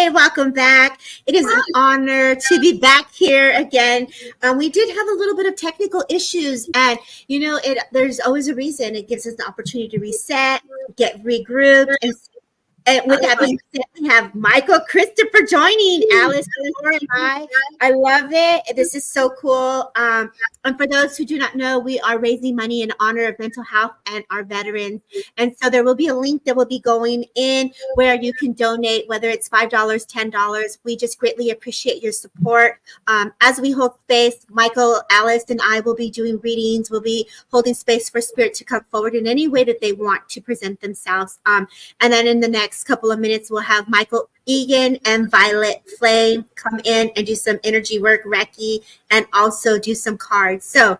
Hey, welcome back. It is an honor to be back here again. We did have a little bit of technical issues, and there's always a reason. It gives us the opportunity to reset, get regrouped, and with that being said, we have Michael Christopher joining Alice. I love it. This is so cool. And for those who do not know, we are raising money in honor of mental health and our veterans. And so there will be a link that will be going in where you can donate, whether it's $5, $10. We just greatly appreciate your support. As we hold space, Michael, Alice, and I will be doing readings. We'll be holding space for spirit to come forward in any way that they want to present themselves. And then in the next couple of minutes, we'll have Michael Egan and Violet Flame come in and do some energy work, Reiki, and also do some cards. So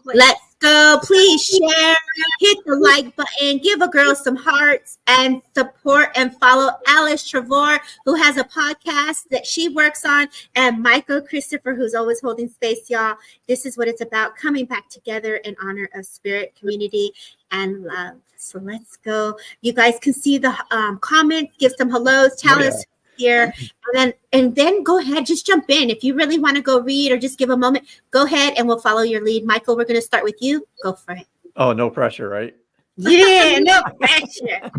let's go. Please share, hit the like button, give a girl some hearts, and support and follow Alice Trevor, who has a podcast that she works on, and Michael Christopher, who's always holding space, y'all. This is what it's about, coming back together in honor of spirit, community, and love. So let's go. You guys can see the comments, give some hellos, tell us here, and then go ahead, just jump in. If you really want to go read or just give a moment, go ahead and we'll follow your lead. Michael, we're going to start with you. Go for it. Oh, no pressure, right? Yeah, no pressure.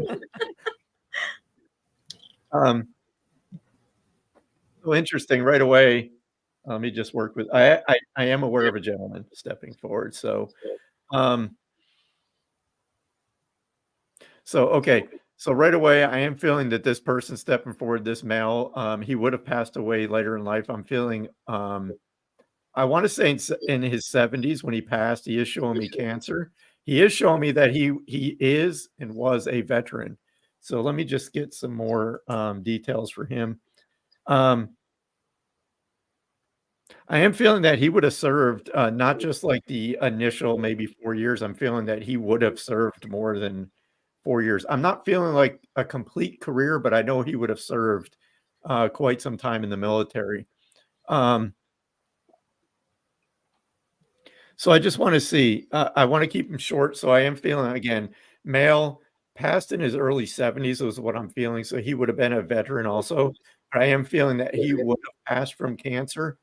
Well, interesting. Right away, he just worked with. I am aware of a gentleman stepping forward. So okay. So right away, I am feeling that this person stepping forward, this male, he would have passed away later in life. I'm feeling, I want to say in his 70s when he passed. He is showing me cancer. He is showing me that he is and was a veteran. So let me just get some more details for him. I am feeling that he would have served not just like the initial maybe 4 years. I'm feeling that he would have served more than 4 years. I'm not feeling like a complete career, but I know he would have served quite some time in the military. So I just want to see, I want to keep him short. So I am feeling, again, male, passed in his early 70s is what I'm feeling. So he would have been a veteran also. But I am feeling that he would have passed from cancer.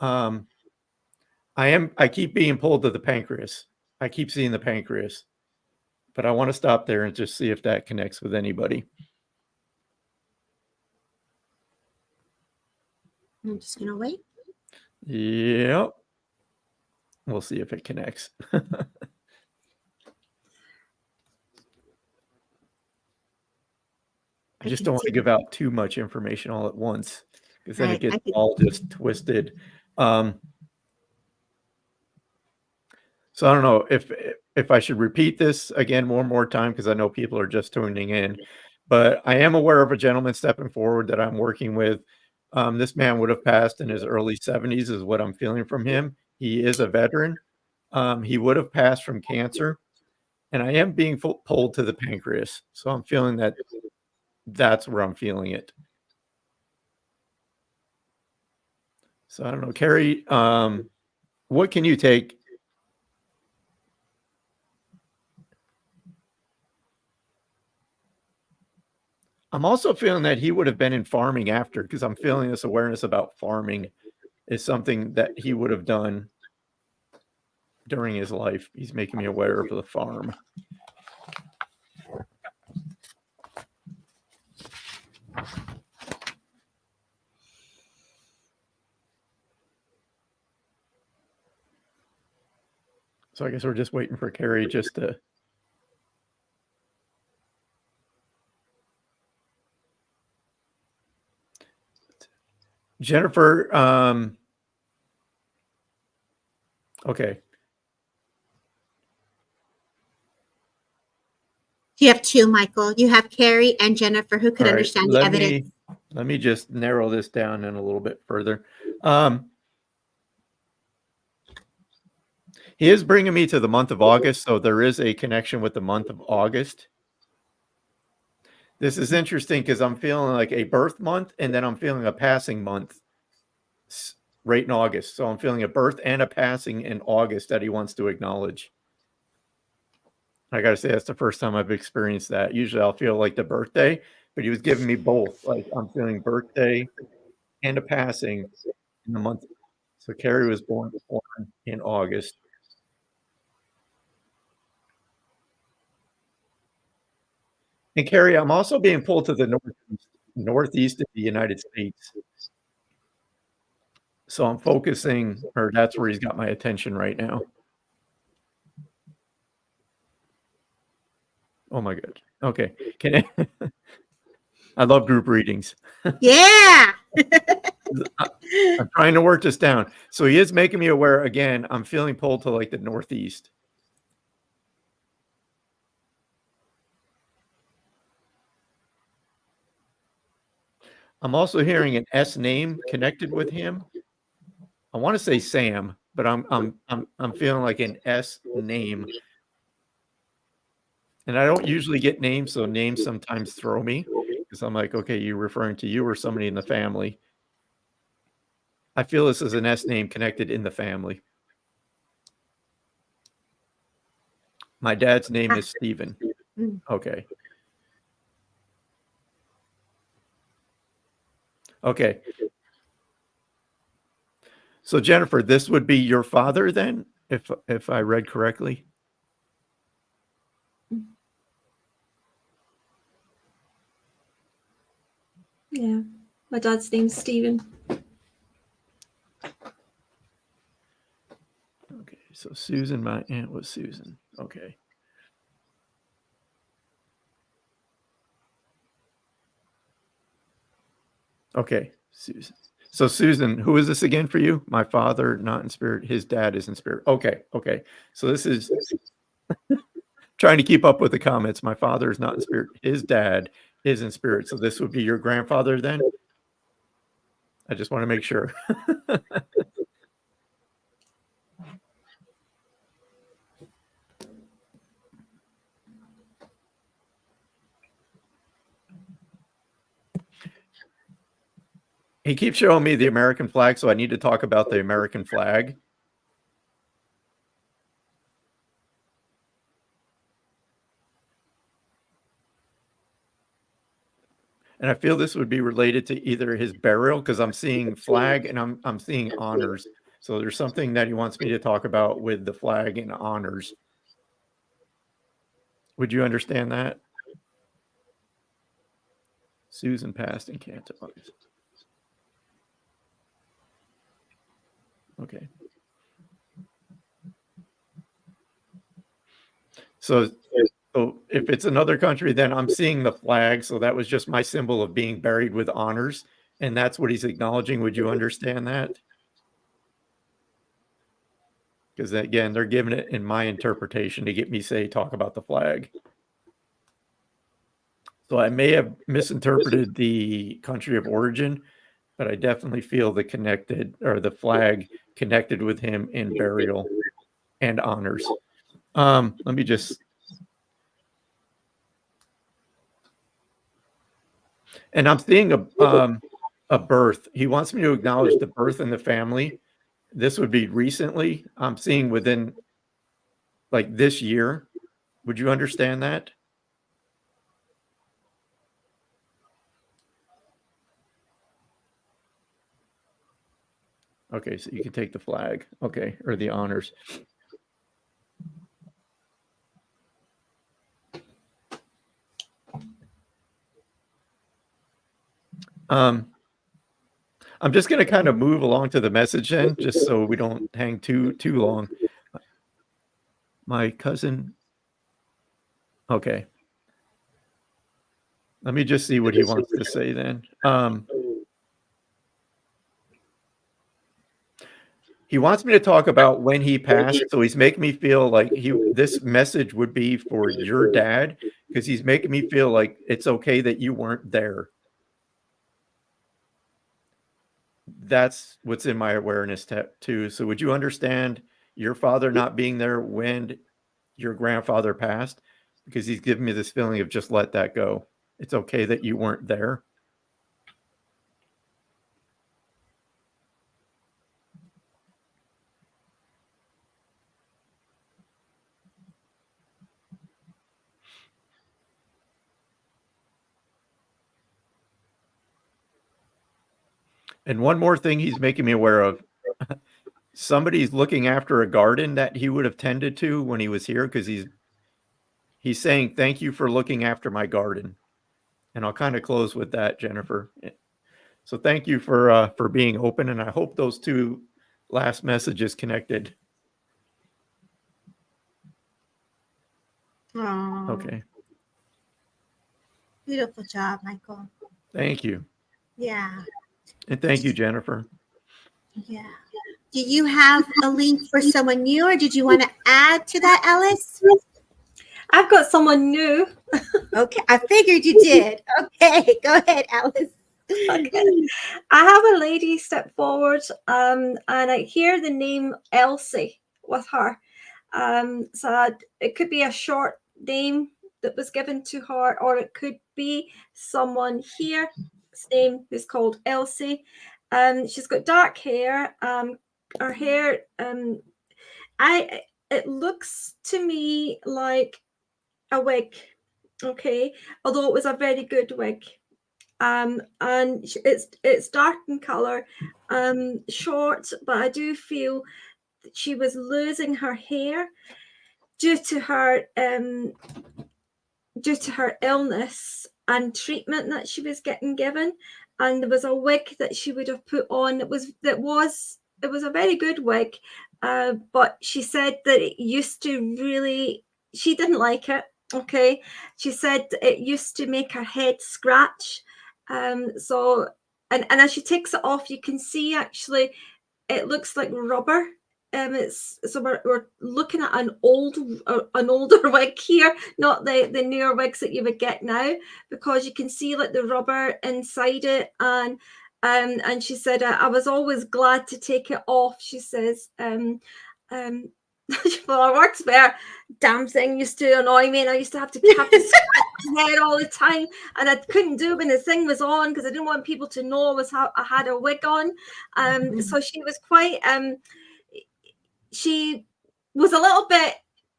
I keep being pulled to the pancreas. I keep seeing the pancreas. But I want to stop there and just see if that connects with anybody. I'm just going to wait. Yep. We'll see if it connects. I just don't want to give out too much information all at once because then it gets all just twisted. So I don't know if I should repeat this again one more time because I know people are just tuning in. But I am aware of a gentleman stepping forward that I'm working with. This man would have passed in his early 70s is what I'm feeling from him. He is a veteran. He would have passed from cancer. And I am being pulled to the pancreas. So I'm feeling that that's where I'm feeling it. So I don't know. Carrie, what can you take? I'm also feeling that he would have been in farming after because I'm feeling this awareness about farming is something that he would have done during his life. He's making me aware of the farm. So I guess we're just waiting for Carrie just to... Jennifer, okay. You have two, Michael. You have Carrie and Jennifer who could understand the evidence. Let me just narrow this down in a little bit further. He is bringing me to the month of August, so there is a connection with the month of August. This is interesting because I'm feeling like a birth month, and then I'm feeling a passing month right in August. So I'm feeling a birth and a passing in August that he wants to acknowledge. I got to say, that's the first time I've experienced that. Usually I'll feel like the birthday, but he was giving me both. Like I'm feeling birthday and a passing in the month. So Carrie was born in August. And Carrie, I'm also being pulled to the northeast of the United States. So I'm focusing, or that's where he's got my attention right now. Oh my God. Okay. Can I love group readings. Yeah. I'm trying to work this down. So he is making me aware again. I'm feeling pulled to like the northeast. I'm also hearing an S name connected with him. I want to say Sam, but I'm feeling like an S name. And I don't usually get names, so names sometimes throw me because I'm like, okay, you referring to you or somebody in the family. I feel this is an S name connected in the family. My dad's name is Stephen. Okay. Okay. So Jennifer, this would be your father then, if I read correctly? Yeah. My dad's name's Stephen. Okay. So Susan, my aunt was Susan. Okay. Okay, Susan. So Susan, who is this again for you? My father, not in spirit. His dad is in spirit. Okay, okay. So this is trying to keep up with the comments. My father is not in spirit. His dad is in spirit. So this would be your grandfather then? I just want to make sure. He keeps showing me the American flag, so I need to talk about the American flag. And I feel this would be related to either his burial, because I'm seeing flag and I'm seeing honors. So there's something that he wants me to talk about with the flag and honors. Would you understand that? Susan passed in Canton. Okay. So if it's another country, then I'm seeing the flag. So that was just my symbol of being buried with honors. And that's what he's acknowledging. Would you understand that? Because again, they're giving it in my interpretation to get me talk about the flag. So I may have misinterpreted the country of origin, but I definitely feel the flag connected with him in burial and honors. Let me just. And I'm seeing a birth. He wants me to acknowledge the birth in the family. This would be recently. I'm seeing within like this year. Would you understand that? Okay, so you can take the flag. Okay, or the honors. I'm just going to kind of move along to the message then, just so we don't hang too long. My cousin. Okay. Let me just see what he wants to say then. He wants me to talk about when he passed, so he's making me feel like this message would be for your dad, because he's making me feel like it's okay that you weren't there. That's what's in my awareness too. So would you understand your father not being there when your grandfather passed? Because he's giving me this feeling of just let that go. It's okay that you weren't there. And one more thing he's making me aware of. Somebody's looking after a garden that he would have tended to when he was here, because he's saying, thank you for looking after my garden. And I'll kind of close with that, Jennifer. So thank you for being open, and I hope those two last messages connected. Aww. Okay. Beautiful job, Michael. Thank you. Yeah. And thank you, Jennifer. Yeah. Do you have a link for someone new, or did you want to add to that, Alice? I've got someone new. Okay, I figured you did. Okay, go ahead, Alice. Okay. I have a lady step forward, and I hear the name Elsie with her. So it could be a short name that was given to her, or it could be someone here, name who's called Elsie. She's got dark hair. Her hair, it looks to me like a wig. Okay, although it was a very good wig. And it's dark in color, short, but I do feel that she was losing her hair due to her illness and treatment that she was getting given. And there was a wig that she would have put on. It was a very good wig, but she said that it used to really, she didn't like it. Okay, she said it used to make her head scratch. So as she takes it off, you can see actually it looks like rubber. So we're looking at an older wig here, not the newer wigs that you would get now, because you can see like the rubber inside it. And she said, I was always glad to take it off. She says, well, her words were, damn thing used to annoy me, and I used to have to scratch my head all the time, and I couldn't do it when the thing was on because I didn't want people to know I had a wig on. So she was quite she was a little bit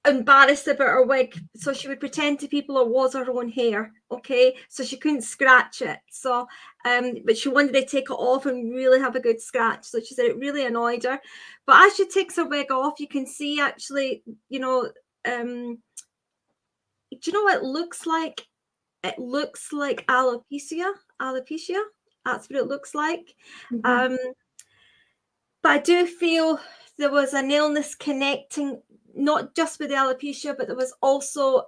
embarrassed about her wig, so she would pretend to people it was her own hair. Okay, so she couldn't scratch it. So but she wanted to take it off and really have a good scratch. So she said it really annoyed her. But as she takes her wig off, you can see actually, do you know what it looks like? It looks like alopecia. That's what it looks like. Mm-hmm. But I do feel there was an illness connecting, not just with the alopecia, but there was also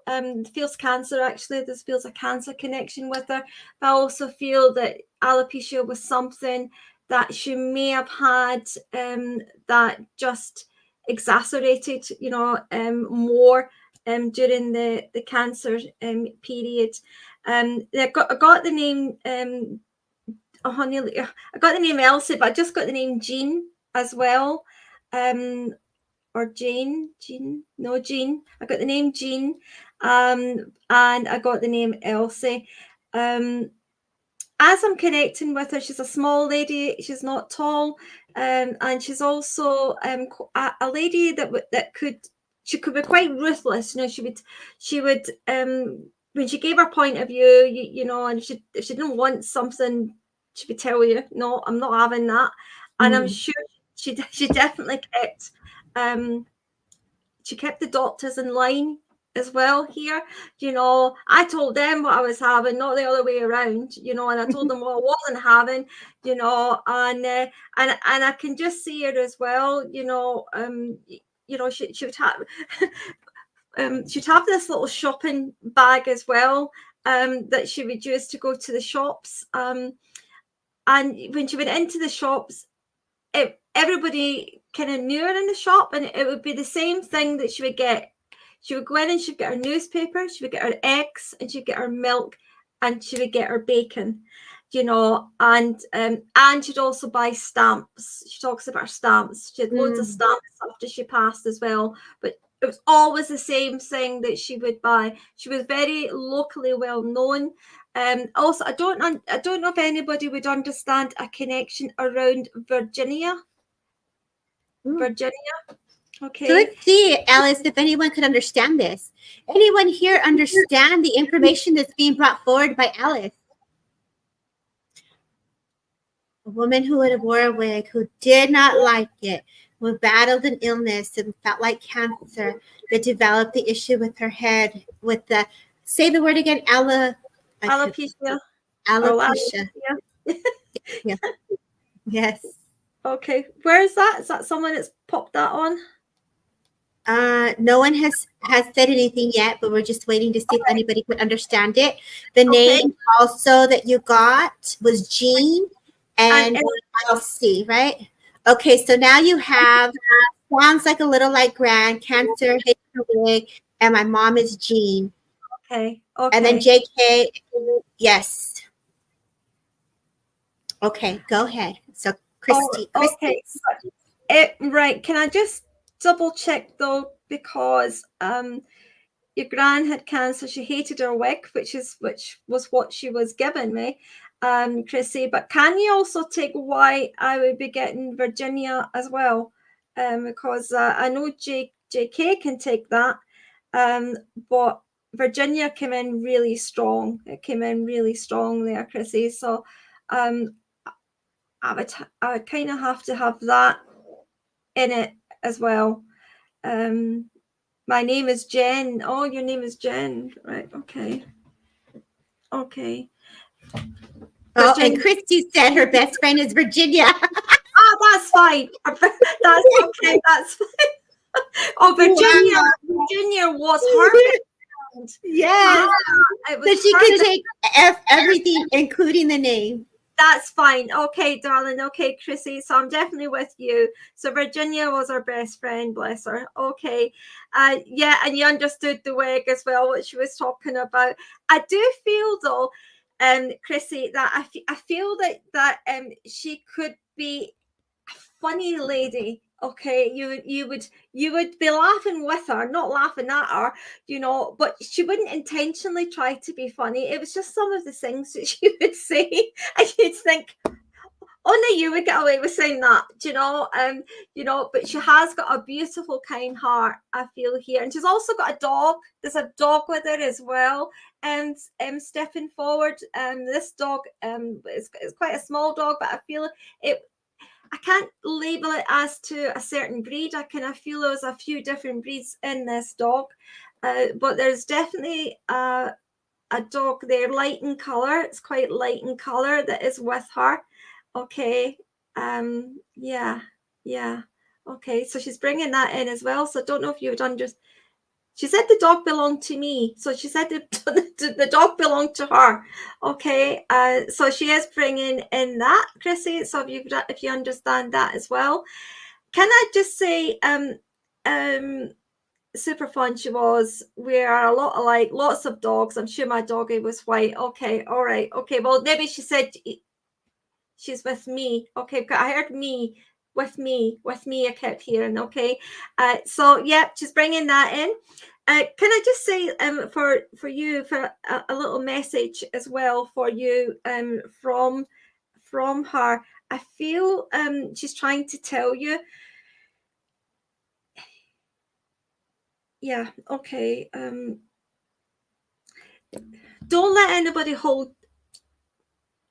feels cancer. Actually, this feels a cancer connection with her. But I also feel that alopecia was something that she may have had that just exacerbated, more during the cancer period. I got the name. I got the name Elsie, but I just got the name Jean as well. Or Jean. I got the name Jean, and I got the name Elsie. As I'm connecting with her, she's a small lady. She's not tall, and she's also a lady that could be quite ruthless. She would when she gave her point of view, and if she didn't want something, she would tell you, no, I'm not having that. And I'm sure she definitely kept the doctors in line as well here. I told them what I was having, not the other way around, and I told them what I wasn't having, and I can just see her as well, she would have she'd have this little shopping bag as well, that she would use to go to the shops, and when she went into the shops, everybody kind of knew her in the shop, and it would be the same thing that she would get. She would go in and she'd get her newspaper, she would get her eggs, and she'd get her milk, and she would get her bacon, and she'd also buy stamps. She talks about her stamps. She had loads of stamps after she passed as well, but it was always the same thing that she would buy. She was very locally well known. Also, I don't know if anybody would understand a connection around Virginia. Okay. So let's see, Alice, if anyone could understand this. Anyone here understand the information that's being brought forward by Alice? a woman who would wore a wig, who did not like it, who battled an illness and felt like cancer, that developed the issue with her head, with the, say the word again, Alopecia. alopecia. Yeah. Yes. Okay, where is that? Is that someone that's popped that on? No one has said anything yet, but we're just waiting to see if anybody could understand it. The name also that you got was Jean and Elsie, right? Okay, so now you have, sounds like a little like Grand, Cancer, wig, and my mom is Jean. Okay. And then JK, yes. Okay, go ahead. So Christy. Okay. Right. Can I just double check though, because your gran had cancer. She hated her wig, which was what she was given me, Chrissy. But can you also take why I would be getting Virginia as well? Because I know JK can take that, but Virginia came in really strong. It came in really strong there, Chrissy. So I would kind of have to have that in it as well. My name is Jen. Oh, your name is Jen. Right. Okay. Okay. Oh, and Christy said her best friend is Virginia. Oh, that's fine. That's okay. That's fine. Oh, Virginia. Wow. Virginia was her best friend. Yes. So she could take everything, including the name. That's fine. Okay, darling. Okay, Chrissy. So I'm definitely with you. So Virginia was her best friend, bless her. Okay. Yeah, and you understood the wig as well, what she was talking about. I do feel though, Chrissy, that I feel that she could be a funny lady. Okay, you would be laughing with her, not laughing at her, you know, but she wouldn't intentionally try to be funny. It was just some of the things that she would say, and you'd think, only you would get away with saying that, you know. But she has got a beautiful, kind heart, I feel here, and she's also got a dog. There's a dog with her as well, and stepping forward. This dog is quite a small dog, but I feel it. I can't label it as to a certain breed. I kind of feel there's a few different breeds in this dog, but there's definitely a dog there, light in color. It's quite light in color that is with her. Okay. Yeah. Okay. So she's bringing that in as well. So I don't know if you would understand. She said the dog belonged to me. So she said the dog belonged to her. Okay. So she is bringing in that, Chrissy. So if you understand that as well. Can I just say, super fun she was. We are a lot alike, lots of dogs. I'm sure my doggy was white. Okay. All right. Okay. Well, maybe she said she's with me. Okay. I heard me. With me, I kept hearing. Okay, so yeah, she's bringing that in. Can I just say, for you, for a little message as well for you, from her. I feel she's trying to tell you. Yeah. Okay. Don't let anybody hold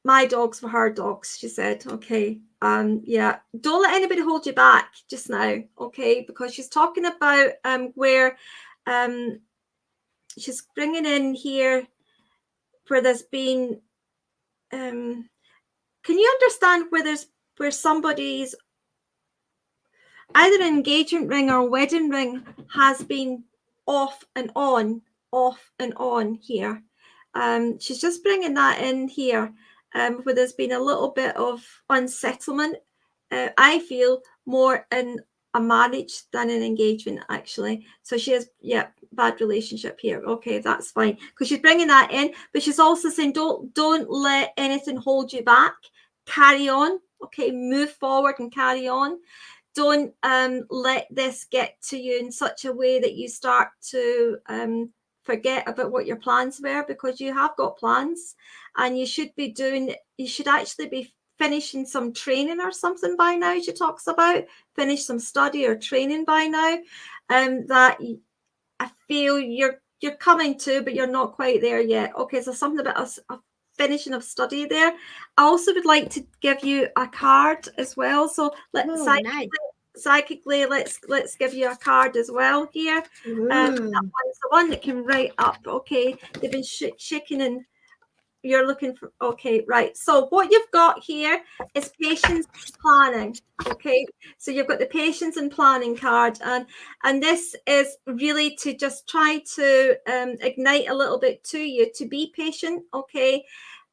my dogs for her dogs, she said. Okay. Yeah, don't let anybody hold you back just now, okay, because she's talking about where she's bringing in here where there's been can you understand where somebody's either an engagement ring or wedding ring has been off and on here. She's just bringing that in here, where there's been a little bit of unsettlement. I feel more in a marriage than an engagement, actually. So she has, bad relationship here. Okay, that's fine, because she's bringing that in, but she's also saying don't let anything hold you back. Carry on. Okay, move forward and carry on. Don't let this get to you in such a way that you start to forget about what your plans were, because you have got plans and you should actually be finishing some training or something by now. She talks about finish some study or training by now, that I feel you're coming to, but you're not quite there yet. Okay, so something about a finishing of study there. I also would like to give you a card as well. So Nice. psychically, let's give you a card as well here. That one's the one that can write up. Okay, they've been shaking and you're looking for. Okay, right. So what you've got here is patience planning. Okay, so you've got the patience and planning card, and this is really to just try to ignite a little bit to you to be patient. Okay,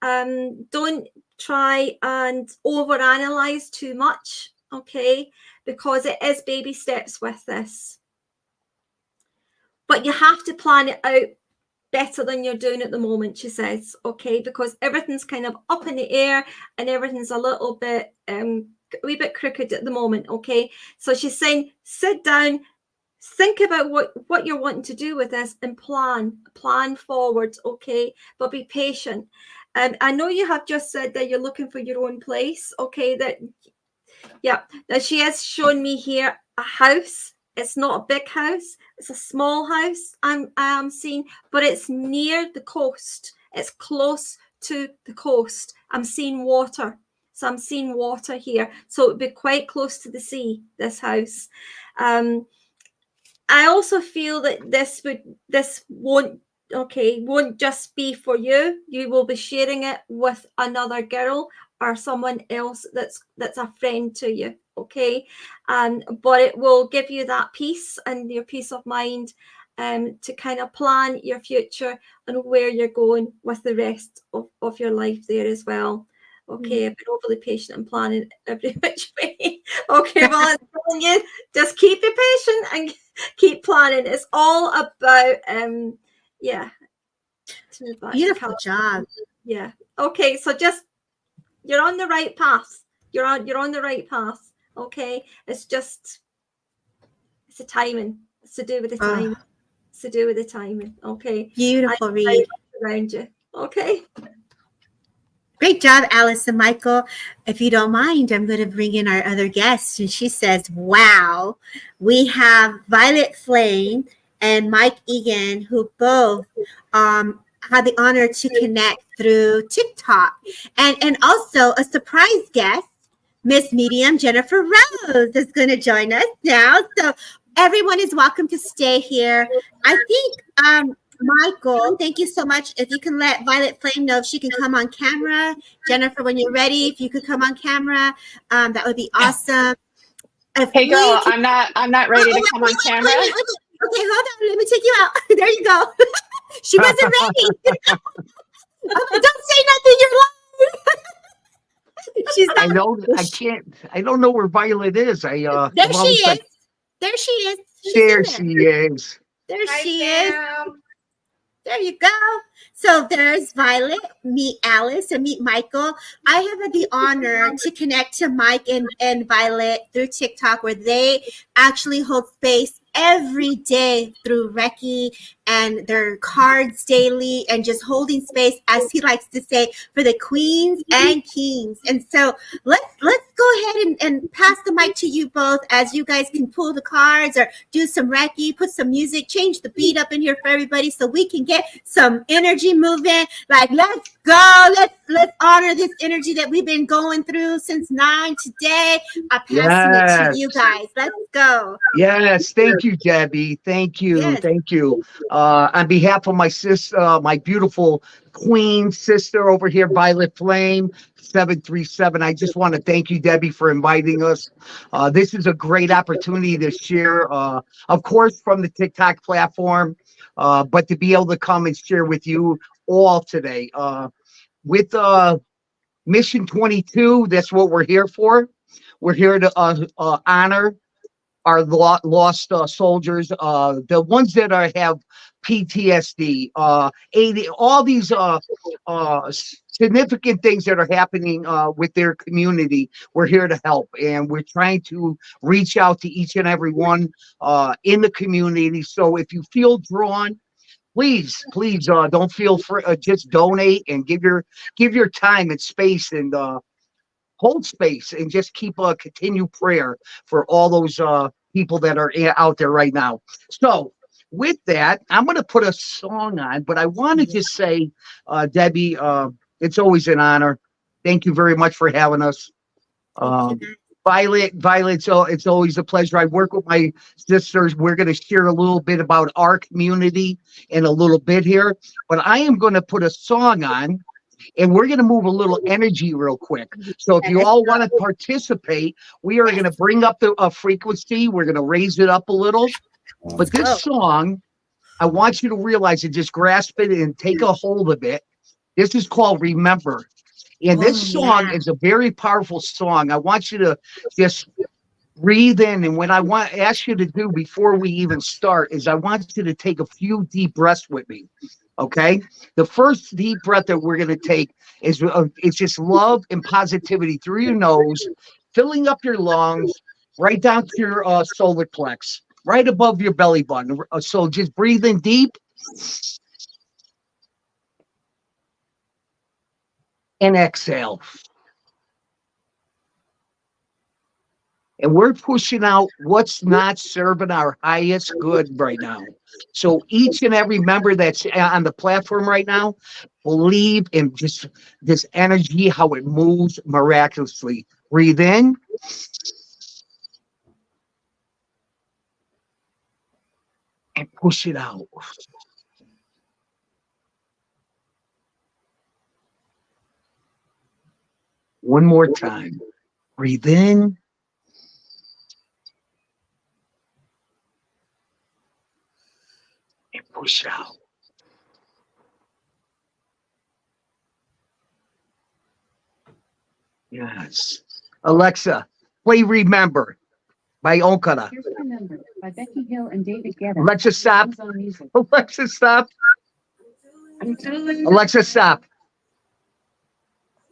don't try and overanalyze too much. Okay, because it is baby steps with this, but you have to plan it out better than you're doing at the moment, she says. Okay, because everything's kind of up in the air and everything's a little bit a wee bit crooked at the moment. Okay, so she's saying sit down, think about what you're wanting to do with this, and plan forward. Okay, but be patient. I know you have just said that you're looking for your own place. Okay, now she has shown me here a house. It's not a big house. It's a small house I am seeing, but it's near the coast. It's close to the coast. I'm seeing water. So I'm seeing water here. So it would be quite close to the sea, this house. I also feel that this won't just be for you. You will be sharing it with another girl or someone else that's a friend to you. Okay, but it will give you that peace and your peace of mind to kind of plan your future and where you're going with the rest of your life there as well. Okay, I've been overly patient and planning every which way. Okay, well, I'm telling you, just keep it patient and keep planning. It's all about Beautiful job. Yeah. Okay, so just you're on the right path. You're on the right path. Okay, it's a timing. It's to do with the timing. It's to do with the timing. Okay. Beautiful read around you. Okay. Great job, Alice and Michael. If you don't mind, I'm going to bring in our other guest. And she says, wow, we have Violet Flame and Mike Egan, who both had the honor to connect through TikTok. And also a surprise guest, Miss Medium Jennifer Rose is going to join us now. So everyone is welcome to stay here. I think, Michael, thank you so much. If you can let Violet Flame know if she can come on camera. Jennifer, when you're ready, if you could come on camera, that would be awesome. Hey girl, I'm not ready to come on camera. Wait. Okay, hold on. Let me take you out. There you go. She wasn't ready. Don't say nothing. You're lying. She's not. I know. I can't. I don't know where Violet is. There she is. There she is. There she is. There she is. There you go. So there's Violet, meet Alice, and meet Michael. I have had the honor to connect to Mike and Violet through TikTok, where they actually hold space every day through Reiki and their cards daily and just holding space, as he likes to say, for the queens and kings. And so let's go ahead and pass the mic to you both, as you guys can pull the cards or do some Reiki, put some music, change the beat up in here for everybody so we can get some energy moving. Like, let's go. Let's honor this energy that we've been going through since 9 today. I'm passing it to you guys. Let's go. Yes, thank you, Debbie. Thank you. Yes. Thank you. On behalf of my sister, my beautiful queen sister over here, Violet Flame 737, I just want to thank you, Debbie, for inviting us. This is a great opportunity to share, of course, from the TikTok platform, but to be able to come and share with you all today. With Mission 22, that's what we're here for. We're here to honor our lost soldiers, the ones that have PTSD, all these significant things that are happening with their community. We're here to help, and we're trying to reach out to each and every one in the community. So if you feel drawn, please don't feel free. Just donate and give your time and space and hold space, and just keep a continued prayer for all those people that are out there right now. So with that, I'm going to put a song on, but I want to just say, Debbie, It's always an honor. Thank you very much for having us. Thank you. Violet, so it's always a pleasure. I work with my sisters. We're going to share a little bit about our community in a little bit here, but I am going to put a song on and we're going to move a little energy real quick. So if you all want to participate, we are going to bring up the frequency. We're going to raise it up a little, but this song, I want you to realize it, just grasp it and take a hold of it. This is called Remember. And this song is a very powerful song. I want you to just breathe in. And what I want to ask you to do before we even start is I want you to take a few deep breaths with me. Okay. The first deep breath that we're going to take is it's just love and positivity through your nose, filling up your lungs, right down to your solar plex, right above your belly button. So just breathe in deep and exhale. And we're pushing out what's not serving our highest good right now. So each and every member that's on the platform right now, believe in just this energy, how it moves miraculously. Breathe in. And push it out. One more time. Breathe in. And push out. Yes. Alexa, play Remember by Okada. Here's Remember by Becky Hill and David Guetta. Alexa, stop. Alexa, stop. Alexa, stop.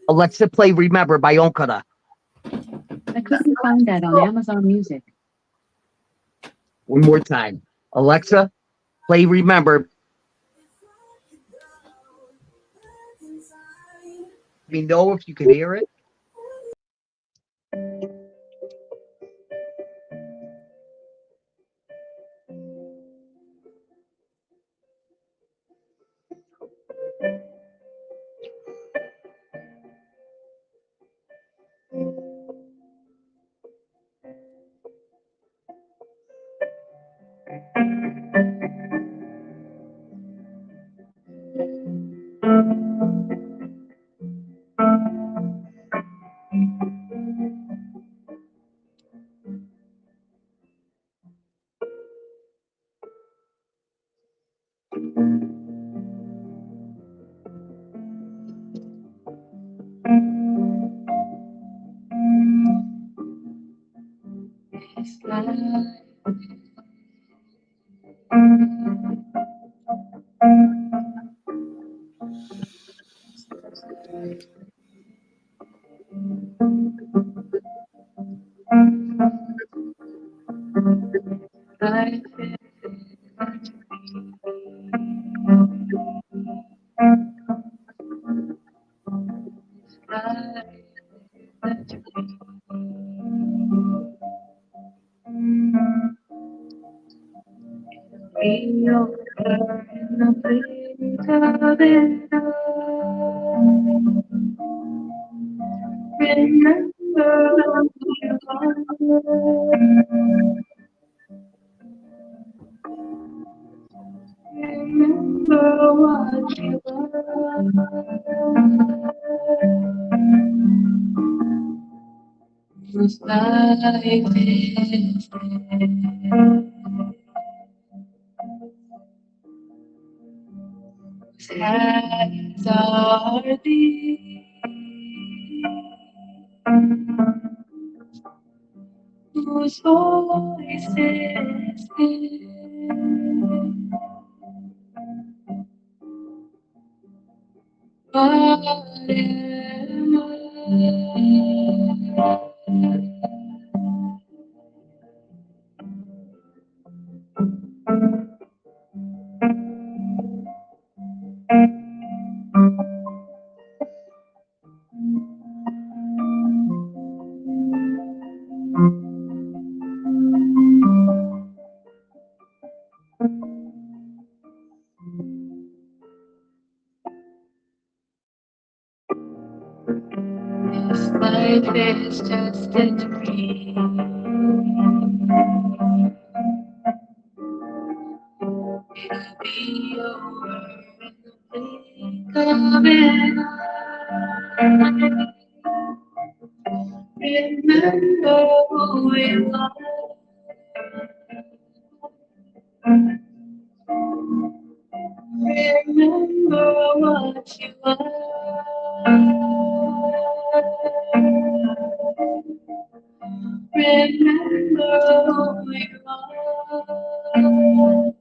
Alexa, play Remember by Okada. I couldn't find that on Amazon Music. One more time. Alexa, play Remember. Let me know if you can hear it. This life is just a dream. It'll be over in the blink of an eye. Remember who you are. Remember what you are. Remember who you are.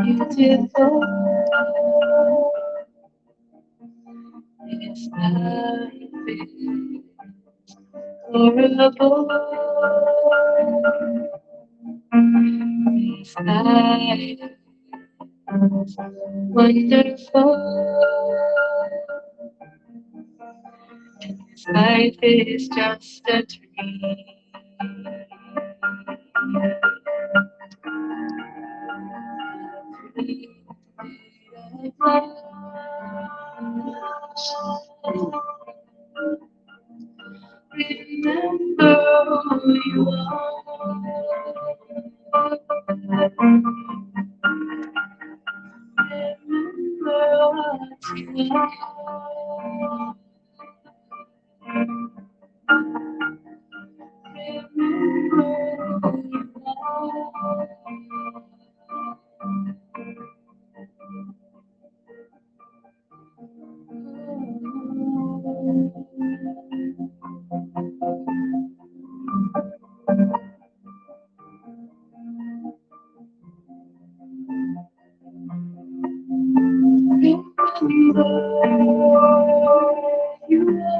Beautiful is life horrible is life wonderful. This life is just a dream. Remember who you are. Remember what you are. Remember who you are.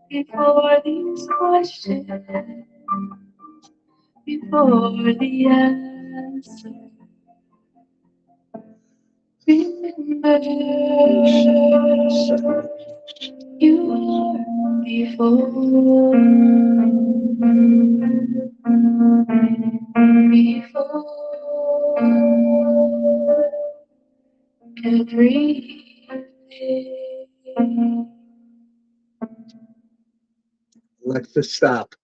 Before these questions, before the answer, remember you are before everything. Let's stop.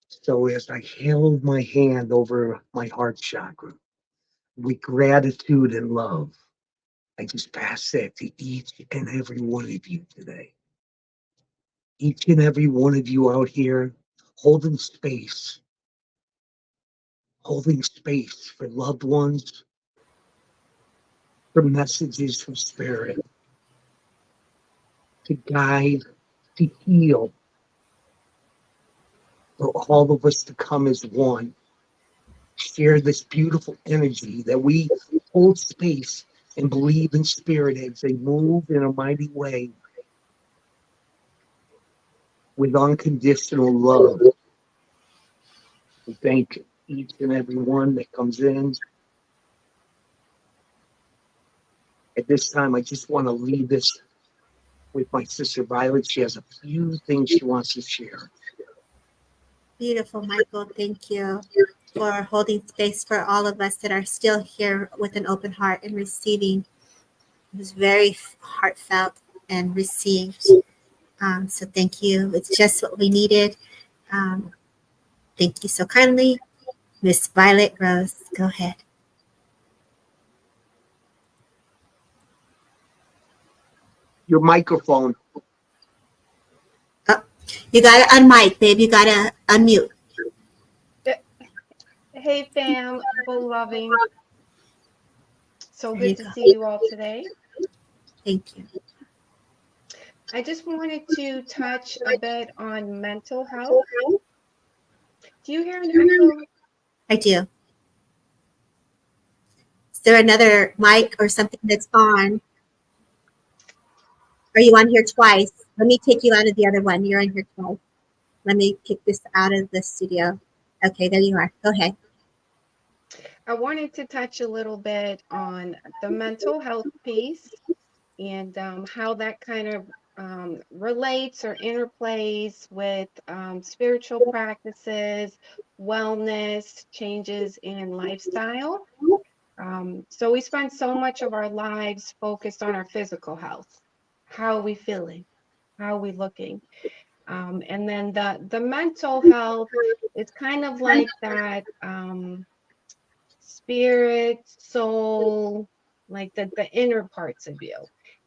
So as I held my hand over my heart chakra with gratitude and love, I just pass that to each and every one of you today. Each and every one of you out here holding space for loved ones, for messages from spirit, to guide, to heal, for all of us to come as one, share this beautiful energy that we hold space and believe in spirit as they move in a mighty way with unconditional love. We thank each and every one that comes in. At this time, I just want to leave this with my sister Violet. She has a few things she wants to share. Beautiful, Michael. Thank you for holding space for all of us that are still here with an open heart and receiving. It was very heartfelt and received. So thank you. It's just what we needed. Um, thank you so kindly. Miss Violet Rose, go ahead. Your microphone. Oh, you got to unmic, babe. You got to unmute. Hey fam, beloved. So There you good to go. see you all today. Thank you. I just wanted to touch a bit on mental health. Do you hear an echo? I do. Is there another mic or something that's on? Are you on here twice? Let me take you out of the other one. You're on here twice. Let me kick this out of the studio. Okay, there you are. Go ahead. I wanted to touch a little bit on the mental health piece and how that kind of relates or interplays with spiritual practices, wellness, changes in lifestyle. So we spend so much of our lives focused on our physical health. How are we feeling? How are we looking? And then the mental health, it's kind of like that spirit, soul, like the inner parts of you.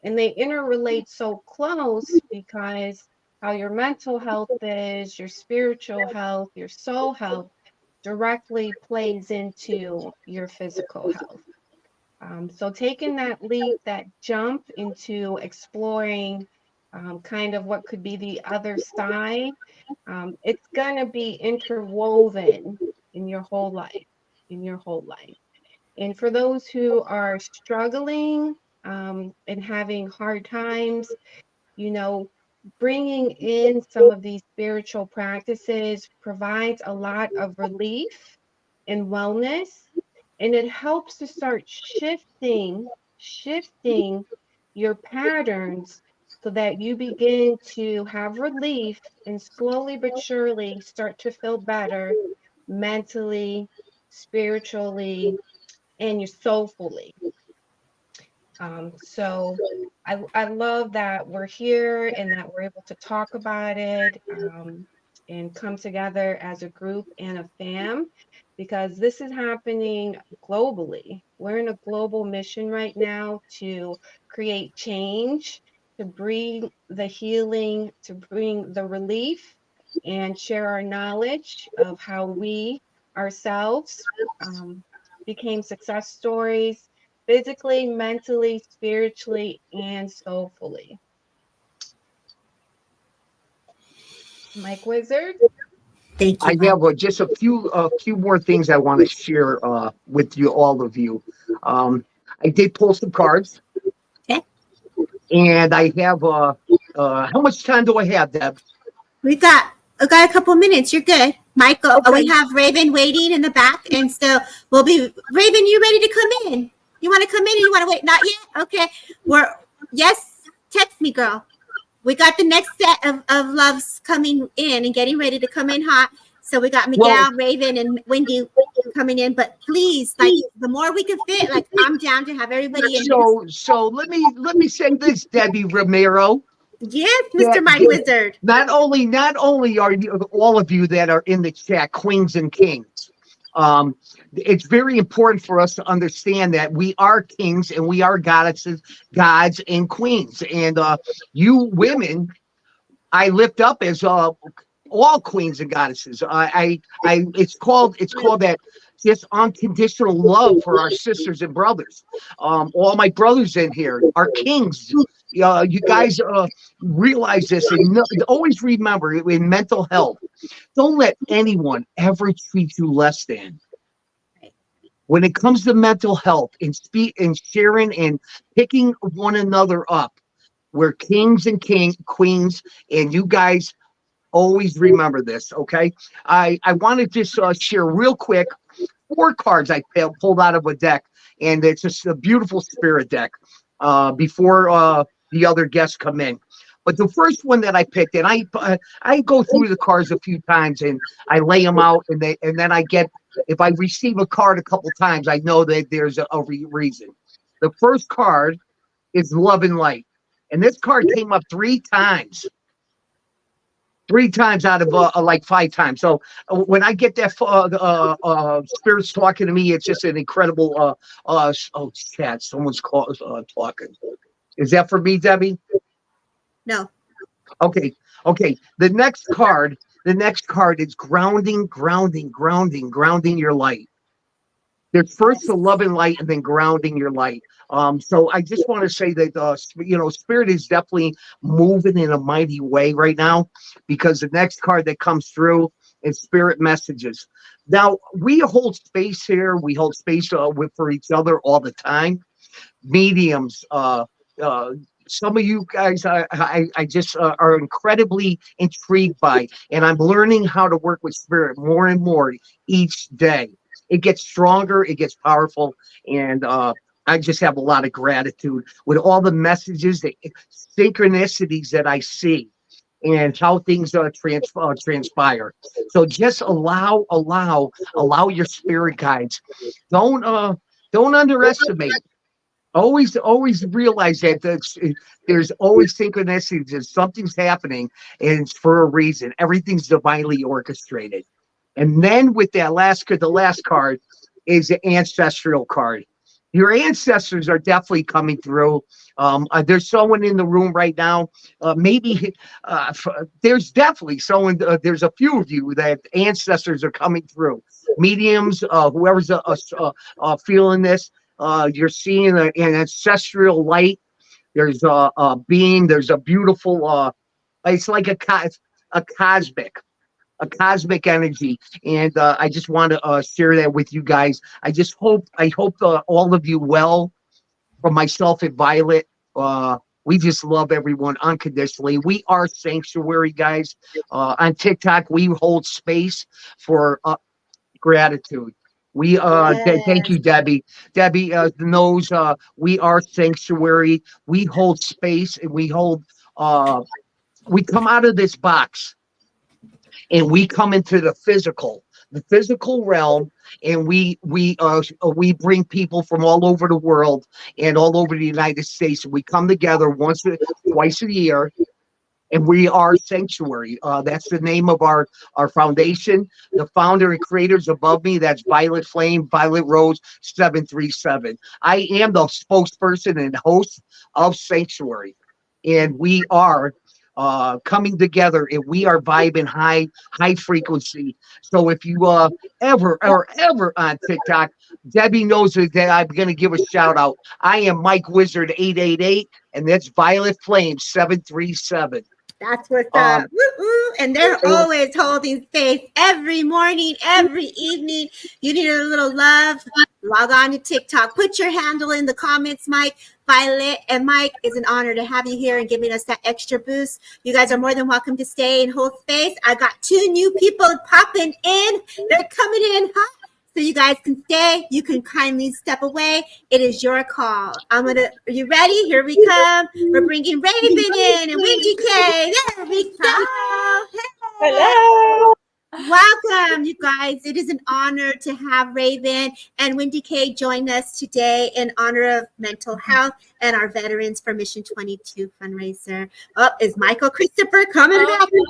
And they interrelate so close because how your mental health is, your spiritual health, your soul health directly plays into your physical health. So taking that leap, that jump into exploring kind of what could be the other side, it's going to be interwoven in your whole life, in your whole life. And for those who are struggling and having hard times, you know, bringing in some of these spiritual practices provides a lot of relief and wellness, and it helps to start shifting your patterns so that you begin to have relief and slowly but surely start to feel better mentally, spiritually, and your soulfully. So I love that we're here and that we're able to talk about it and come together as a group and a fam, because this is happening globally. We're in a global mission right now to create change, to bring the healing, to bring the relief, and share our knowledge of how we ourselves became success stories physically, mentally, spiritually, and soulfully. Mike Wizard. Thank I you, Mike. have just a few more things I want to share with you, all of you. I did pull some cards, Okay. and I have how much time do I have, Deb? I got a couple minutes. You're good. Michael, Okay. we have Raven waiting in the back. And so we'll be, Raven, you ready to come in? You want to come in or you want to wait? Not yet? Okay. Yes, text me, girl. We got the next set of loves coming in and getting ready to come in hot. So we got Miguel, Well, Raven, and Wendy coming in. But please, like, the more we can fit, like, I'm down to have everybody in here. so let me say this, Debbie Romero. Yes, That Mr. Mike Wizard. not only are you, all of you that are in the chat, queens and kings, it's very important for us to understand that we are kings and we are goddesses, gods and queens, and you women I lift up as all queens and goddesses. It's called that, just unconditional love for our sisters and brothers. All my brothers in here are kings. You guys realize this, and always remember, in mental health, don't let anyone ever treat you less than. When it comes to mental health and sharing and picking one another up, we're kings and queens, and you guys always remember this, okay? I want to just share real quick 4 cards I pulled out of a deck, and it's just a beautiful spirit deck before the other guests come in. But the first one that I picked, and I go through the cards a few times, and I lay them out, and then I get, if I receive a card a couple times, I know that there's a reason. The first card is Love and Light, and this card came up three times out of like 5 times. So when I get that spirits talking to me, it's just an incredible. Oh, chat, someone's talking. Is that for me, Debbie? No. Okay. The next card is grounding your light. There's first the love and light, and then grounding your light. So I just want to say that Spirit is definitely moving in a mighty way right now, because the next card that comes through is Spirit Messages. Now we hold space here. We hold space for each other all the time. Mediums. Some of you guys, I just are incredibly intrigued by, and I'm learning how to work with Spirit more and more each day. It gets stronger, it gets powerful, and I just have a lot of gratitude with all the messages, the synchronicities that I see, and how things transpire. So just allow your spirit guides. Don't underestimate. Always realize that there's always synchronicities, and something's happening, and it's for a reason. Everything's divinely orchestrated. And then with that the last card is the ancestral card. Your ancestors are definitely coming through. There's someone in the room right now. There's definitely someone. There's a few of you that ancestors are coming through. Mediums, whoever's feeling this, you're seeing an ancestral light. There's a being. There's a beautiful. It's like a cosmic energy, and I just want to share that with you guys. I hope all of you well. From myself and Violet, we just love everyone unconditionally. We are Sanctuary, guys. On TikTok, we hold space for gratitude. We thank you, Debbie. Debbie knows we are Sanctuary. We hold space, and we come out of this box, and we come into the physical realm, and we bring people from all over the world and all over the United States. We come together twice a year, and we are Sanctuary. That's the name of our foundation. The founder and creators above me, that's Violet Flame, Violet Rose 737. I am the spokesperson and host of Sanctuary, and we are coming together, and we are vibing high frequency. So if you ever on TikTok, Debbie knows that I'm going to give a shout out. I am Mike Wizard 888, and that's Violet Flame 737. That's what's up. Woo-hoo. And they're always holding space every morning, every evening. You need a little love, log on to TikTok. Put your handle in the comments, Mike. Violet and Mike, it's an honor to have you here and giving us that extra boost. You guys are more than welcome to stay and hold space. I got 2 new people popping in. They're coming in hot. So you guys can stay. You can kindly step away. It is your call. Are you ready? Here we come. We're bringing Raven in and Wendy K. There we go. Hello. Welcome, you guys. It is an honor to have Raven and Wendy K join us today in honor of mental health and our veterans for Mission 22 fundraiser. Oh, is Michael Christopher coming back? Coming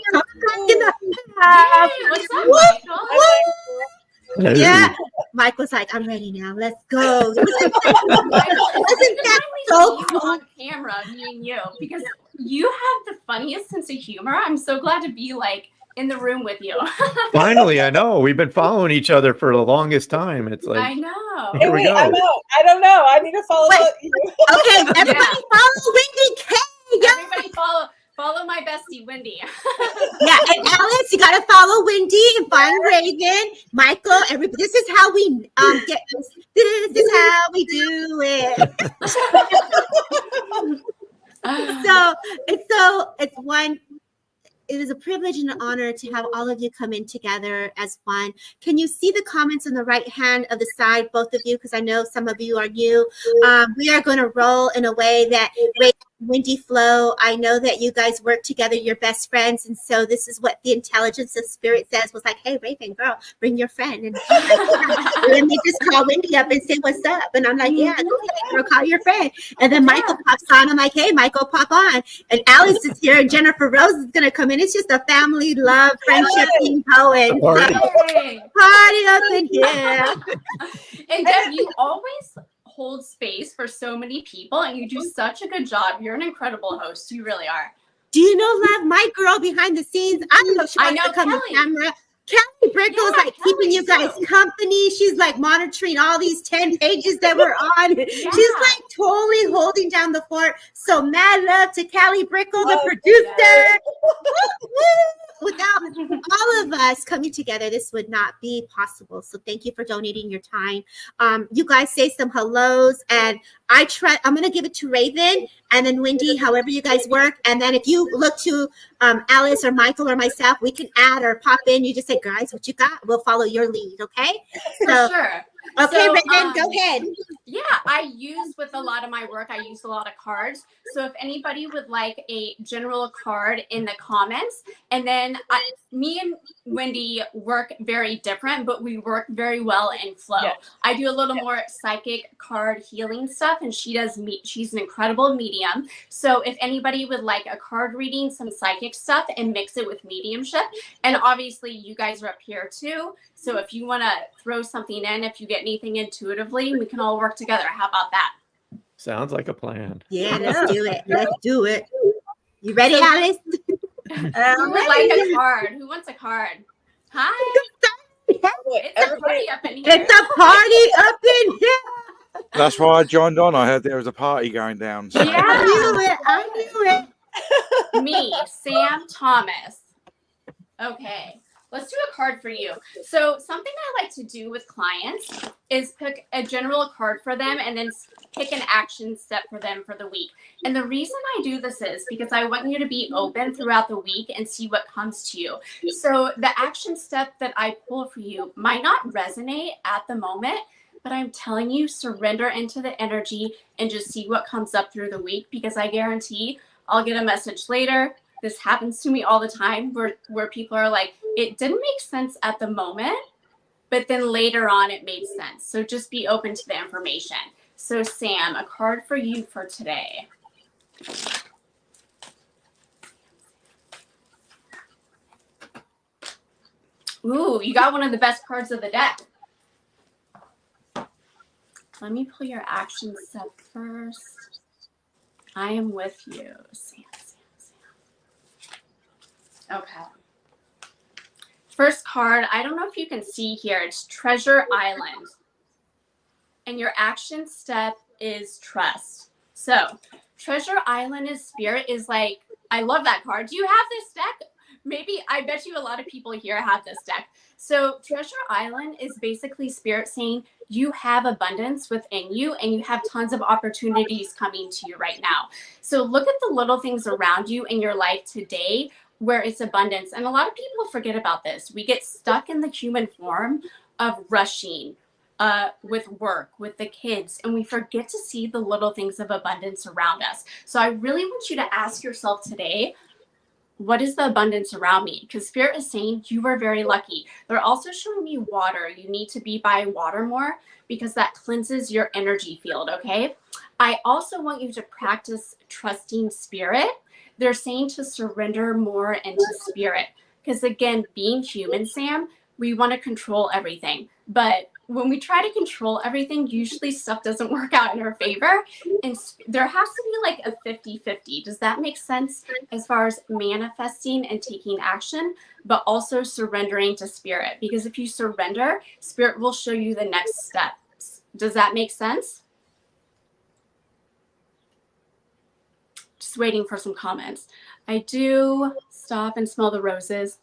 back in the house. What's up, Michael? Yeah, Michael's like, I'm ready now. Let's go. Isn't that so cool? On camera, me and you, because you have the funniest sense of humor. I'm so glad to be in the room with you. Finally, I know. We've been following each other for the longest time. It's like, I know. Here we go. I'm out. I don't know. I need to follow you. Okay, everybody follow Wendy K. Everybody follow my bestie, Wendy. Yeah, and Alex, you got to follow Wendy and find Raven, Michael. This is how we get this. This is how we do it. It is a privilege and an honor to have all of you come in together as one. Can you see the comments on the right hand of the side, both of you? Because I know some of you are new. We are going to roll in a way that Raven Wendy Flo, I know that you guys work together, you're best friends. And so this is what the intelligence of spirit says was like, hey, Raven, girl, bring your friend. And she's like, yeah. Let me just call Wendy up and say what's up. And I'm like, yeah, go ahead, girl, call your friend. And then Michael pops on. I'm like, hey, Michael, pop on. And Alice is here and Jennifer Rose is going to come in. It's just a family love, friendship team going. Party. Party up in here. And Deb, you always hold space for so many people and you do such a good job. You're an incredible host. You really are. Do you know, Love, my girl behind the scenes? I don't know if she wants to come on camera. Kelly Brickle's like keeping you guys company. She's like monitoring all these 10 pages that we're on. She's like totally holding down the fort. So mad love to Kelly Brickle, the producer. Without all of us coming together, this would not be possible. So thank you for donating your time. You guys say some hellos, and I'm going to give it to Raven and then Wendy, however you guys work. And then if you look to Alice or Michael or myself, we can add or pop in. You just say, guys, what you got? We'll follow your lead. Okay. For sure. Okay, So, Raven, go ahead. Yeah, I use with a lot of my work, I use a lot of cards. So if anybody would like a general card in the comments, and then me and Wendy work very different, but we work very well in flow. Yes. I do a little more psychic card healing stuff, and she's an incredible medium. So if anybody would like a card reading, some psychic stuff, and mix it with mediumship, and obviously you guys are up here too. So if you want to throw something in, if you get anything intuitively, we can all work together. How about that? Sounds like a plan. Yeah, let's do it. Let's do it. You ready, Alice? Who would like a card? Who wants a card? Hi. It's a party up in here. It's a party up in here. That's why I joined on. I heard there was a party going down. So. Yeah. I knew it. Me, Sam Thomas. Okay. Let's do a card for you. So something I like to do with clients is pick a general card for them and then pick an action step for them for the week. And the reason I do this is because I want you to be open throughout the week and see what comes to you. So the action step that I pull for you might not resonate at the moment, but I'm telling you, surrender into the energy and just see what comes up through the week, because I guarantee I'll get a message later. This happens to me all the time where people are like, it didn't make sense at the moment, but then later on it made sense. So just be open to the information. So Sam, a card for you for today. Ooh, you got one of the best cards of the deck. Let me pull your action step first. I am with you, Sam. Okay. First card, I don't know if you can see here, it's Treasure Island. And your action step is trust. So Treasure Island is spirit is like, I love that card. Do you have this deck? Maybe, I bet you a lot of people here have this deck. So Treasure Island is basically spirit saying you have abundance within you and you have tons of opportunities coming to you right now. So look at the little things around you in your life today where it's abundance. And a lot of people forget about this. We get stuck in the human form of rushing with work, with the kids, and we forget to see the little things of abundance around us. So I really want you to ask yourself today, what is the abundance around me? Because Spirit is saying you are very lucky. They're also showing me water. You need to be by water more because that cleanses your energy field, okay? I also want you to practice trusting Spirit. They're saying to surrender more into Spirit. Because again, being human, Sam, we want to control everything. But when we try to control everything, usually stuff doesn't work out in our favor. And there has to be like a 50-50. Does that make sense as far as manifesting and taking action, but also surrendering to Spirit? Because if you surrender, Spirit will show you the next steps. Does that make sense? Just waiting for some comments. I do stop and smell the roses.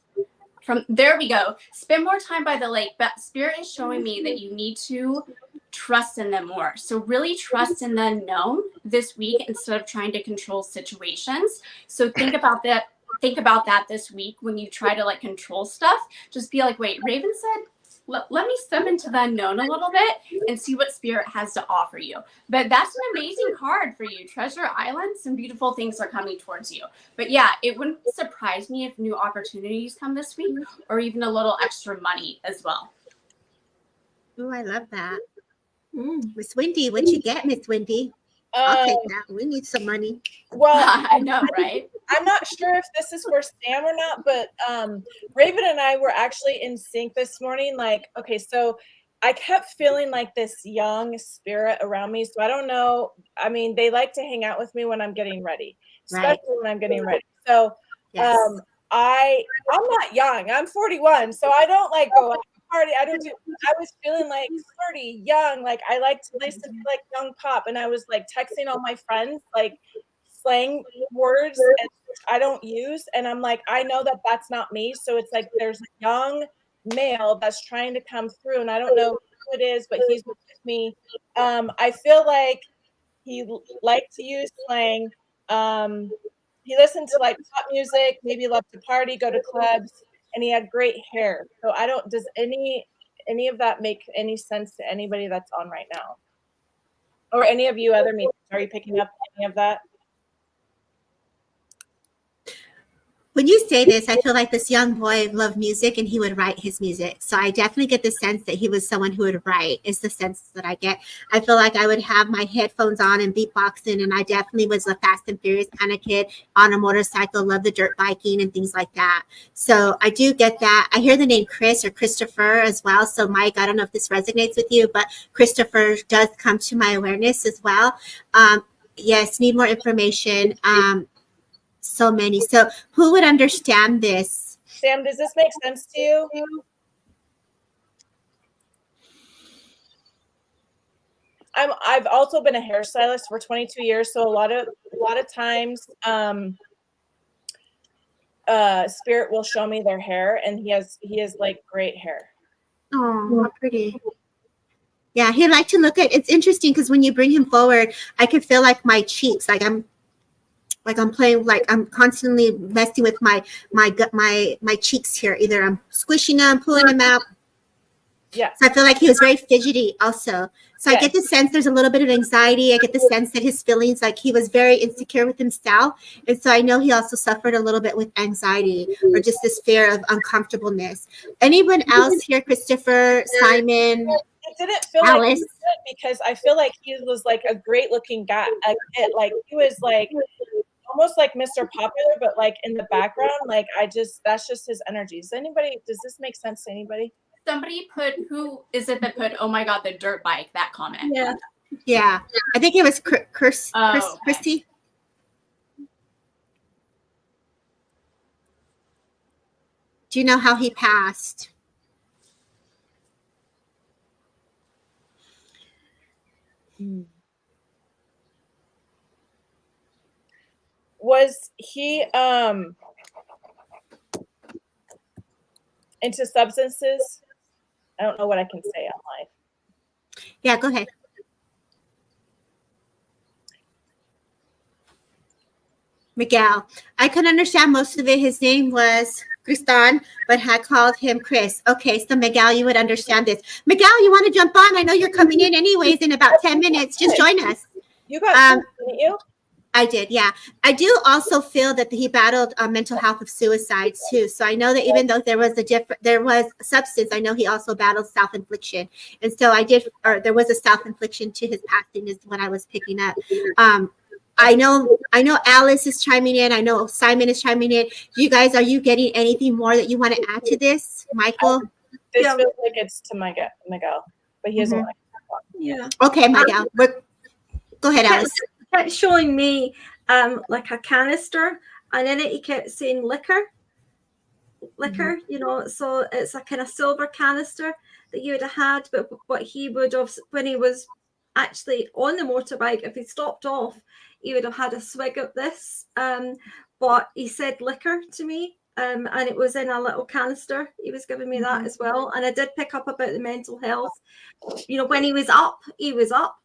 There we go. Spend more time by the lake. But Spirit is showing me that you need to trust in them more. So really trust in the unknown this week instead of trying to control situations. So think about that. Think about that this week when you try to like control stuff. Just be like, wait, Raven said let me step into the unknown a little bit and see what spirit has to offer you. But that's an amazing card for you. Treasure Island, some beautiful things are coming towards you. But yeah, it wouldn't surprise me if new opportunities come this week or even a little extra money as well. Oh, I love that. Miss Wendy, what you get, Miss Wendy? I'll take that. We need some money. Well, I know, right? I'm not sure if this is for Sam or not, but Raven and I were actually in sync this morning. Like, okay, so I kept feeling like this young spirit around me. So I don't know. I mean, they like to hang out with me when I'm getting ready, especially when I'm getting ready. So I'm not young. I'm 41, so I don't like go out and party. I was feeling like flirty, young. Like I like to listen to like young pop, and I was like texting all my friends like slang words and I don't use, and I'm like, I know that that's not me. So it's like there's a young male that's trying to come through, and I don't know who it is, but he's with me. I feel like he liked to use slang. He listened to like pop music, maybe loved to party, go to clubs, and he had great hair. So I don't. Does any of that make any sense to anybody that's on right now, or any of you other mediums? Are you picking up any of that? When you say this, I feel like this young boy loved music and he would write his music. So I definitely get the sense that he was someone who would write, is the sense that I get. I feel like I would have my headphones on and beatboxing, and I definitely was a Fast and Furious kind of kid on a motorcycle, love the dirt biking and things like that. So I do get that. I hear the name Chris or Christopher as well. So Mike, I don't know if this resonates with you, but Christopher does come to my awareness as well. Yes, need more information. So many. So who would understand this? Sam, does this make sense to you? I've also been a hairstylist for 22 years, so a lot of times spirit will show me their hair, and he has like great hair. Oh, how pretty. Yeah, he liked to look at. It's interesting because when you bring him forward, I could feel like my cheeks, like I'm playing, like I'm constantly messing with my cheeks here. Either I'm squishing them, pulling them out. Yeah. So I feel like he was very fidgety also. So I get the sense there's a little bit of anxiety. I get the sense that his feelings, like he was very insecure with himself. And so I know he also suffered a little bit with anxiety or just this fear of uncomfortableness. Anyone else here? Christopher, Simon, It didn't feel Alice? Like because I feel like he was like a great looking guy. Like he was like almost like Mr. Popular, but like in the background, like that's just his energy. Does this make sense to anybody? Somebody put, who is it that put, oh my God, the dirt bike, that comment? Yeah. I think it was Christy. Do you know how he passed? Was he into substances? I don't know what I can say online. Yeah, go ahead. Miguel. I could understand most of it. His name was Tristan, but had called him Chris. Okay, so Miguel, you would understand this. Miguel, you want to jump on? I know you're coming in anyways in about 10 minutes. Just join us. You got didn't you? I did, yeah. I do also feel that he battled mental health of suicide too. So I know that even though there was substance, I know he also battled self-infliction. And so there was a self-infliction to his passing is what I was picking up. I know Alice is chiming in. I know Simon is chiming in. You guys, are you getting anything more that you want to add to this? Michael? This feels like it's to Miguel, but he doesn't like to talk. Yeah. Okay, Miguel. Go ahead, Alice. Kept showing me like a canister, and in it he kept saying liquor, you know, so it's a kind of silver canister that you would have had, but what he would have, when he was actually on the motorbike, if he stopped off, he would have had a swig of this, but he said liquor to me, and it was in a little canister. He was giving me that as well, and I did pick up about the mental health. You know, when he was up,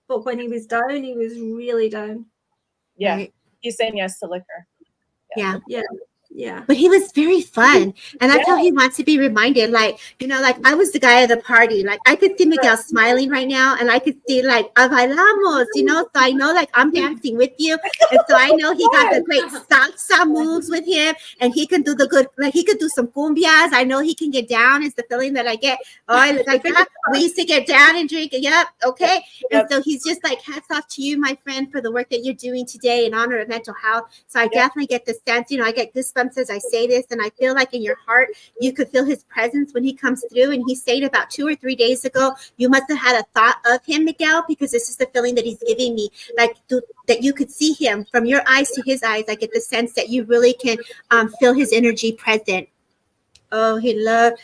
but when he was down, he was really down. Yeah, he's saying yes to liquor. Yeah. Yeah. But he was very fun. And that's how he wants to be reminded. Like, you know, like I was the guy of the party. Like I could see Miguel smiling right now. And I could see like, bailamos, you know, so I know like I'm dancing with you. And so I know he got the great salsa moves with him. And he can do the good, like he could do some cumbias. I know he can get down is the feeling that I get. Oh, I look like that. We used to get down and drink. Yep. Okay. And so he's just like, hats off to you, my friend, for the work that you're doing today in honor of mental health. So I definitely get the sense, you know, I get goosebumps as I say this, and I feel like in your heart you could feel his presence when he comes through. And he said about 2 or 3 days ago, you must have had a thought of him, Miguel, because this is the feeling that he's giving me, like that you could see him from your eyes to his eyes. I get the sense that you really can feel his energy present. Oh, he loved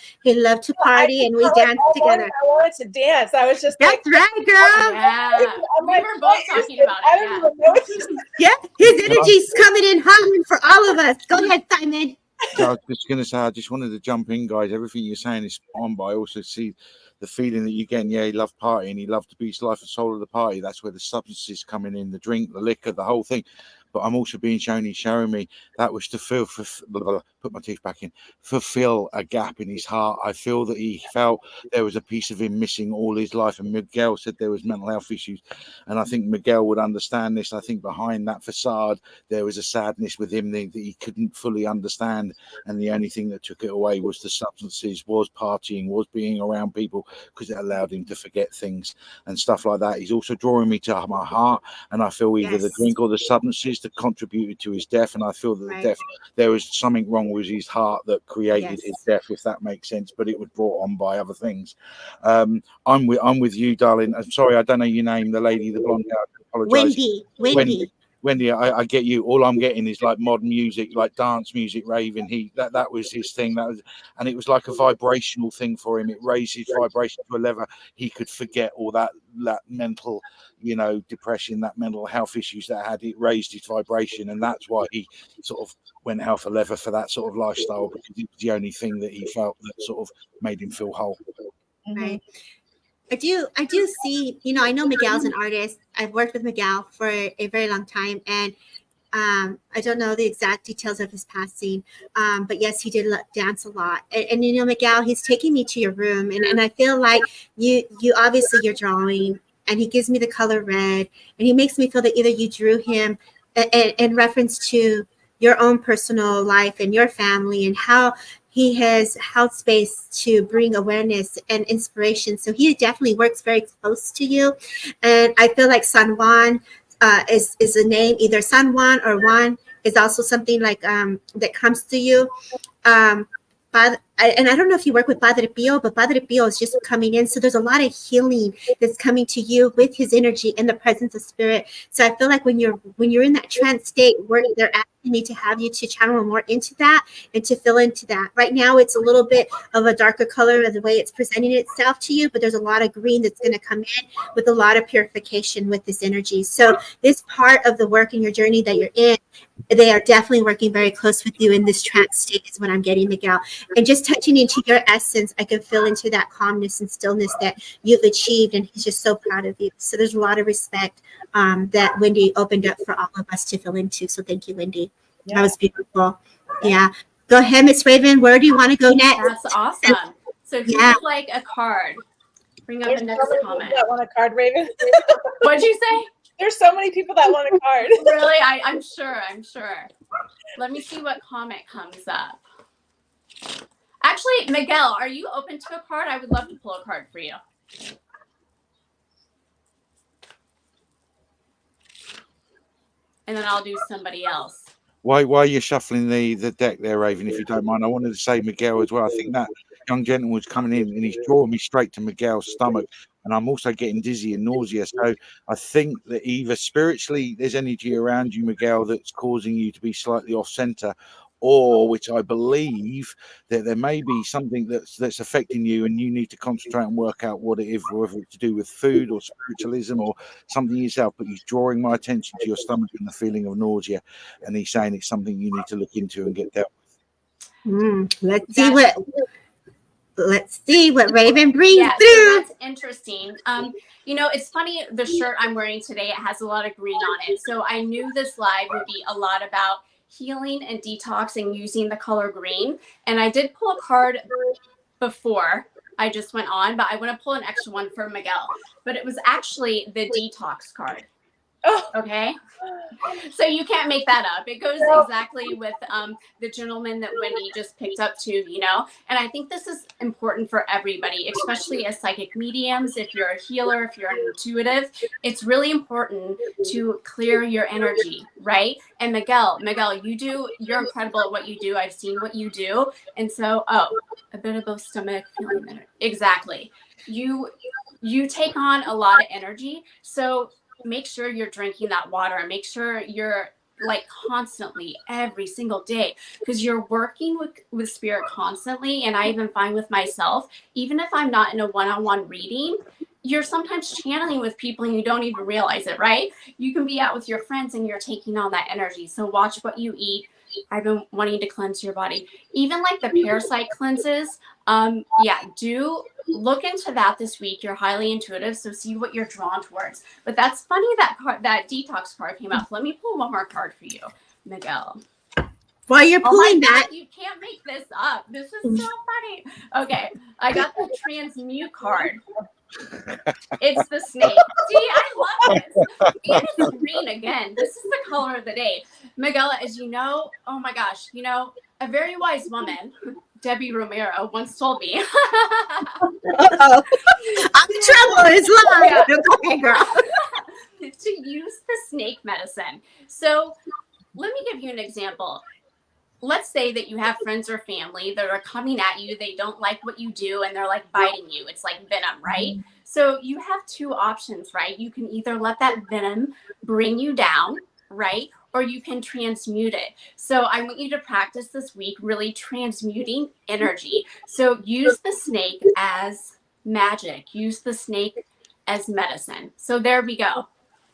to party, and we danced together. I wanted to dance. I was just that's right, girl. Yeah, we were both talking about it. I don't even know what to say. Yeah, his energy's coming in hot for all of us. Go ahead, Simon. I was just going to say, I just wanted to jump in, guys. Everything you're saying is spot on, but I also see the feeling that you get. Yeah, he loved partying. He loved to be his life and soul of the party. That's where the substances coming in, the drink, the liquor, the whole thing. But I'm also being shown, he's showing me that was to put my teeth back in, fulfill a gap in his heart. I feel that he felt there was a piece of him missing all his life. And Miguel said there was mental health issues. And I think Miguel would understand this. I think behind that facade, there was a sadness with him that he couldn't fully understand. And the only thing that took it away was the substances, was partying, was being around people, because it allowed him to forget things and stuff like that. He's also drawing me to my heart. And I feel either the drink or the substances that contributed to his death. And I feel that the death, there was something wrong with his heart that created his death, if that makes sense, but it was brought on by other things. I'm with you, darling. I'm sorry, I don't know your name, the lady, the blonde hair. I apologize. Wendy, I get you. All I'm getting is like modern music, like dance music, raving. That was his thing. And it was like a vibrational thing for him. It raised his vibration to a level he could forget all that mental, you know, depression, that mental health issues that had. It raised his vibration, and that's why he sort of went hell for leather for that sort of lifestyle, because it was the only thing that he felt that sort of made him feel whole. Right. I do see, you know, I know Miguel's an artist. I've worked with Miguel for a very long time, and I don't know the exact details of his passing, but yes, he did dance a lot. And you know, Miguel, he's taking me to your room, and I feel like you obviously you're drawing, and he gives me the color red, and he makes me feel that either you drew him in reference to your own personal life and your family, and how he has held space to bring awareness and inspiration. So he definitely works very close to you. And I feel like San Juan is a name, either San Juan or Juan is also something like that comes to you. And I don't know if you work with Padre Pio, but Padre Pio is just coming in. So there's a lot of healing that's coming to you with his energy and the presence of spirit. So I feel like when you're in that trance state, where they're asking me to have you to channel more into that and to fill into that. Right now, it's a little bit of a darker color of the way it's presenting itself to you, but there's a lot of green that's going to come in with a lot of purification with this energy. So this part of the work in your journey that you're in, they are definitely working very close with you in this trance state is what I'm getting, Miguel. And just touching into your essence, I can feel into that calmness and stillness that you've achieved. And he's just so proud of you. So there's a lot of respect that Wendy opened up for all of us to feel into. So thank you, Wendy. Yeah. That was beautiful. Yeah. Go ahead, Miss Raven. Where do you want to go next? That's awesome. So if you would like a card, bring up the next comment. That want a card, Raven? What'd you say? There's so many people that want a card. Really? I'm sure. Let me see what comment comes up. Actually, Miguel, are you open to a card? I would love to pull a card for you. And then I'll do somebody else. While you're shuffling the deck there, Raven, if you don't mind, I wanted to say Miguel as well. I think that young gentleman was coming in and he's drawing me straight to Miguel's stomach. And I'm also getting dizzy and nausea. So I think that either spiritually there's energy around you, Miguel, that's causing you to be slightly off center, or which I believe that there may be something that's affecting you and you need to concentrate and work out what it is, whether it's to do with food or spiritualism or something yourself. But he's drawing my attention to your stomach and the feeling of nausea. And he's saying it's something you need to look into and get dealt with. Let's see what Raven brings through. So that's interesting. You know, it's funny, the shirt I'm wearing today, it has a lot of green on it. So I knew this live would be a lot about healing and detoxing using the color green. And I did pull a card before I just went on, but I want to pull an extra one for Miguel. But it was actually the detox card. Oh. Okay. So you can't make that up. It goes exactly with the gentleman that Wendy just picked up too, you know? And I think this is important for everybody, especially as psychic mediums. If you're a healer, if you're an intuitive, it's really important to clear your energy, right? And Miguel, you're incredible at what you do. I've seen what you do. And so, a bit of both stomach feeling better. Exactly. You take on a lot of energy. So make sure you're drinking that water. Make sure you're like constantly every single day, because you're working with spirit constantly. And I even find with myself, even if I'm not in a one-on-one reading, you're sometimes channeling with people and you don't even realize it, right? You can be out with your friends and you're taking on that energy. So watch what you eat. I've been wanting to cleanse your body. Even like the parasite cleanses, do look into that this week. You're highly intuitive, so see what you're drawn towards. But that's funny that detox card came out. Let me pull one more card for you, Miguel. While you're pulling that, you can't make this up. This is so funny. Okay, I got the transmute card. It's the snake. See, I love this. And it's green again. This is the color of the day. Miguel, as you know, oh my gosh, you know, a very wise woman, Debbie Romero, once told me. uh-oh, I'm in trouble. It's live. Yeah. Okay, girl. To use the snake medicine. So let me give you an example. Let's say that you have friends or family that are coming at you. They don't like what you do and they're like biting you. It's like venom, right? So you have two options, right? You can either let that venom bring you down, right? Or you can transmute it. So I want you to practice this week really transmuting energy. So use the snake as magic. Use the snake as medicine. So there we go.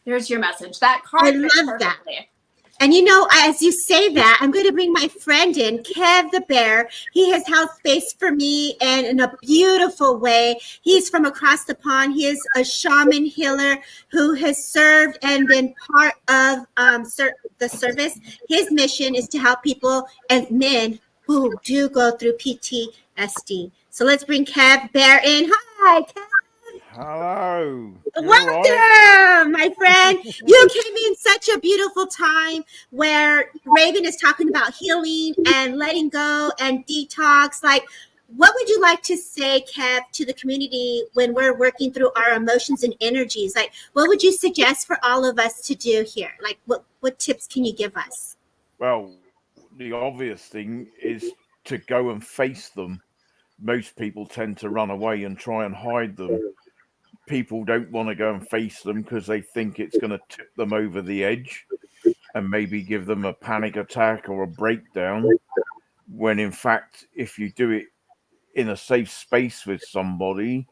There's your message. That card I fits love that. perfectly. And you know, as you say that, I'm going to bring my friend in, Kev the Bear. He has held space for me and in a beautiful way. He's from across the pond. He is a shaman healer who has served and been part of the service. His mission is to help people and men who do go through PTSD. So let's bring Kev Bear in. Hi, Kev. Hello. Welcome, my friend. You came in such a beautiful time where Raven is talking about healing and letting go and detox. Like, what would you like to say, Kev, to the community when we're working through our emotions and energies? Like, what would you suggest for all of us to do here? Like, what tips can you give us? Well, the obvious thing is to go and face them. Most people tend to run away and try and hide them. People don't want to go and face them because they think it's going to tip them over the edge and maybe give them a panic attack or a breakdown, when in fact, if you do it in a safe space with somebody,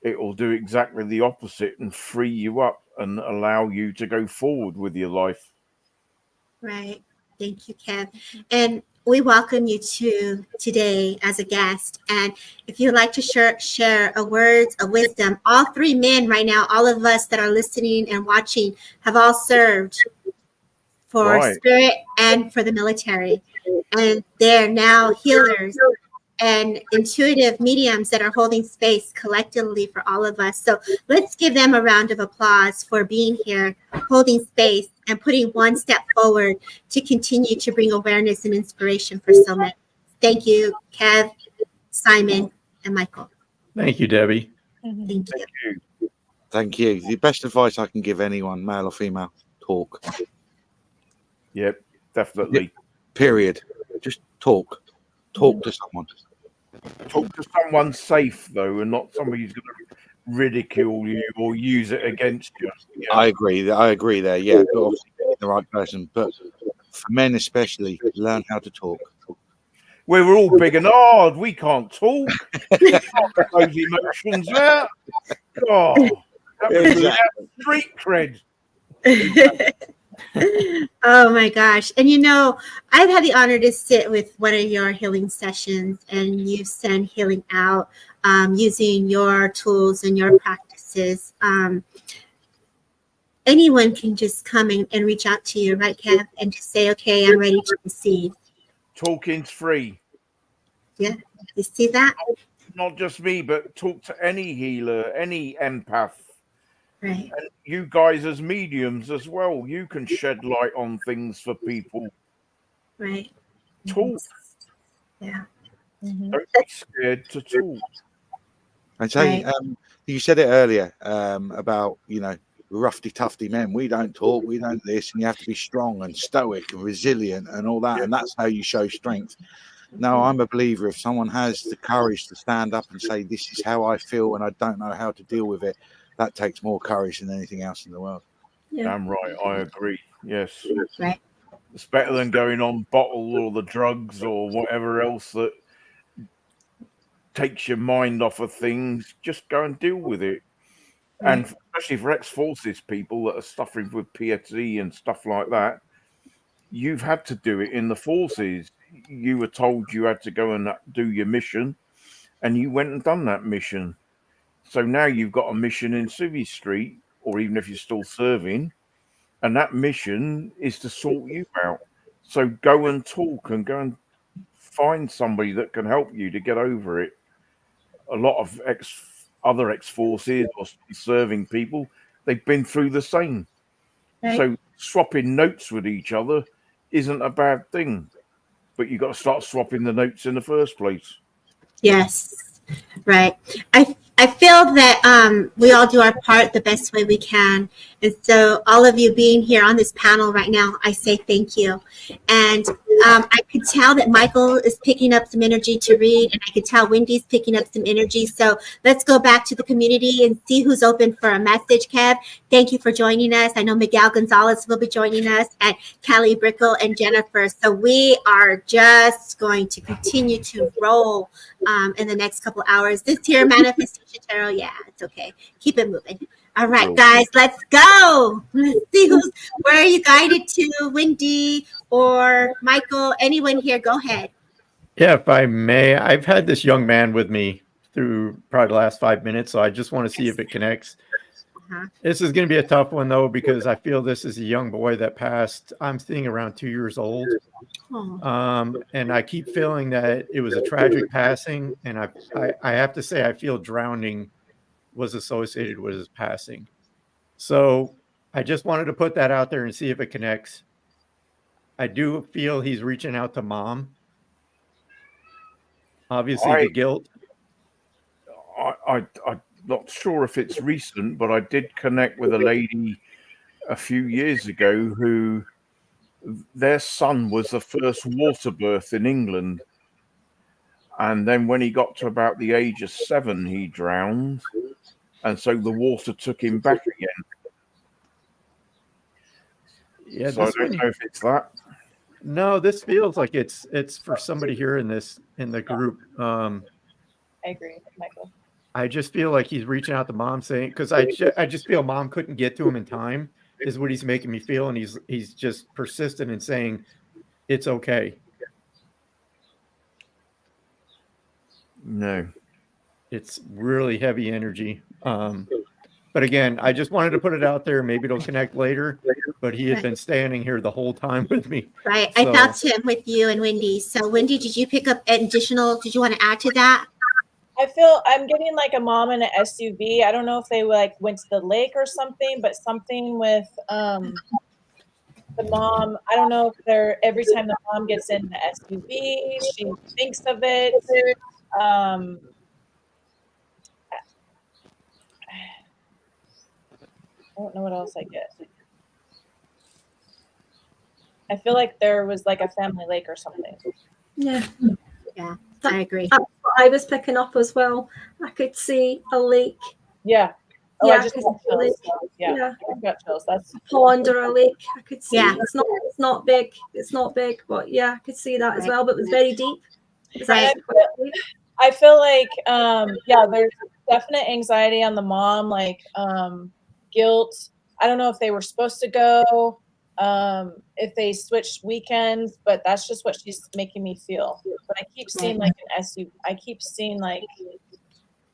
it will do exactly the opposite and free you up and allow you to go forward with your life. Right. Thank you, Kev. And we welcome you today as a guest. And if you'd like to share a words of wisdom, all three men right now, all of us that are listening and watching have all served for spirit and for the military. And they're now healers and intuitive mediums that are holding space collectively for all of us. So let's give them a round of applause for being here, holding space, and putting one step forward to continue to bring awareness and inspiration for so many. Thank you, Kev, Simon, and Michael. Thank you, Debbie. Thank you. Thank you. The best advice I can give anyone, male or female, talk. Yep, definitely. Period. Just talk. Talk to someone. Talk to someone safe, though, and not somebody who's going to ridicule you or use it against you. Yeah. I agree there. Yeah, but obviously the right person. But for men especially, learn how to talk. We're all big and hard. We can't talk. We can't get those emotions out. Oh, that street cred. Oh my gosh. And you know, I've had the honor to sit with one of your healing sessions, and you send healing out using your tools and your practices. And anyone can just come and reach out to you, right, Kev, and just say, okay, I'm ready to receive. Talking's free. Yeah, you see that? Not just me, but talk to any healer, any empath. Right. And you guys as mediums as well, you can shed light on things for people. Right. Talk. Yeah. Don't be scared to talk. And so you said it earlier about, you know, roughy tufty men. We don't talk, we don't this, and you have to be strong and stoic and resilient and all that. And that's how you show strength. Now, I'm a believer if someone has the courage to stand up and say, this is how I feel and I don't know how to deal with it, that takes more courage than anything else in the world. Yeah. Damn right, I agree. Yes. Right. It's better than going on bottle or the drugs or whatever else that takes your mind off of things. Just go and deal with it. Right. And especially for ex-forces people that are suffering with PTSD and stuff like that, you've had to do it in the forces. You were told you had to go and do your mission, and you went and done that mission. So now you've got a mission in Civvy Street, or even if you're still serving, and that mission is to sort you out. So go and talk and go and find somebody that can help you to get over it. A lot of other ex-forces or serving people, they've been through the same. Right. So swapping notes with each other isn't a bad thing, but you've got to start swapping the notes in the first place. Yes. Right. I feel that we all do our part the best way we can. And so all of you being here on this panel right now, I say thank you. And I could tell that Michael is picking up some energy to read, and I could tell Wendy's picking up some energy. So let's go back to the community and see who's open for a message. Kev, thank you for joining us. I know Miguel Gonzalez will be joining us, and Callie Brickle and Jennifer. So we are just going to continue to roll in the next couple hours. This here manifestation tarot, yeah, it's okay. Keep it moving. All right, guys, let's go. Let's see where are you guided to, Wendy or Michael? Anyone here? Go ahead. Yeah, if I may, I've had this young man with me through probably the last 5 minutes, so I just want to see if it connects. This is going to be a tough one, though, because I feel this is a young boy that passed, I'm seeing around 2 years old. And I keep feeling that it was a tragic passing. And I have to say, I feel drowning was associated with his passing. So I just wanted to put that out there and see if it connects. I do feel he's reaching out to mom. Obviously, the guilt. I'm not sure if it's recent, but I did connect with a lady a few years ago who their son was the first water birth in England. And then when he got to about the age of 7, he drowned. And so the water took him back again. Yeah, so I don't know if it's that. No, this feels like it's for somebody here in the group. I agree, Michael. I just feel like he's reaching out to mom, saying, because I just feel mom couldn't get to him in time, is what he's making me feel, and he's just persistent in saying it's okay. No, it's really heavy energy. But again, I just wanted to put it out there. Maybe it'll connect later. But he had been standing here the whole time with me. Right. So, I felt him with you and Wendy. So Wendy, did you pick up additional? Did you want to add to that? I feel I'm getting like a mom in an SUV. I don't know if they like went to the lake or something, but something with the mom. I don't know if they're every time the mom gets in the SUV, she thinks of it. I don't know what else I get. I feel like there was like a family lake or something. Yeah. Yeah, I agree. That's what I was picking up as well. I could see a lake. Yeah. Oh, yeah, I just got chills. Yeah, I got chills. That's a pond or a lake. I could see. Yeah. It's not big. It's not big, but yeah, I could see that as well. But it was very deep. It was actually quite deep. I feel like yeah, there's definite anxiety on the mom, like guilt. I don't know if they were supposed to go, if they switched weekends, but that's just what she's making me feel. But I keep seeing like an SUV. I keep seeing like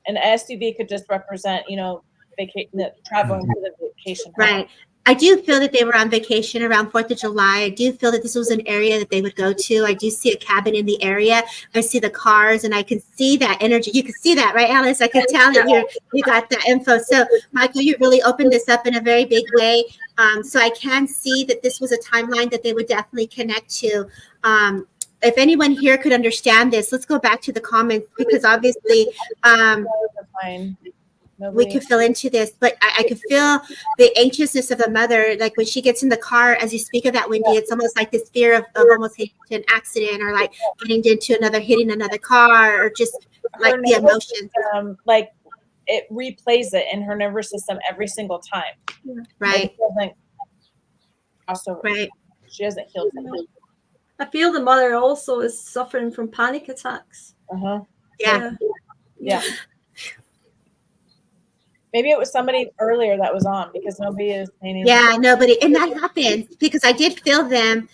an SUV could just represent, you know, traveling to the vacation home. Right. I do feel that they were on vacation around 4th of July. I do feel that this was an area that they would go to. I do see a cabin in the area. I see the cars, and I can see that energy. You can see that, right, Alice? I can tell that you got the info. So, Michael, you really opened this up in a very big way. So I can see that this was a timeline that they would definitely connect to. If anyone here could understand this, let's go back to the comments, because obviously we could feel into this, but I could feel the anxiousness of the mother. Like when she gets in the car, as you speak of that, Wendy, it's almost like this fear of almost hitting an accident, or like hitting another car, or just like the emotions. Like it replays it in her nervous system every single time. Right. Right. She hasn't healed from it. I feel the mother also is suffering from panic attacks. Yeah. Maybe it was somebody earlier that was on, because nobody is saying anything. Yeah, nobody. And that happens because I did feel them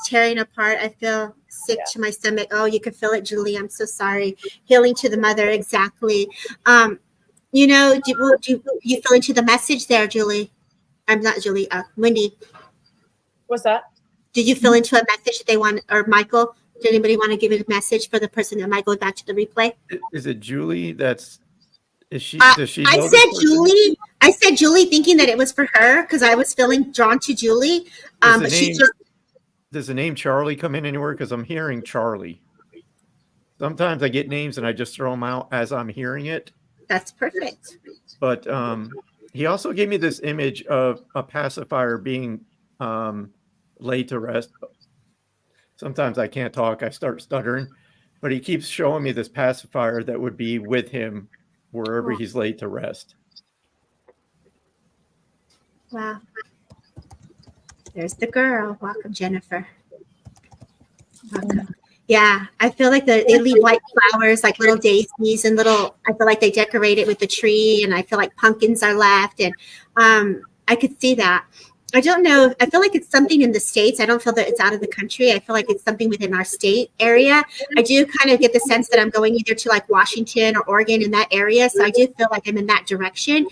tearing apart. I feel sick to my stomach. Oh, you could feel it, Julie. I'm so sorry. Healing to the mother. Exactly. You know, do you feel into the message there, Julie? I'm not Julie. Wendy. What's that? Did you feel into a message that they want, or Michael? Did anybody want to give a message for the person that might go back to the replay? Is it Julie? Is she? Does she? I said Julie. I said Julie, thinking that it was for her because I was feeling drawn to Julie. But she just. Does the name Charlie come in anywhere? Because I'm hearing Charlie. Sometimes I get names and I just throw them out as I'm hearing it. That's perfect. But he also gave me this image of a pacifier being laid to rest. Sometimes I can't talk. I start stuttering. But he keeps showing me this pacifier that would be with him wherever he's laid to rest. Wow. There's the girl. Welcome, Jennifer. Welcome. Yeah, I feel like they leave white flowers, like little daisies, and I feel like they decorate it with the tree, and I feel like pumpkins are left, and I could see that. I don't know. I feel like it's something in the States. I don't feel that it's out of the country. I feel like it's something within our state area. I do kind of get the sense that I'm going either to like Washington or Oregon, in that area. So I do feel like I'm in that direction.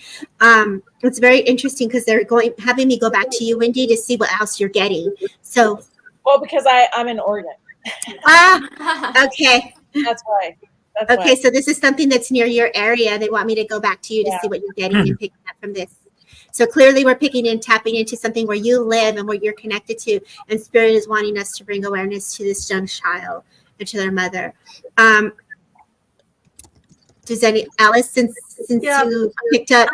It's very interesting because they're having me go back to you, Wendy, to see what else you're getting. So, well, because I'm in Oregon. Okay. That's why. Okay, so this is something that's near your area. They want me to go back to you to see what you're getting and picking up from this. So clearly we're tapping into something where you live and where you're connected to, and Spirit is wanting us to bring awareness to this young child and to their mother. Does Alice, since you picked up?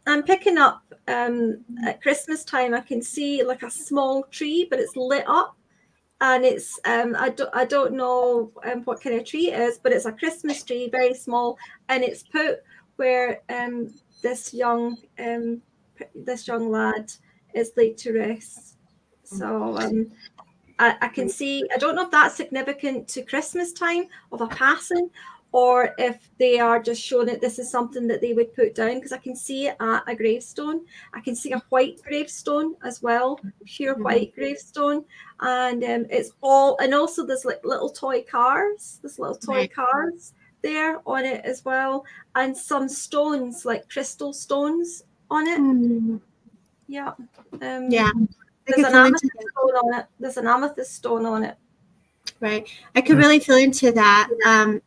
I'm picking up at Christmas time. I can see like a small tree, but it's lit up. And it's I don't know what kind of tree it is, but it's a Christmas tree, very small, and it's put where this young lad is laid to rest. So I can see. I don't know if that's significant to Christmas time of a passing, or if they are just showing that this is something that they would put down, because I can see it at a gravestone. I can see a white gravestone as well, pure white gravestone, and it's all, and also there's like little toy cars, cars there on it as well, and some stones, like crystal stones on it. Yeah. There's an amethyst stone on it. There's an amethyst stone on it. Right. I could really feel into that.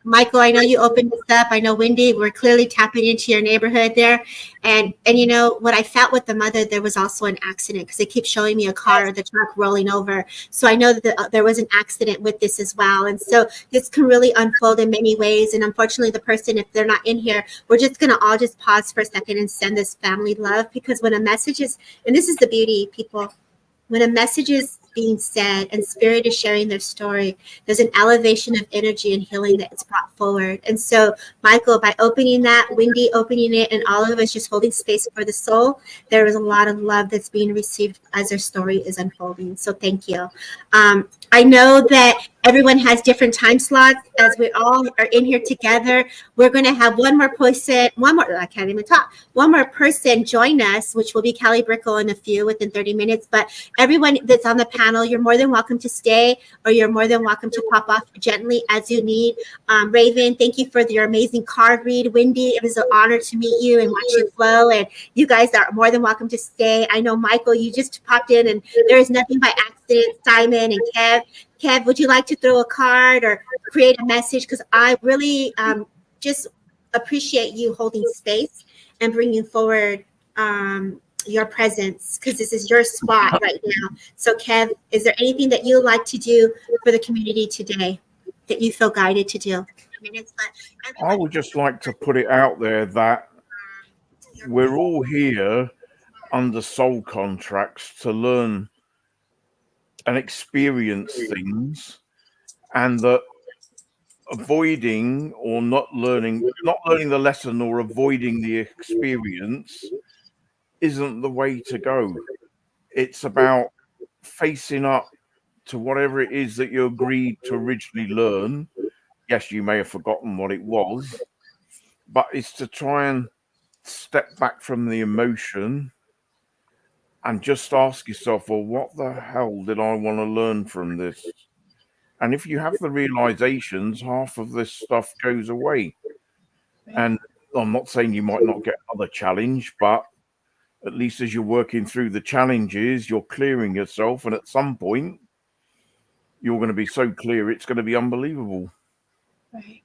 Michael, I know you opened this up. I know, Wendy, we're clearly tapping into your neighborhood there. And you know, what I felt with the mother, there was also an accident, because they keep showing me a car or the truck rolling over. So I know that there was an accident with this as well. And so this can really unfold in many ways. And unfortunately, the person, if they're not in here, we're just going to all just pause for a second and send this family love, because when a message is, and this is the beauty, people, when a message is being said and Spirit is sharing their story, there's an elevation of energy and healing that is brought forward. And so, Michael, by opening that, Wendy opening it, and all of us just holding space for the soul, there is a lot of love that's being received as their story is unfolding. So thank you. I know that Everyone has different time slots. As we all are in here together, we're going to have one more person join us, which will be Callie Brickle in a few within 30 minutes. But everyone that's on the panel, you're more than welcome to stay, or you're more than welcome to pop off gently as you need. Raven, thank you for your amazing card read. Wendy, it was an honor to meet you and watch you flow. And you guys are more than welcome to stay. I know, Michael, you just popped in, and there is nothing by accident. Simon and Kev, would you like to throw a card or create a message? Because I really just appreciate you holding space and bringing forward your presence, because this is your spot right now. So Kev, is there anything that you would like to do for the community today that you feel guided to do? I would just like to put it out there that we're all here under soul contracts to learn and experience things, and that avoiding or not learning the lesson or avoiding the experience isn't the way to go. It's about facing up to whatever it is that you agreed to originally learn. Yes, you may have forgotten what it was, but it's to try and step back from the emotion and just ask yourself, well, what the hell did I want to learn from this? And if you have the realizations, half of this stuff goes away. And I'm not saying you might not get another challenge, but at least as you're working through the challenges, you're clearing yourself. And at some point, you're going to be so clear, it's going to be unbelievable. Right.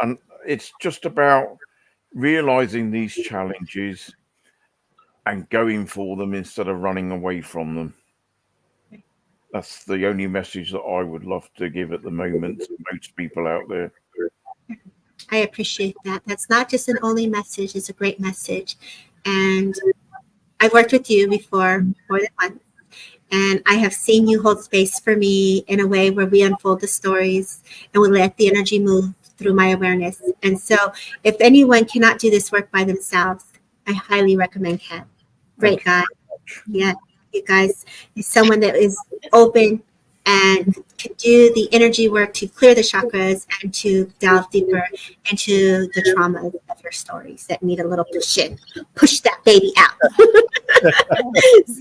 And it's just about realizing these challenges and going for them instead of running away from them. That's the only message that I would love to give at the moment to most people out there. I appreciate that. That's not just an only message, it's a great message. And I've worked with you before more than once, and I have seen you hold space for me in a way where we unfold the stories and we let the energy move through my awareness. And so if anyone cannot do this work by themselves, I highly recommend Kat. Great guy. Yeah, you guys, he's someone that is open and can do the energy work to clear the chakras and to delve deeper into the trauma of your stories that need a little pushing. Push that baby out.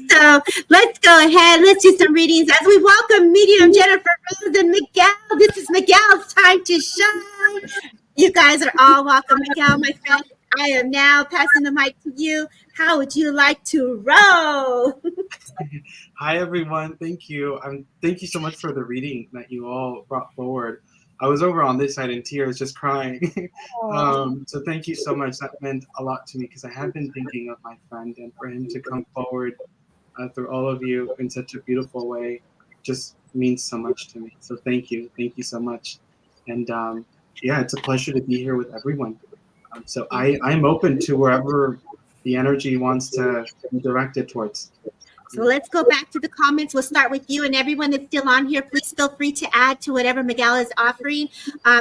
So let's go ahead. Let's do some readings as we welcome Medium Jennifer Rose and Miguel. This is Miguel's time to shine. You guys are all welcome. Miguel, my friend, I am now passing the mic to you. How would you like to roll? Hi, everyone. Thank you. Thank you so much for the reading that you all brought forward. I was over on this side in tears, just crying. So thank you so much. That meant a lot to me because I have been thinking of my friend, and for him to come forward through all of you in such a beautiful way just means so much to me. So thank you. Thank you so much. And yeah, it's a pleasure to be here with everyone. So I'm open to wherever the energy wants to be directed towards. So let's go back to the comments. We'll start with you, and everyone that's still on here, please feel free to add to whatever Miguel is offering.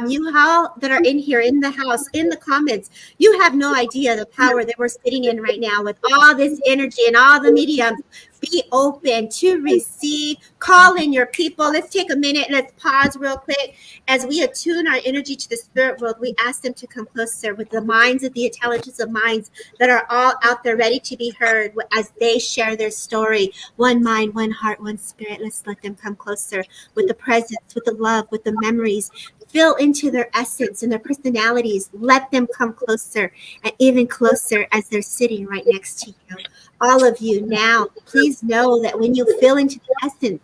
You all that are in here in the house, in the comments, you have no idea the power that we're sitting in right now with all this energy and all the mediums. Be open to receive. Call in your people. Let's take a minute and let's pause real quick. As we attune our energy to the spirit world, we ask them to come closer with the minds of the intelligence of minds that are all out there ready to be heard as they share their story. One mind, one heart, one spirit. Let's let them come closer with the presence, with the love, with the memories. Fill into their essence and their personalities. Let them come closer and even closer as they're sitting right next to you. All of you now, please know that when you fill into the essence,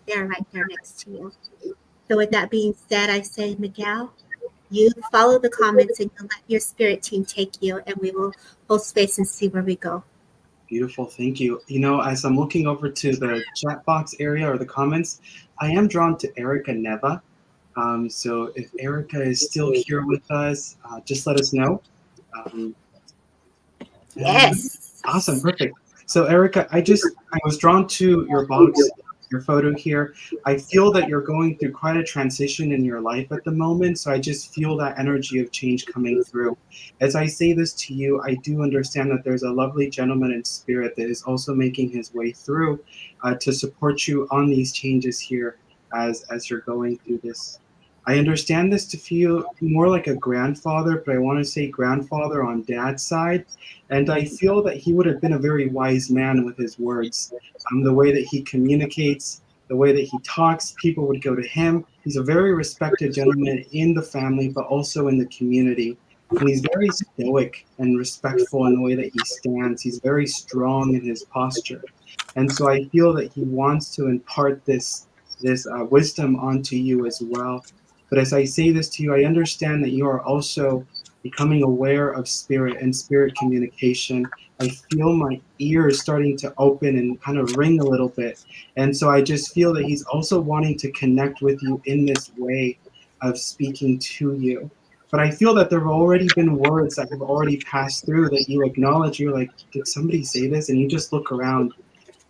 they're right there next to you. So with that being said, I say, Miguel, you follow the comments and you let your spirit team take you, and we will hold space and see where we go. Beautiful, thank you. You know, as I'm looking over to the chat box area or the comments, I am drawn to Erica Neva. So if Erica is still here with us, just let us know. Yes. Awesome, perfect. So Erica, I was drawn to your box, your photo here. I feel that you're going through quite a transition in your life at the moment. So I just feel that energy of change coming through. As I say this to you, I do understand that there's a lovely gentleman in spirit that is also making his way through to support you on these changes here as you're going through this. I understand this to feel more like a grandfather, but I want to say grandfather on dad's side. And I feel that he would have been a very wise man with his words. The way that he communicates, the way that he talks, people would go to him. He's a very respected gentleman in the family, but also in the community. And he's very stoic and respectful in the way that he stands. He's very strong in his posture. And so I feel that he wants to impart this wisdom onto you as well. But as I say this to you, I understand that you are also becoming aware of spirit and spirit communication. I feel my ears starting to open and kind of ring a little bit. And so I just feel that he's also wanting to connect with you in this way of speaking to you. But I feel that there have already been words that have already passed through that you acknowledge. You're like, did somebody say this? And you just look around.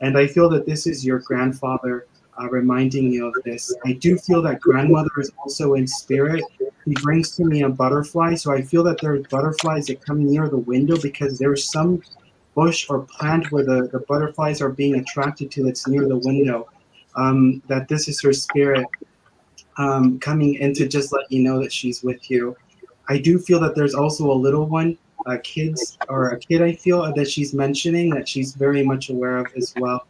And I feel that this is your grandfather reminding you of this. I do feel that grandmother is also in spirit. He brings to me a butterfly. So I feel that there's butterflies that come near the window because there's some bush or plant where the butterflies are being attracted to that's near the window. That this is her spirit coming in to just let you know that she's with you. I do feel that there's also a little one, a kid, I feel that she's mentioning that she's very much aware of as well.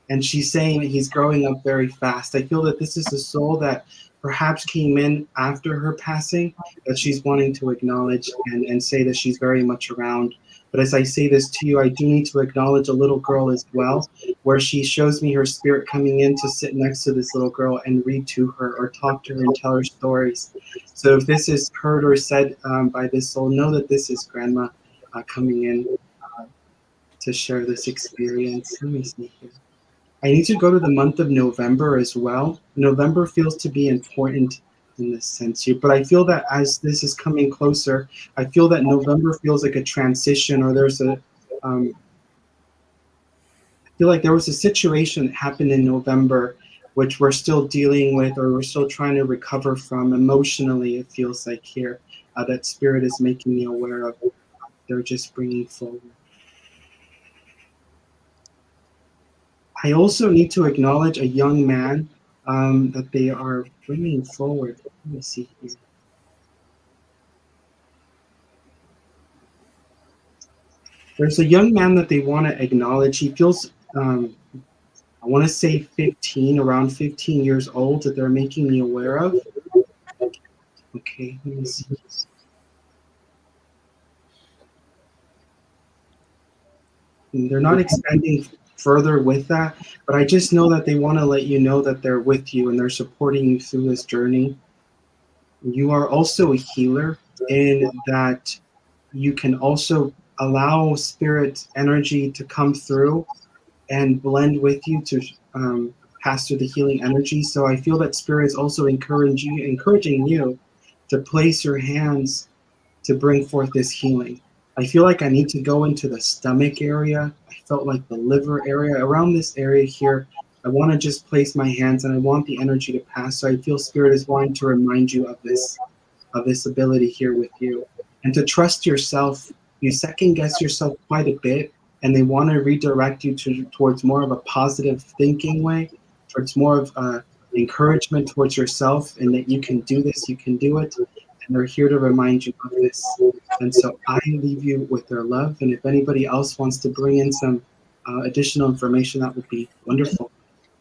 And she's saying that he's growing up very fast. I feel that this is a soul that perhaps came in after her passing, that she's wanting to acknowledge and say that she's very much around. But as I say this to you, I do need to acknowledge a little girl as well, where she shows me her spirit coming in to sit next to this little girl and read to her or talk to her and tell her stories. So if this is heard or said by this soul, know that this is Grandma coming in to share this experience. Let me see here. I need to go to the month of November as well. November feels to be important in this sense here, but I feel that as this is coming closer, I feel that November feels like a transition, or there's a, I feel like there was a situation that happened in November which we're still dealing with, or we're still trying to recover from emotionally, it feels like here, that spirit is making me aware of. They're just bringing forward. I also need to acknowledge a young man that they are bringing forward. Let me see here. There's a young man that they want to acknowledge. He feels, I want to say 15, around 15 years old, that they're making me aware of. Okay, let me see. And they're not expanding further with that, but I just know that they want to let you know that they're with you and they're supporting you through this journey. You are also a healer in that you can also allow spirit energy to come through and blend with you to pass through the healing energy. So I feel that spirit is also encouraging you to place your hands to bring forth this healing. I feel like I need to go into the stomach area. I felt like the liver area, around this area here. I want to just place my hands and I want the energy to pass. So I feel spirit is wanting to remind you of this ability here with you. And to trust yourself. You second guess yourself quite a bit, and they want to redirect you towards more of a positive thinking way, towards more of encouragement towards yourself, and that you can do this, you can do it. And they're here to remind you of this. And so I leave you with their love. And if anybody else wants to bring in some additional information, that would be wonderful.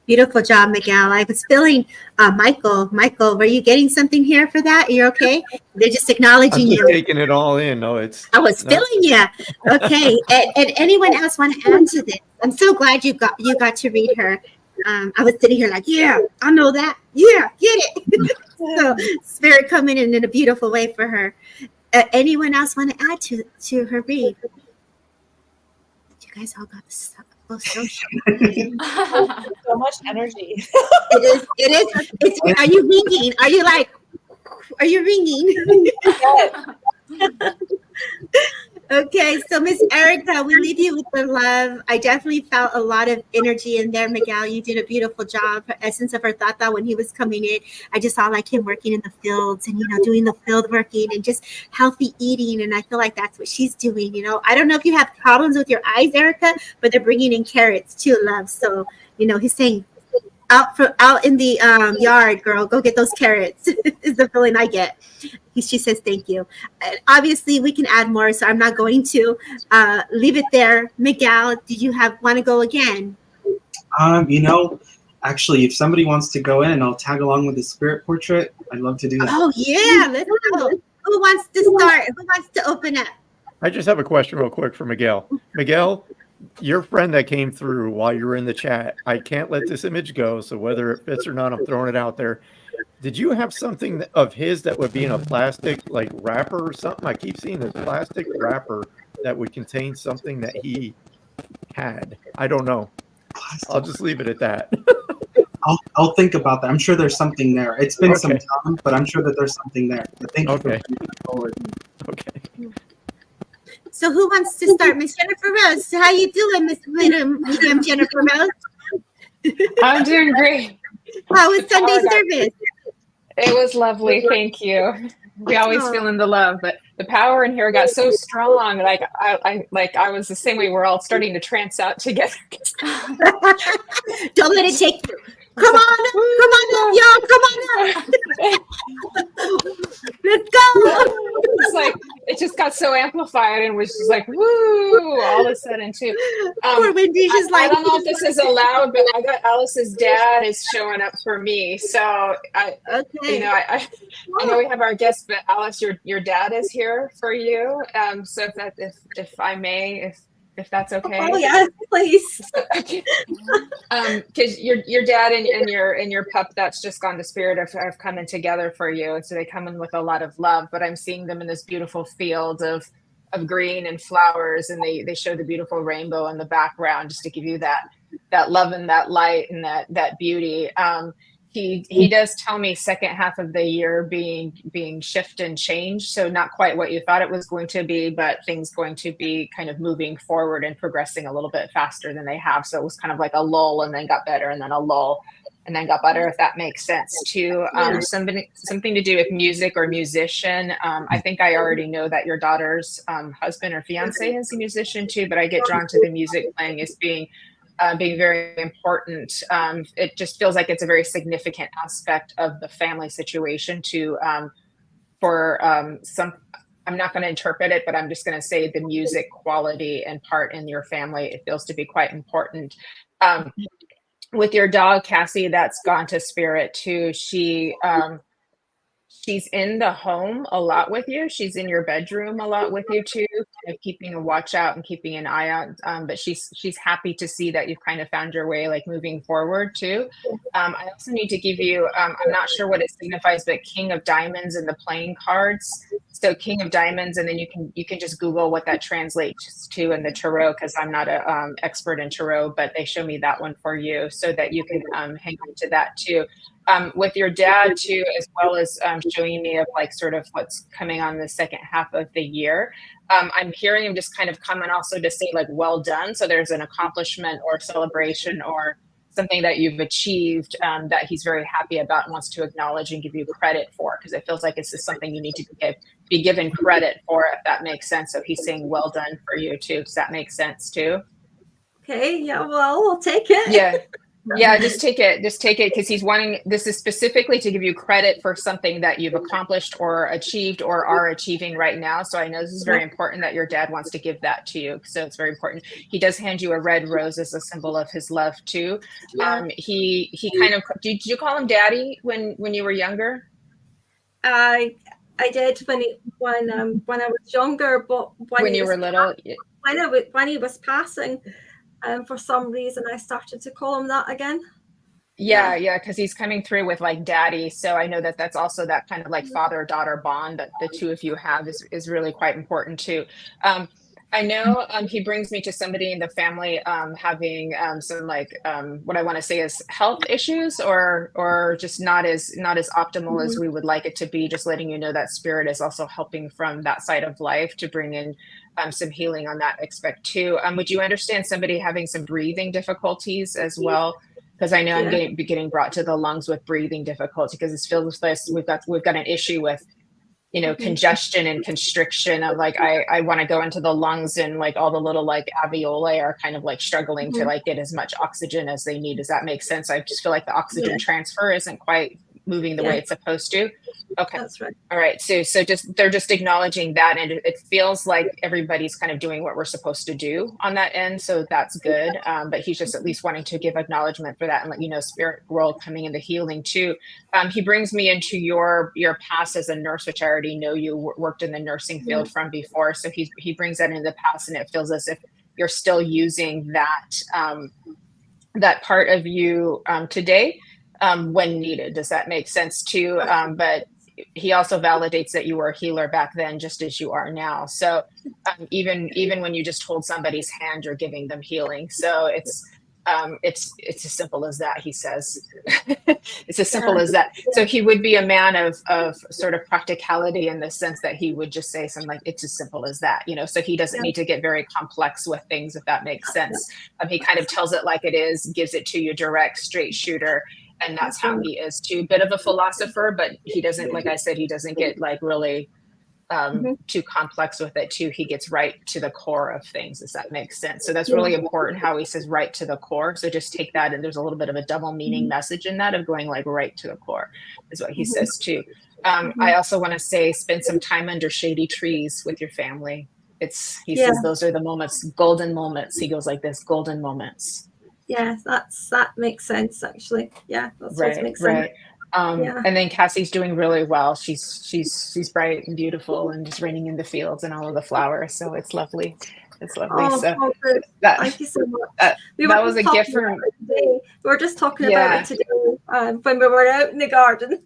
Beautiful job, Miguel. I was feeling Michael. Michael, were you getting something here for that? Are you okay? They're just acknowledging I'm just you. taking it all in. No, I was feeling you. Okay. And anyone else want to add to this? I'm so glad you got to read her. I was sitting here like, yeah, I know that. Yeah, get it. So spirit coming in a beautiful way for her. Anyone else want to add to her read? You guys all got this stuff. So much energy. It is. Are you ringing? Are you ringing? Okay, so Miss Erica, we leave you with the love. I definitely felt a lot of energy in there, Miguel. You did a beautiful job. Her essence of her thought when he was coming in, I just saw like him working in the fields and, doing the field working and just healthy eating. And I feel like that's what she's doing, I don't know if you have problems with your eyes, Erica, but they're bringing in carrots too, love. So, he's saying out in the yard, girl. Go get those carrots. Is the feeling I get. She says thank you. Obviously, we can add more, so I'm not going to leave it there. Miguel, did you want to go again? Actually, if somebody wants to go in and I'll tag along with the spirit portrait, I'd love to do that. Oh yeah, let's go. Who wants to start? Who wants to open up? I just have a question real quick for Miguel. Miguel, your friend that came through while you were in the chat, I can't let this image go. So whether it fits or not, I'm throwing it out there. Did you have something of his that would be in a plastic like wrapper or something? I keep seeing this plastic wrapper that would contain something that he had. I don't know. I'll just leave it at that. I'll think about that. I'm sure there's something there. It's been some time, but I'm sure that there's something there. But thank you for moving forward. Okay. So who wants to start? Miss Jennifer Rose. How you doing, Miss Medium Jennifer Rose? I'm doing great. How was Sunday service? It was lovely. Thank you. We always feeling the love, but the power in here got so strong. Like I was the same way. We're all starting to trance out together. Don't let it take you. Come on, y'all. Come on up. Let's go. It's like it just got so amplified and was just like woo all of a sudden too. Poor Wendy, she's I don't know if this is allowed, but I got Alice's dad is showing up for me. So I know we have our guest, but Alice, your dad is here for you. So if I may, if that's okay. Oh yeah, please. Because your dad and your pup that's just gone to spirit have come in together for you, and so they come in with a lot of love. But I'm seeing them in this beautiful field of green and flowers, and they show the beautiful rainbow in the background, just to give you that love and that light and that beauty. He does tell me second half of the year being shift and change. So not quite what you thought it was going to be, but things going to be kind of moving forward and progressing a little bit faster than they have. So it was kind of like a lull and then got better, and then a lull and then got better, if that makes sense too. Something to do with music or musician. I think I already know that your daughter's husband or fiance is a musician too, but I get drawn to the music playing as being very important. It just feels like it's a very significant aspect of the family situation to I'm not going to interpret it, but I'm just going to say the music quality and part in your family, it feels to be quite important. With your dog, Cassie, that's gone to spirit too. She's in the home a lot with you. She's in your bedroom a lot with you too, kind of keeping a watch out and keeping an eye out. But she's happy to see that you've kind of found your way, like moving forward too. I also need to give you, I'm not sure what it signifies, but King of Diamonds in the playing cards. So King of Diamonds, and then you can just Google what that translates to in the tarot, because I'm not a expert in tarot, but they show me that one for you so that you can hang on to that too. With your dad too, as well as showing me of like sort of what's coming on the second half of the year. I'm hearing him just kind of coming also to say like, well done. So there's an accomplishment or celebration or something that you've achieved that he's very happy about and wants to acknowledge and give you credit for, because it feels like it's just something you need to be given credit for, if that makes sense. So he's saying well done for you too. Does that make sense too? Okay, yeah, well, I'll take it. Yeah, just take it because he's wanting, this is specifically to give you credit for something that you've accomplished or achieved or are achieving right now. So I know this is very important that your dad wants to give that to you. So it's very important. He does hand you a red rose as a symbol of his love too. He kind of, did you call him daddy when you were younger? I did when I was younger, but when you were little, when he was passing, for some reason I started to call him that again. Yeah, because he's coming through with like daddy. So I know that that's also that kind of like father-daughter bond that the two of you have is really quite important too. I know he brings me to somebody in the family having some like what I want to say is health issues or just not as optimal as we would like it to be. Just letting you know that spirit is also helping from that side of life to bring in some healing on that aspect too. Would you understand somebody having some breathing difficulties as well? Because I know I'm getting brought to the lungs with breathing difficulty, because it feels like we've got an issue with congestion and constriction of like, I want to go into the lungs, and like all the little like alveoli are kind of like struggling to like get as much oxygen as they need. Does that make sense? I just feel like the oxygen transfer isn't quite moving the way it's supposed to. Okay. That's right. All right. So they're just acknowledging that, and it feels like everybody's kind of doing what we're supposed to do on that end. So that's good. But he's just at least wanting to give acknowledgement for that and let you know spirit world coming into healing too. He brings me into your past as a nurse, which I already know you worked in the nursing field from before. So he brings that into the past, and it feels as if you're still using that that part of you today when needed. Does that make sense too? But he also validates that you were a healer back then, just as you are now. So even when you just hold somebody's hand, you're giving them healing. So it's as simple as that, he says. It's as simple as that. So he would be a man of sort of practicality in the sense that he would just say something like, it's as simple as that, so he doesn't need to get very complex with things, if that makes sense. He kind of tells it like it is, gives it to you direct, straight shooter. And that's how he is too. Bit of a philosopher, but he doesn't, like I said, he doesn't get like really too complex with it too. He gets right to the core of things. Does that make sense? So that's really important how he says right to the core. So just take that, and there's a little bit of a double meaning message in that of going like right to the core is what he says too. I also want to say, spend some time under shady trees with your family. He says those are the moments, golden moments. He goes like this, golden moments. Yeah, that makes sense actually. Yeah, that makes sense. Right. And then Cassie's doing really well. She's bright and beautiful and just raining in the fields and all of the flowers. So it's lovely. It's lovely. Oh, so good. Thank you so much. That was a gift from. We were just talking about it today when we were out in the garden.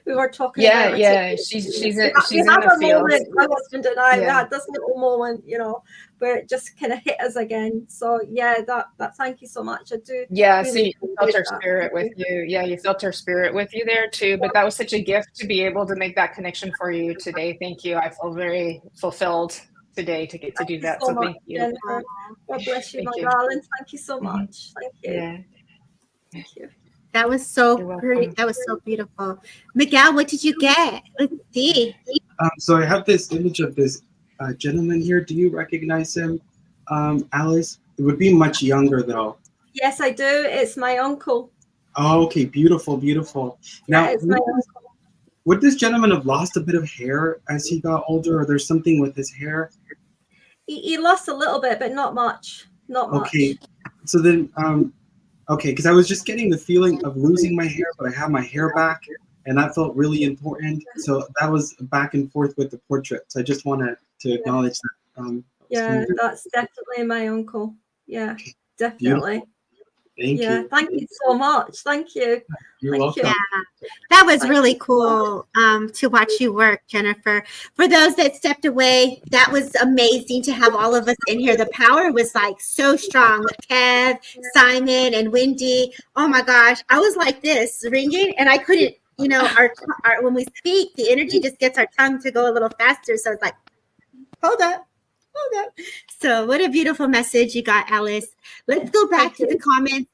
We were talking about it. Yeah. She's in the fields. Moment, my husband and I, we had this little moment, where it just kind of hit us again. So that thank you so much. I do. Yeah, really so you felt her spirit with you. Yeah, you felt her spirit with you there too. But that was such a gift to be able to make that connection for you today. Thank you. I feel very fulfilled today to get to do that. So thank you. Jennifer. God bless you, my darling. Thank you so much. Thank you. Yeah. Thank you. That was so pretty. That was so beautiful. Miguel, what did you get? Let's see. So I have this image of this gentleman here. Do you recognize him, Alice? It would be much younger though. Yes, I do. It's my uncle. Oh, okay. Beautiful. Now, it's my uncle. Would this gentleman have lost a bit of hair as he got older, or there's something with his hair? He lost a little bit, but not much. Not much. Okay. So then, okay, because I was just getting the feeling of losing my hair, but I have my hair back, and that felt really important. So that was back and forth with the portrait. So I just wanted to acknowledge that. That's definitely my uncle. Yeah, definitely. Thank you. Thank you so much. Thank you. You're welcome. Yeah, that was really cool to watch you work, Jennifer. For those that stepped away, that was amazing to have all of us in here. The power was like so strong with Kev, Simon, and Wendy. Oh my gosh, I was like this ringing, and I couldn't. Our when we speak, the energy just gets our tongue to go a little faster. So it's like, hold up. So what a beautiful message you got, Alice. Let's go back to the comments.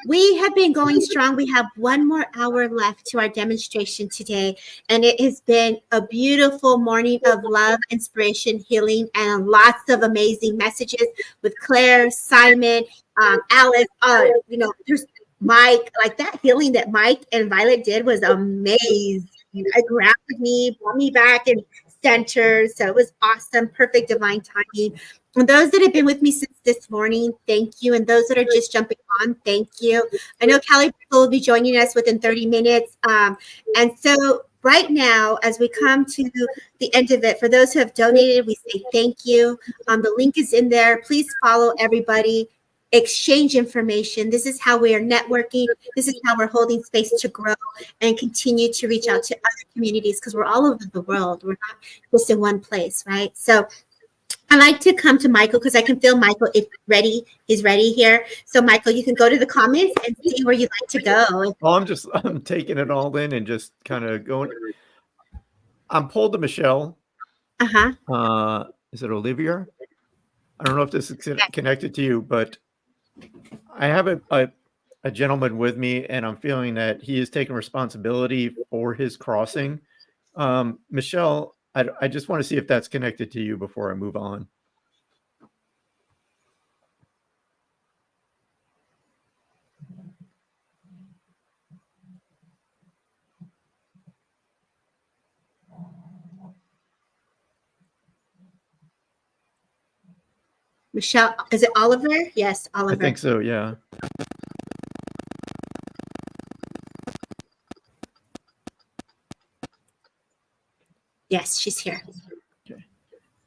We have been going strong. We have 1 more hour left to our demonstration today, and it has been a beautiful morning of love, inspiration, healing, and lots of amazing messages with Claire, Simon, Alice. There's Mike. Like that healing that Mike and Violet did was amazing. It grounded me, brought me back, and center. So it was awesome. Perfect divine timing. And those that have been with me since this morning, thank you. And those that are just jumping on, thank you. I know Callie will be joining us within 30 minutes. And so right now, as we come to the end of it, for those who have donated, we say thank you. The link is in there. Please follow everybody. Exchange information. This is how we are networking. This is how we're holding space to grow and continue to reach out to other communities, because we're all over the world. We're not just in one place, right? So I like to come to Michael because I can feel Michael is ready. He's ready here. So Michael, you can go to the comments and see where you'd like to go. Well, I'm taking it all in and just kind of going. I'm pulled to Michelle. Is it Olivia? I don't know if this is connected to you, but I have a gentleman with me, and I'm feeling that he is taking responsibility for his crossing. Michelle, I just want to see if that's connected to you before I move on. Michelle, is it Oliver? Yes, Oliver. I think so, yeah. Yes, she's here. Okay.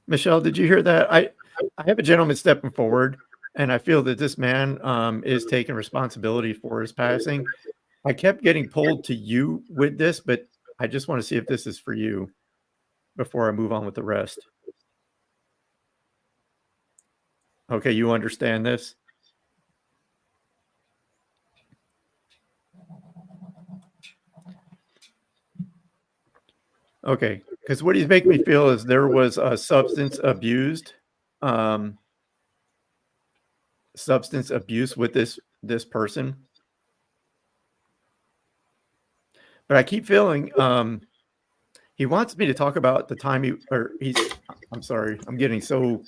Michelle, did you hear that? I have a gentleman stepping forward, and I feel that this man is taking responsibility for his passing. I kept getting pulled to you with this, but I just want to see if this is for you before I move on with the rest. Okay, you understand this? Okay, because what he's making me feel is there was a substance abuse with this person. But I keep feeling he wants me to talk about the time I'm sorry, I'm getting so.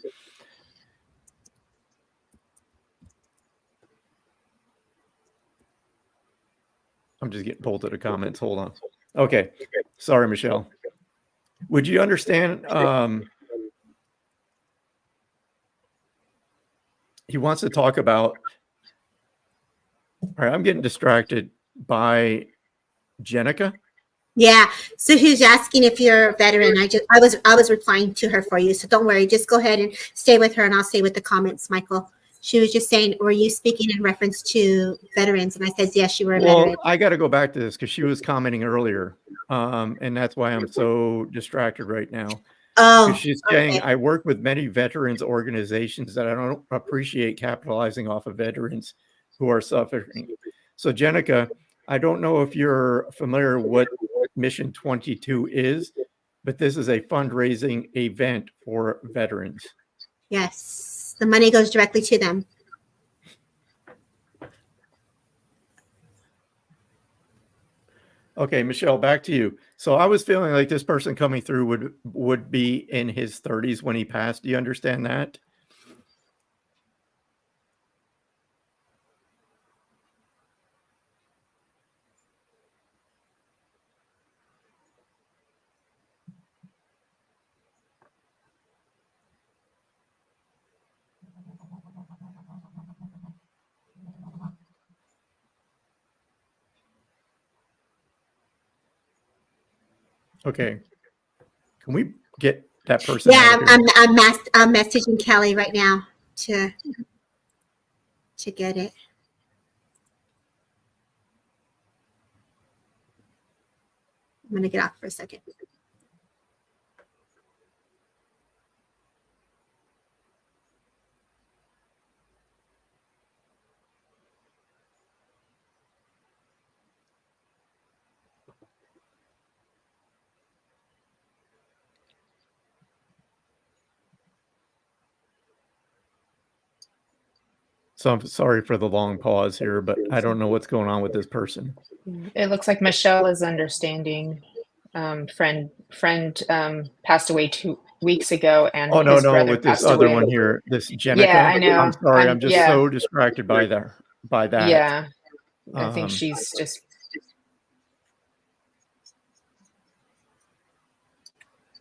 I'm just getting pulled to the comments. Hold on. Okay. Sorry, Michelle. Would you understand? He wants to talk about. All right, I'm getting distracted by Jenica. Yeah. So who's asking if you're a veteran? I was replying to her for you. So don't worry. Just go ahead and stay with her, and I'll stay with the comments, Michael. She was just saying, were you speaking in reference to veterans? And I said, yes, you were a veteran. Well, I got to go back to this because she was commenting earlier. And that's why I'm so distracted right now. Oh, because she's saying, I work with many veterans organizations that I don't appreciate capitalizing off of veterans who are suffering. So Jenica, I don't know if you're familiar what Mission 22 is, but this is a fundraising event for veterans. Yes. The money goes directly to them. Okay, Michelle, back to you. So I was feeling like this person coming through would be in his 30s when he passed. Do you understand that? Okay. Can we get that person? Yeah, I'm messaging Kelly right now to get it. I'm going to get off for a second. So I'm sorry for the long pause here, but I don't know what's going on with this person. It looks like Michelle is understanding. Friend passed away 2 weeks ago, and Oh, no, his brother with this passed other away. one here, this Jenica. Yeah, I know. I'm sorry, I'm just yeah. so distracted by that. Yeah, I think she's just.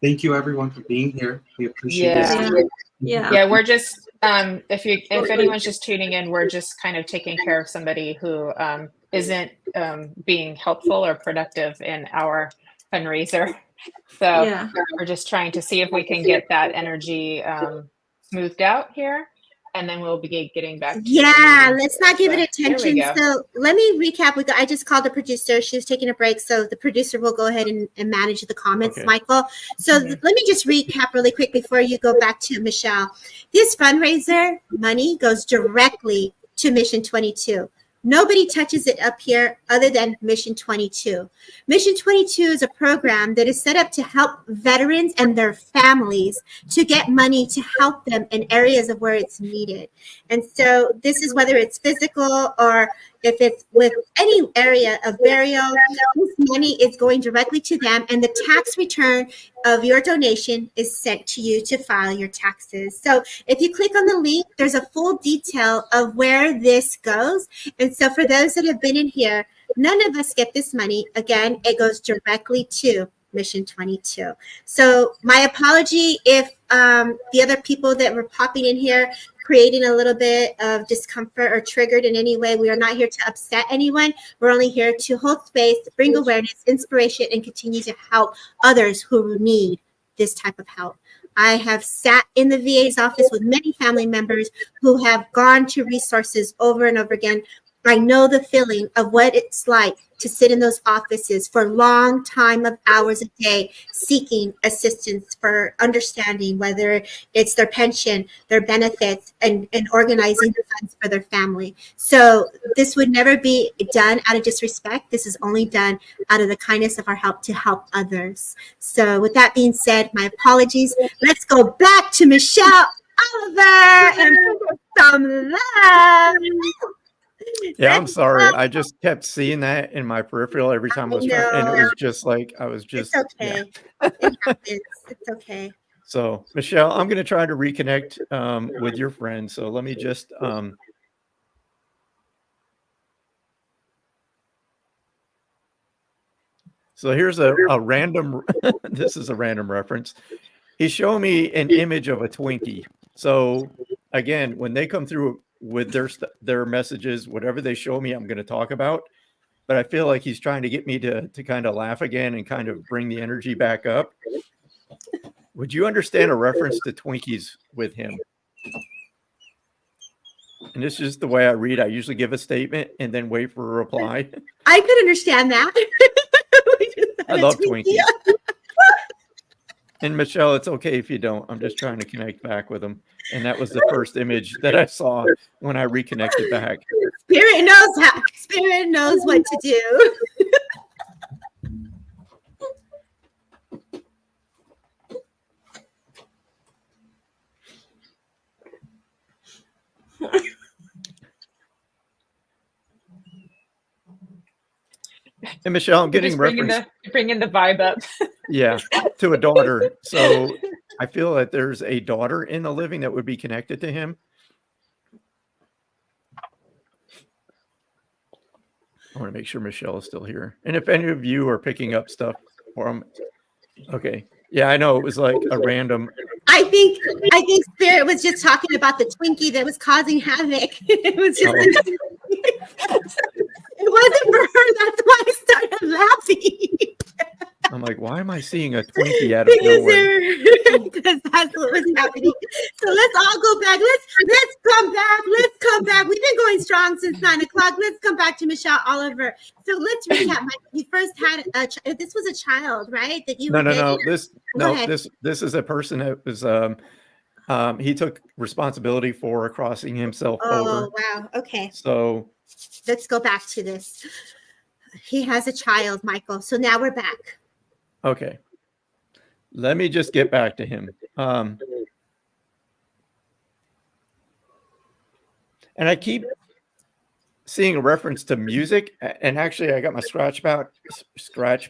Thank you, everyone, for being here. We appreciate it. Yeah, we're just if anyone's just tuning in, we're just kind of taking care of somebody who isn't being helpful or productive in our fundraiser. So we're just trying to see if we can get that energy smoothed out here, and then we'll be getting back to let's not give it attention. So let me recap. I just called the producer. She was taking a break, so the producer will go ahead and manage the comments, Michael. So let me just recap really quick before you go back to Michelle. This fundraiser money goes directly to Mission 22. Nobody touches it up here other than Mission 22. Mission 22 is a program that is set up to help veterans and their families to get money to help them in areas of where it's needed. And so this is whether it's physical or if it's with any area of burial, this money is going directly to them, and the tax return of your donation is sent to you to file your taxes. So if you click on the link, there's a full detail of where this goes. And so for those that have been in here, none of us get this money. Again, it goes directly to Mission 22. So my apology if the other people that were popping in here creating a little bit of discomfort or triggered in any way. We are not here to upset anyone. We're only here to hold space, bring awareness, inspiration, and continue to help others who need this type of help. I have sat in the VA's office with many family members who have gone to resources over and over again. I know the feeling of what it's like to sit in those offices for a long time of hours a day, seeking assistance for understanding whether it's their pension, their benefits, and organizing the funds for their family. So this would never be done out of disrespect. This is only done out of the kindness of our help to help others. So with that being said, my apologies. Let's go back to Michelle Oliver and some love. Yeah, I'm sorry. I just kept seeing that in my peripheral every time I was trying, and it was just like I was just. It's okay. Yeah. It happens. It's okay. So, Michelle, I'm going to try to reconnect with your friend. So let me just. So here's a random. This is a random reference. He's showing me an image of a Twinkie. So again, when they come through with their messages, whatever they show me, I'm going to talk about. But I feel like he's trying to get me to kind of laugh again and kind of bring the energy back up. Would you understand a reference to Twinkies with him? And this is the way I read. I usually give a statement and then wait for a reply. I could understand that. I love Twinkies. And Michelle, it's okay if you don't. I'm just trying to connect back with him. And that was the first image that I saw when I reconnected back. Spirit knows what to do. And Michelle, I'm getting reference. Bringing the vibe up. Yeah, to a daughter. So I feel that there's a daughter in the living that would be connected to him. I want to make sure Michelle is still here. And if any of you are picking up stuff for okay. Yeah, I know it was like a random. I think Spirit was just talking about the Twinkie that was causing havoc. It was just it wasn't for her. That's why I started laughing. I'm like, why am I seeing a Twinkie out of nowhere? Because that's what was happening. So let's all go back. Let's come back. Let's come back. We've been going strong since 9 o'clock. Let's come back to Michelle Oliver. So let's recap. Mike, you first had this was a child, right? That you No. This is a person that was he took responsibility for crossing himself over. Oh wow. Okay. So let's go back to this. He has a child, Michael. So now we're back. Okay. Let me just get back to him. And I keep seeing a reference to music. And actually, I got my scratch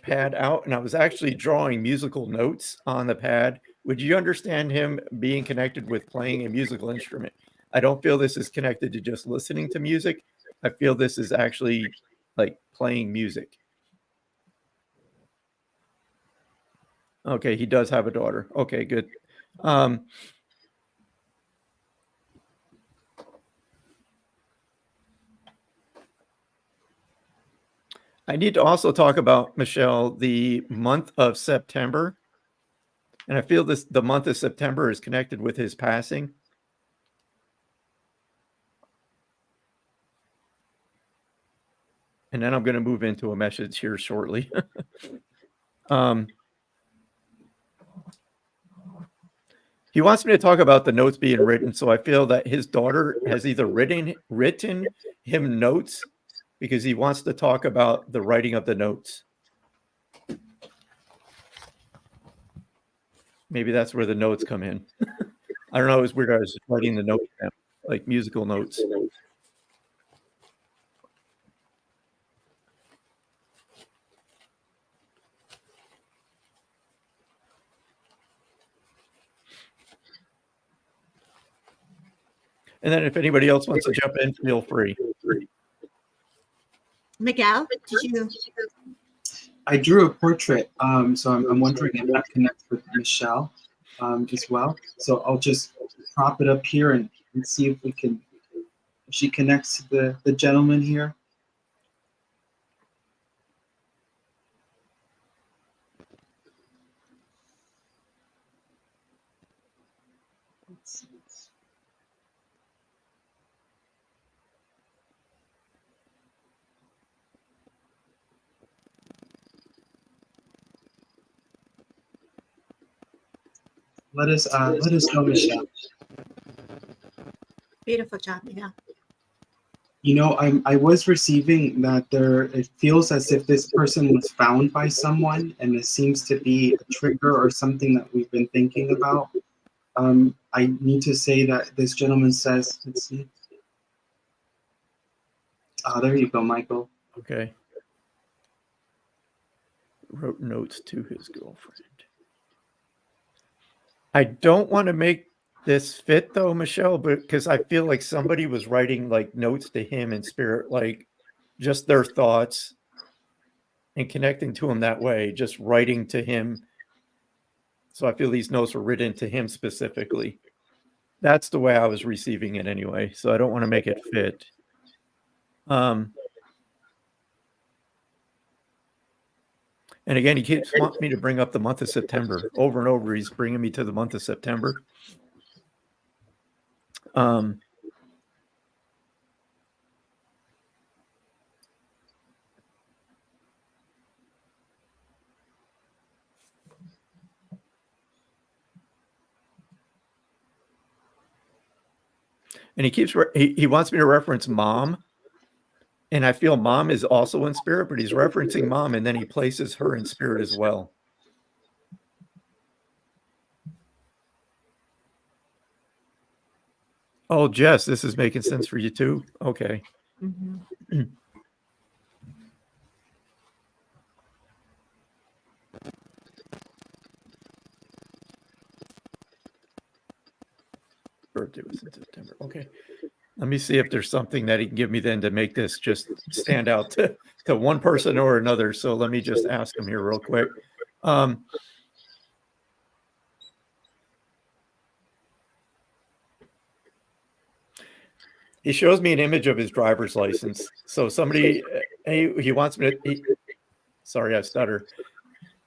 pad out, and I was actually drawing musical notes on the pad. Would you understand him being connected with playing a musical instrument? I don't feel this is connected to just listening to music. I feel this is actually like playing music. Okay, he does have a daughter. Okay, good. I need to also talk about, Michelle, the month of September. And I feel the month of September is connected with his passing. And then I'm going to move into a message here shortly. He wants me to talk about the notes being written. So I feel that his daughter has either written him notes because he wants to talk about the writing of the notes. Maybe that's where the notes come in. I don't know. It's weird. I was writing the notes down, like musical notes. And then if anybody else wants to jump in, feel free. Miguel, did you? I drew a portrait, so I'm wondering if that connects with Michelle as well. So I'll just prop it up here and see if she connects to the gentleman here. Let us know, Michelle. Beautiful job, Miguel. You know, I was receiving that it feels as if this person was found by someone, and it seems to be a trigger or something that we've been thinking about. I need to say that this gentleman says, let's see. Oh, there you go, Michael. Okay. Wrote notes to his girlfriend. I don't want to make this fit though, Michelle, but because I feel like somebody was writing like notes to him in spirit, like just their thoughts and connecting to him that way, just writing to him. So I feel these notes were written to him specifically. That's the way I was receiving it anyway. So I don't want to make it fit. And again, he keeps wanting me to bring up the month of September over and over. He's bringing me to the month of September. And he keeps he wants me to reference mom. And I feel mom is also in spirit, but he's referencing mom, and then he places her in spirit as well. Oh, Jess, this is making sense for you too? Okay. Mm-hmm. Birthday was in September. Okay. Let me see if there's something that he can give me then to make this just stand out to one person or another. So let me just ask him here real quick. He shows me an image of his driver's license. So somebody, he wants me to, sorry, I stutter.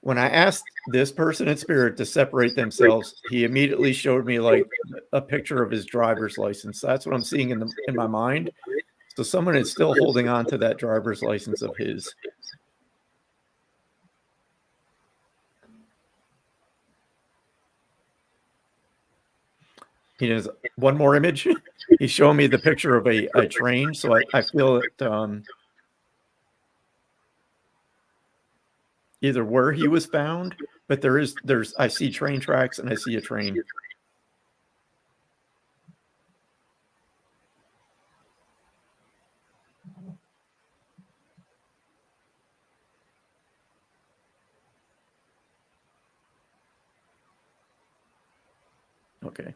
When I asked this person in spirit to separate themselves, he immediately showed me like a picture of his driver's license. That's what I'm seeing in my mind. So someone is still holding on to that driver's license of his. He has one more image. He's showing me the picture of a train. So I feel that either where he was found, but I see train tracks and I see a train. Okay.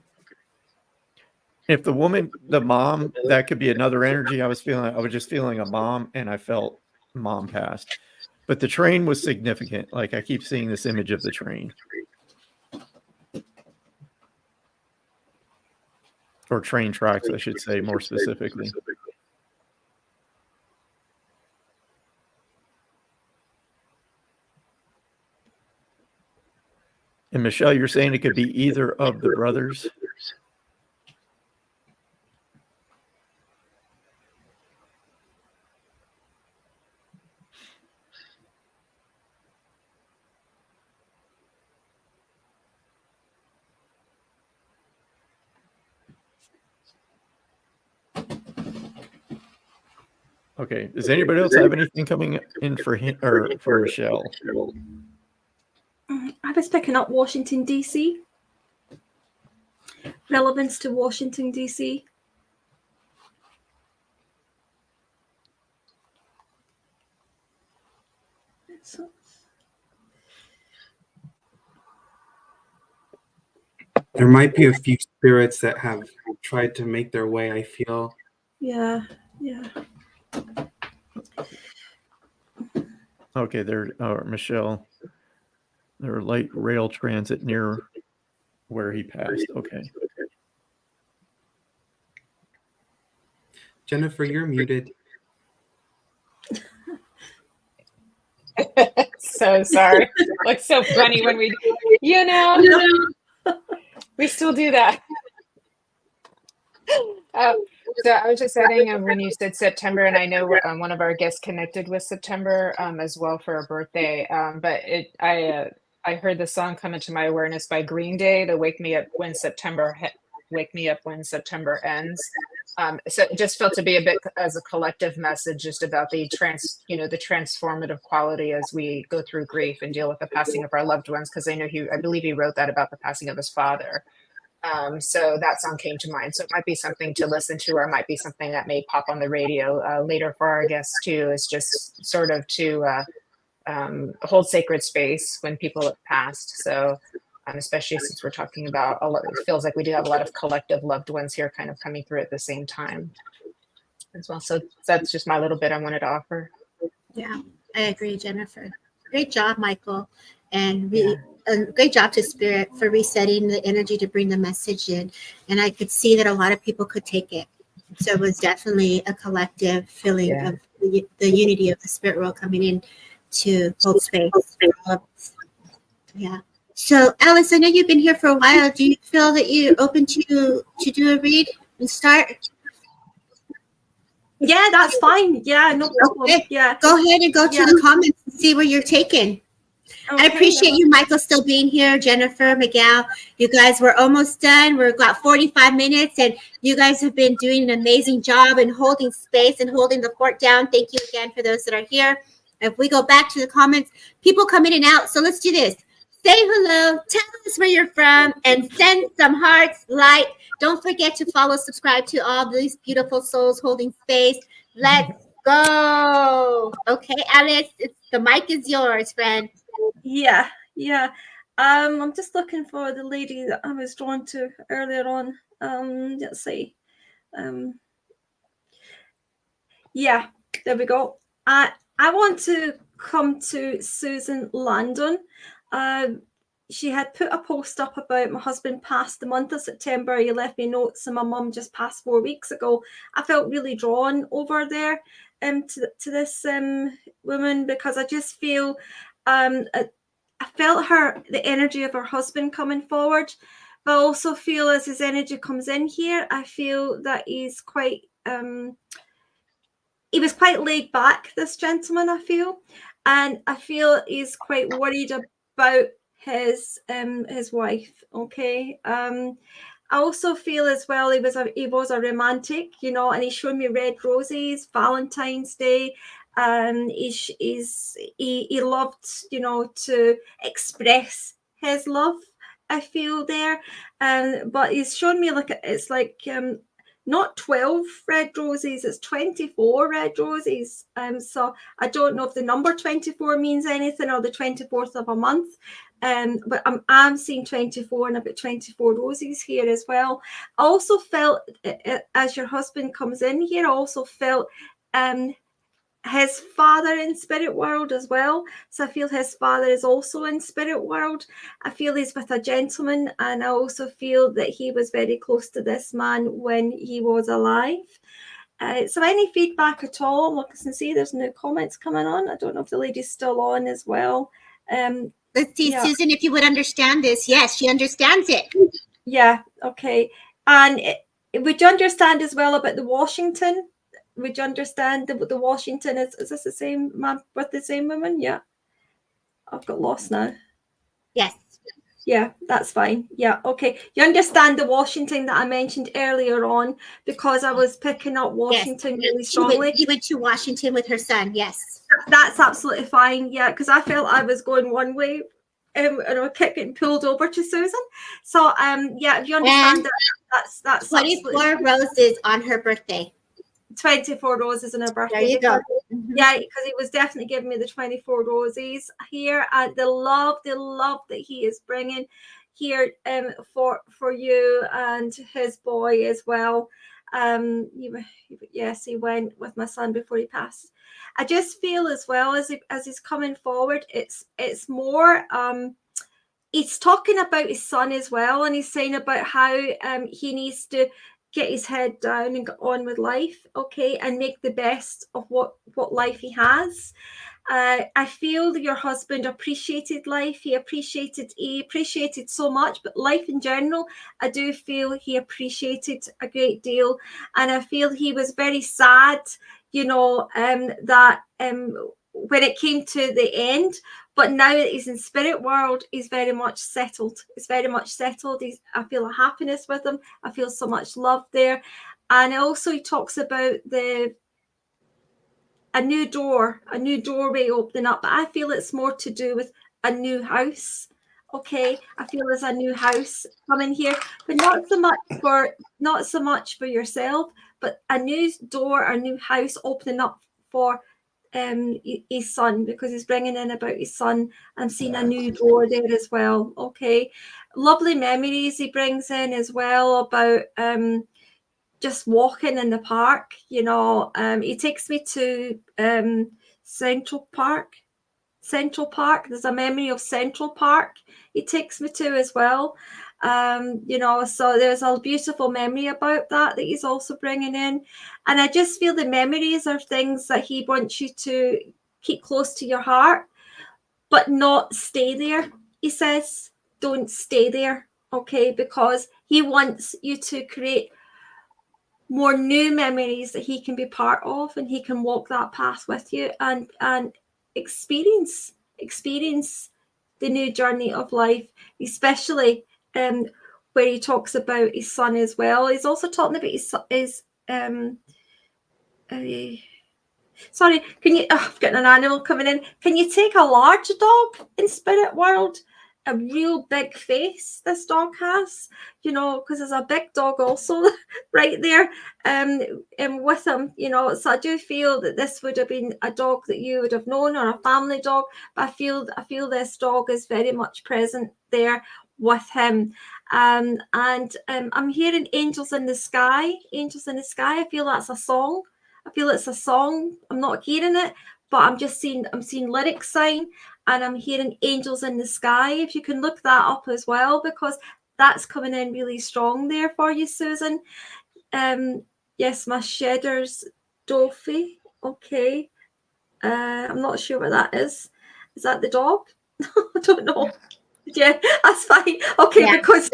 If the woman, the mom, that could be another energy. I was just feeling a mom, and I felt mom passed. But the train was significant. Like I keep seeing this image of the train. Or train tracks, I should say, more specifically. And Michelle, you're saying it could be either of the brothers? Okay. Does anybody else have anything coming in for him or for Michelle? I was picking up Washington, D.C. Relevance to Washington, D.C. There might be a few spirits that have tried to make their way, I feel. Yeah. Okay, there, Michelle. There are light rail transit near where he passed. Okay. Jennifer, you're muted. So sorry. Looks so funny when we we still do that. So I was just adding when you said September, and I know one of our guests connected with September as well for a birthday. But I heard the song come into my awareness by Green Day, the "Wake Me Up When September Ends." So it just felt to be a bit as a collective message, just about the the transformative quality as we go through grief and deal with the passing of our loved ones. Because I believe he wrote that about the passing of his father. So that song came to mind. So it might be something to listen to, or it might be something that may pop on the radio later for our guests too. Is just sort of to hold sacred space when people have passed. So especially since we're talking about it feels like we do have a lot of collective loved ones here kind of coming through at the same time as well. So that's just my little bit I wanted to offer. Yeah, I agree, Jennifer. Great job, Michael. And great job to Spirit for resetting the energy to bring the message in. And I could see that a lot of people could take it. So it was definitely a collective feeling of the unity of the spirit world coming in to hold space. Yeah. So, Alice, I know you've been here for a while. Do you feel that you're open to do a read and start? Yeah, that's fine. Yeah, no problem. Okay. Yeah. Go ahead and go to the comments and see where you're taken. Okay, I appreciate you, Michael, still being here. Jennifer, Miguel, you guys, we're almost done. We've got 45 minutes, and you guys have been doing an amazing job in holding space and holding the fort down. Thank you again for those that are here. If we go back to the comments, people come in and out. So let's do this. Say hello, tell us where you're from, and send some hearts, like. Don't forget to follow, subscribe to all these beautiful souls holding space. Let's go. Okay, Alice, the mic is yours, friend. Yeah. I'm just looking for the lady that I was drawn to earlier on. Let's see. Yeah, there we go. I want to come to Susan Landon. She had put a post up about my husband passed the month of September. He left me notes, and my mum just passed 4 weeks ago. I felt really drawn over there to this woman, because I just feel I felt the energy of her husband coming forward, but I also feel as his energy comes in here, I feel that he's quite he was quite laid back, this gentleman, I feel, and I feel he's quite worried about his wife. Okay. I also feel as well he was a romantic, and he showed me red roses, Valentine's Day. He loved, to express his love, I feel there. But he's shown me it's like not 12 red roses, it's 24 red roses. So I don't know if the number 24 means anything, or the 24th of a month. But I'm seeing 24, and I've got 24 roses here as well. I also felt, as your husband comes in here, I also felt his father in spirit world as well. So I feel his father is also in spirit world. I feel he's with a gentleman, and I also feel that he was very close to this man when he was alive. So any feedback at all? Look, I can see there's no comments coming on. I don't know if the lady's still on as well. Let's see, yeah. Susan, if you would understand this. Yes, she understands it. Yeah, okay. And would you understand as well about the Washington? Would you understand the Washington? Is this the same man with the same woman? Yeah. I've got lost now. Yes. Yeah, that's fine. Yeah, okay. You understand the Washington that I mentioned earlier on, because I was picking up Washington really strongly. He went to Washington with her son, yes. That's absolutely fine, yeah, because I felt I was going one way and I was getting pulled over to Susan. So, yeah, if you understand that's 24 roses on her birthday. 24 roses on her birthday. There you go. Yeah, because he was definitely giving me the 24 roses here, and the love that he is bringing. here for you and his boy as well. Yes, he went with my son before he passed. I just feel as well as he's coming forward, it's more he's talking about his son as well, and he's saying about how he needs to get his head down and get on with life, okay, and make the best of what life he has. I feel that your husband appreciated life. He appreciated so much, but life in general, I do feel he appreciated a great deal. And I feel he was very sad, that when it came to the end, but now that he's in spirit world, he's very much settled. It's very much settled. I feel a happiness with him. I feel so much love there. And also he talks about a new doorway opening up, but I feel it's more to do with a new house. Okay, I feel there's a new house coming here, but not so much for yourself, but a new door, a new house opening up for his son, because he's bringing in about his son. I'm seeing a new door there as well. Okay, lovely memories he brings in as well about just walking in the park. He takes me to Central Park. There's a memory of Central Park he takes me to as well. So there's a beautiful memory about that he's also bringing in. And I just feel the memories are things that he wants you to keep close to your heart, but not stay there. He says, don't stay there, okay? Because he wants you to create more new memories that he can be part of, and he can walk that path with you and experience the new journey of life, especially where he talks about his son as well. He's also talking about his sorry, can you I've got an animal coming in. Can you take a large dog in spirit world? A real big face this dog has, because there's a big dog also right there with him, so I do feel that this would have been a dog that you would have known, or a family dog, but I feel this dog is very much present there with him. I'm hearing angels in the sky. I feel that's a song. I feel it's a song. I'm not hearing it, but I'm seeing lyric sign, and I'm hearing angels in the sky. If you can look that up as well, because that's coming in really strong there for you, Susan. Yes, my Shedder's Dolphy. Okay. I'm not sure what that is. Is that the dog? I don't know. Yeah, that's fine. Okay, yeah, because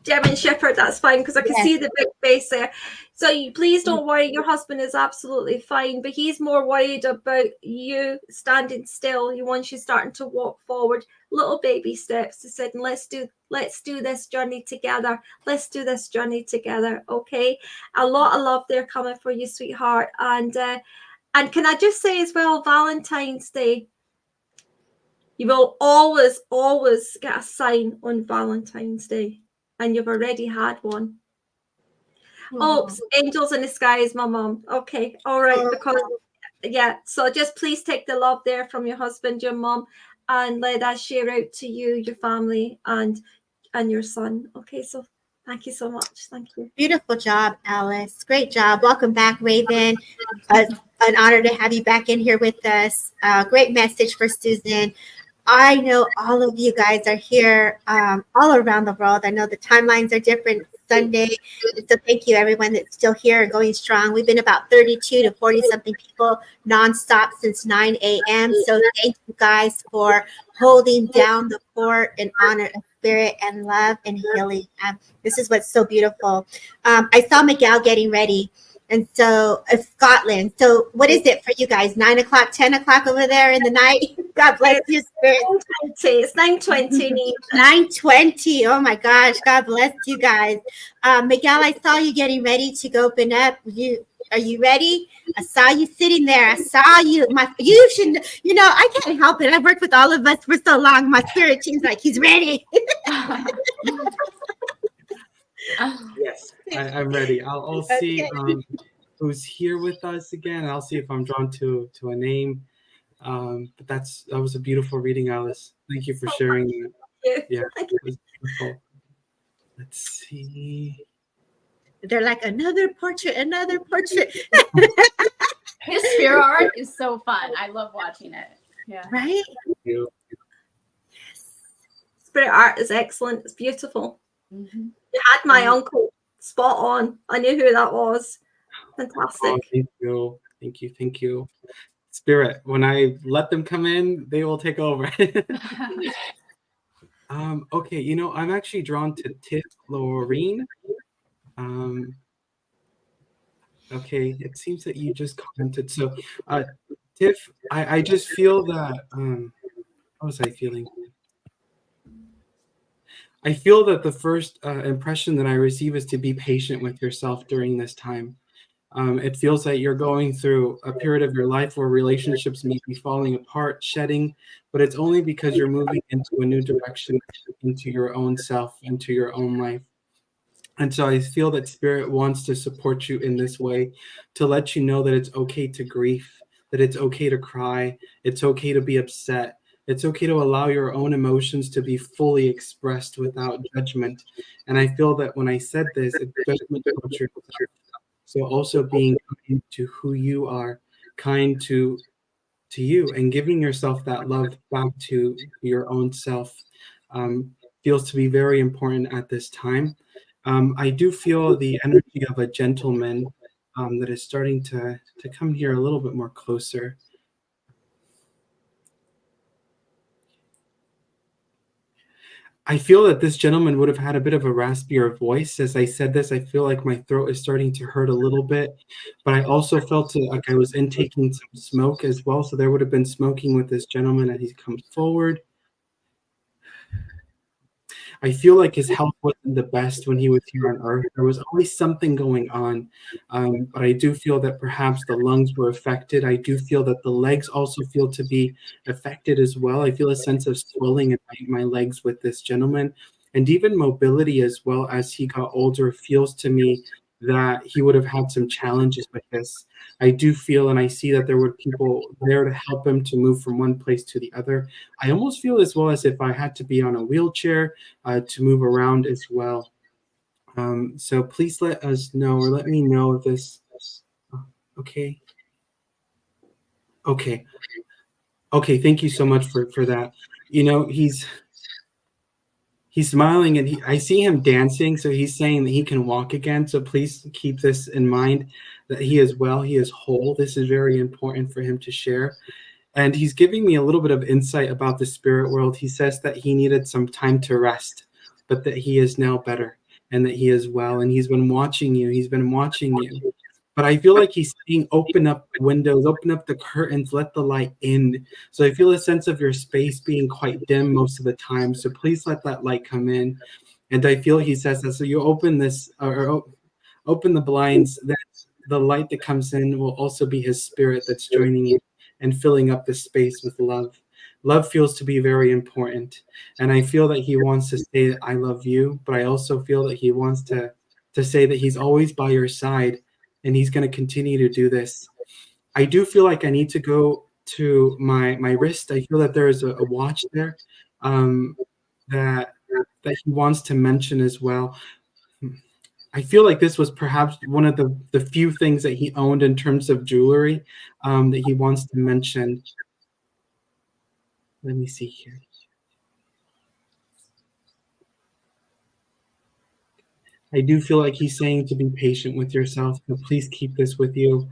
German Shepherd, that's fine, because I can see the big face there. So please don't worry, your husband is absolutely fine, but he's more worried about you standing still. He wants you starting to walk forward, little baby steps, to say, let's do this journey together. Let's do this journey together. Okay, a lot of love there coming for you, sweetheart. And can I just say as well, Valentine's Day. You will always, always get a sign on Valentine's Day, and you've already had one. Oh, angels in the sky is my mom. Okay, all right, because so just please take the love there from your husband, your mom, and let that share out to you, your family, and your son. Okay, so thank you so much. Thank you. Beautiful job, Alice. Great job. Welcome back, Raven. An honor to have you back in here with us. Great message for Susan. I know all of you guys are here all around the world. I know the timelines are different Sunday. So thank you, everyone that's still here and going strong. We've been about 32 to 40 something people nonstop since 9 a.m. So thank you guys for holding down the fort in honor of spirit and love and healing. This is what's so beautiful. I saw Miguel getting ready. And so Scotland. So what is it for you guys? 9 o'clock, 10 o'clock over there in the night? God bless you, spirit. It's 9:20. 9:20. Oh my gosh. God bless you guys. Miguel, I saw you getting ready to go open up. Are you ready? I saw you sitting there. I saw you. You should, I can't help it. I've worked with all of us for so long. My spirit team's like, he's ready. Yes, I'm ready. I'll see who's here with us again. I'll see if I'm drawn to a name. But that was a beautiful reading, Alice. Thank you for sharing that. you. Yeah, Thank it you. was beautiful. Let's see. They're like another portrait, another portrait. His spirit art is so fun. I love watching it. Yeah. Right? Thank you. Spirit art is excellent. It's beautiful. Mm-hmm. You had my uncle spot on. I knew who that was. Fantastic. Oh, thank you. Thank you. Thank you. Spirit, when I let them come in, they will take over. Okay, you know, I'm actually drawn to Tiff Loreen. Okay, it seems that you just commented. So, Tiff, I just feel that, what was I feeling? I feel that the first impression that I receive is to be patient with yourself during this time. It feels like you're going through a period of your life where relationships may be falling apart, shedding, but it's only because you're moving into a new direction, into your own self, into your own life. And so I feel that Spirit wants to support you in this way, to let you know that it's okay to grieve, that it's okay to cry, it's okay to be upset, it's okay to allow your own emotions to be fully expressed without judgment. And I feel that when I said this, it's judgment towards yourself. So also being kind to who you are, kind to you, and giving yourself that love back to your own self feels to be very important at this time. I do feel the energy of a gentleman that is starting to come here a little bit more closer. I feel that this gentleman would have had a bit of a raspier voice. As I said this, I feel like my throat is starting to hurt a little bit, but I also felt like I was intaking some smoke as well. So there would have been smoking with this gentleman as he comes forward. I feel like his health wasn't the best when he was here on Earth. There was always something going on. But I do feel that perhaps the lungs were affected. I do feel that the legs also feel to be affected as well. I feel a sense of swelling in my legs with this gentleman. And even mobility as well as he got older feels to me that he would have had some challenges with this. I do feel and I see that there were people there to help him to move from one place to the other. I almost feel as well as if I had to be on a wheelchair to move around as well. So please let us know or let me know if this, okay. Okay. Okay, thank you so much for that. You know, he's smiling and I see him dancing, so he's saying that he can walk again. So please keep this in mind that he is well, he is whole. This is very important for him to share. And he's giving me a little bit of insight about the spirit world. He says that he needed some time to rest, but that he is now better and that he is well. And he's been watching you. He's been watching you. But I feel like he's saying, open up the windows, open up the curtains, let the light in. So I feel a sense of your space being quite dim most of the time. So please let that light come in. And I feel he says that. So you open this or open the blinds, that the light that comes in will also be his spirit that's joining you and filling up the space with love. Love feels to be very important. And I feel that he wants to say that I love you, but I also feel that he wants to say that he's always by your side and he's going to continue to do this. I do feel like I need to go to my wrist. I feel that there is a watch there that he wants to mention as well. I feel like this was perhaps one of the few things that he owned in terms of jewelry that he wants to mention. Let me see here. I do feel like he's saying to be patient with yourself, but please keep this with you.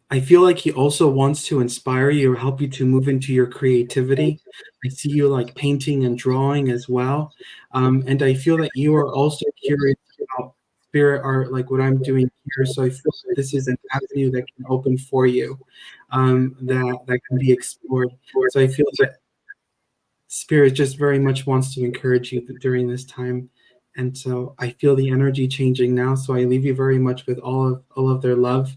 I feel like he also wants to inspire you or help you to move into your creativity. I see you like painting and drawing as well. And I feel that you are also curious about spirit art, like what I'm doing here. So I feel that this is an avenue that can open for you, that can be explored. So I feel that spirit just very much wants to encourage you during this time. And so I feel the energy changing now. So I leave you very much with all of their love.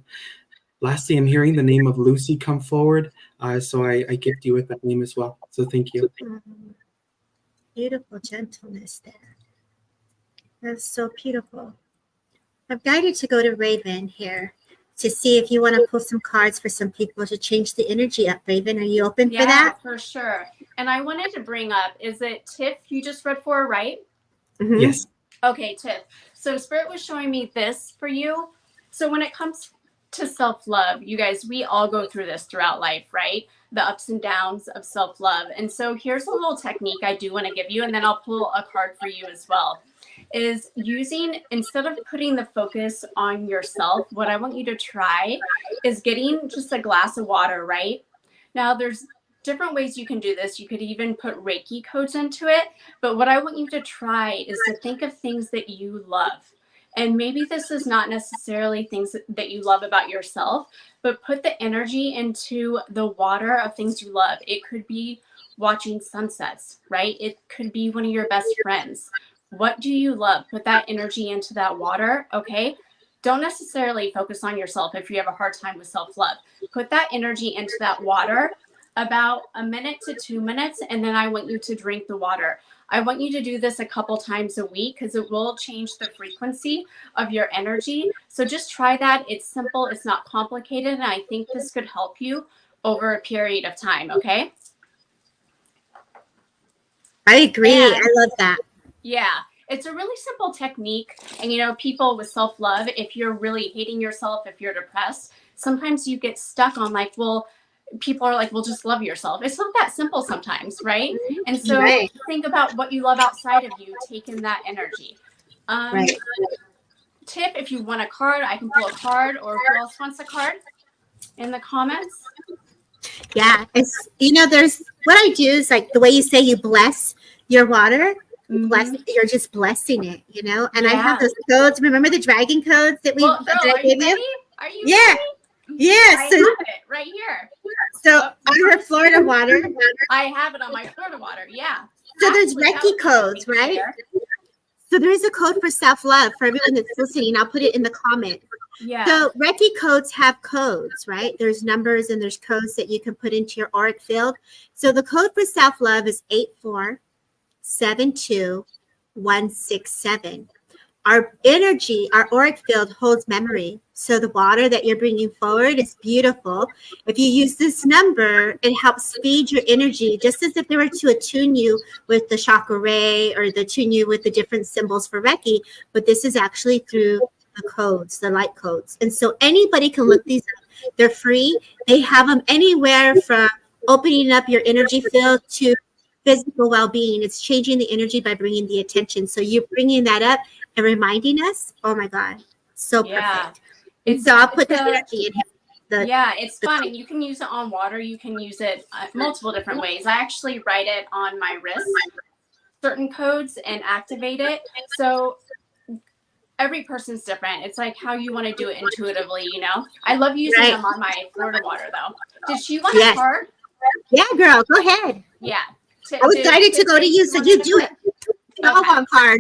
Lastly, I'm hearing the name of Lucy come forward, so I gift you with that name as well. So thank you. Beautiful gentleness there. That's so beautiful. I'm guided to go to Raven here. to see if you want to pull some cards for some people to change the energy up. Raven, are you open for that? For sure. And I wanted to bring up, is it Tiff you just read for, right? Mhm. Yes. Okay, Tiff. So Spirit was showing me this for you. So when it comes to self-love, you guys, we all go through this throughout life, right? The ups and downs of self-love. And so here's a little technique I do want to give you, and then I'll pull a card for you as well. Is using, instead of putting the focus on yourself, what I want you to try is getting just a glass of water, right? Now there's different ways you can do this. You could even put Reiki codes into it. But what I want you to try is to think of things that you love. And maybe this is not necessarily things that you love about yourself, but put the energy into the water of things you love. It could be watching sunsets, right? It could be one of your best friends. What do you love? Put that energy into that water, okay? Don't necessarily focus on yourself if you have a hard time with self-love. Put that energy into that water about 1 minute to 2 minutes, and then I want you to drink the water. I want you to do this a couple times a week because it will change the frequency of your energy. So just try that. It's simple. It's not complicated. And I think this could help you over a period of time, okay? I agree. I love that. Yeah, it's a really simple technique. And, you know, people with self-love, if you're really hating yourself, if you're depressed, sometimes you get stuck on like, well, people are like, well, just love yourself. It's not that simple sometimes, right? And so think about what you love outside of you, take in that energy. Tip, if you want a card, I can pull a card, or who else wants a card in the comments? Yeah, it's, you know, there's, what I do is like the way you say you bless your water, bless, you're just blessing it, you know? And I have those codes. Remember the dragon codes that we that I gave you? Are you ready? Yeah. I So, have it right here. so on her Florida water. I have it on my Florida water, yeah. So there's Reiki codes, right? So there is a code for self-love for everyone that's listening. I'll put it in the comment. Yeah. So Reiki codes have codes, right? There's numbers and there's codes that you can put into your auric field. So the code for self-love is 8472167. Our energy, our auric field holds memory. So the water that you're bringing forward is beautiful. If you use this number, it helps feed your energy, just as if they were to attune you with the chakra ray or the attune you with the different symbols for Reiki. But this is actually through the codes, the light codes. And so anybody can look these up. They're free. They have them anywhere from opening up your energy field to physical well-being. It's changing the energy by bringing the attention. So you're bringing that up and reminding us. Oh my God, so perfect. So I'll put this energy in here. It's fun, and you can use it on water. You can use it multiple different ways. I actually write it on my wrist, certain codes, and activate it. So every person's different. It's like how you want to do it intuitively, you know? I love using them on my Florida water, though. Did she want a card? Yeah, girl, go ahead. Yeah. I was guided to go to you, so you do it. All one card.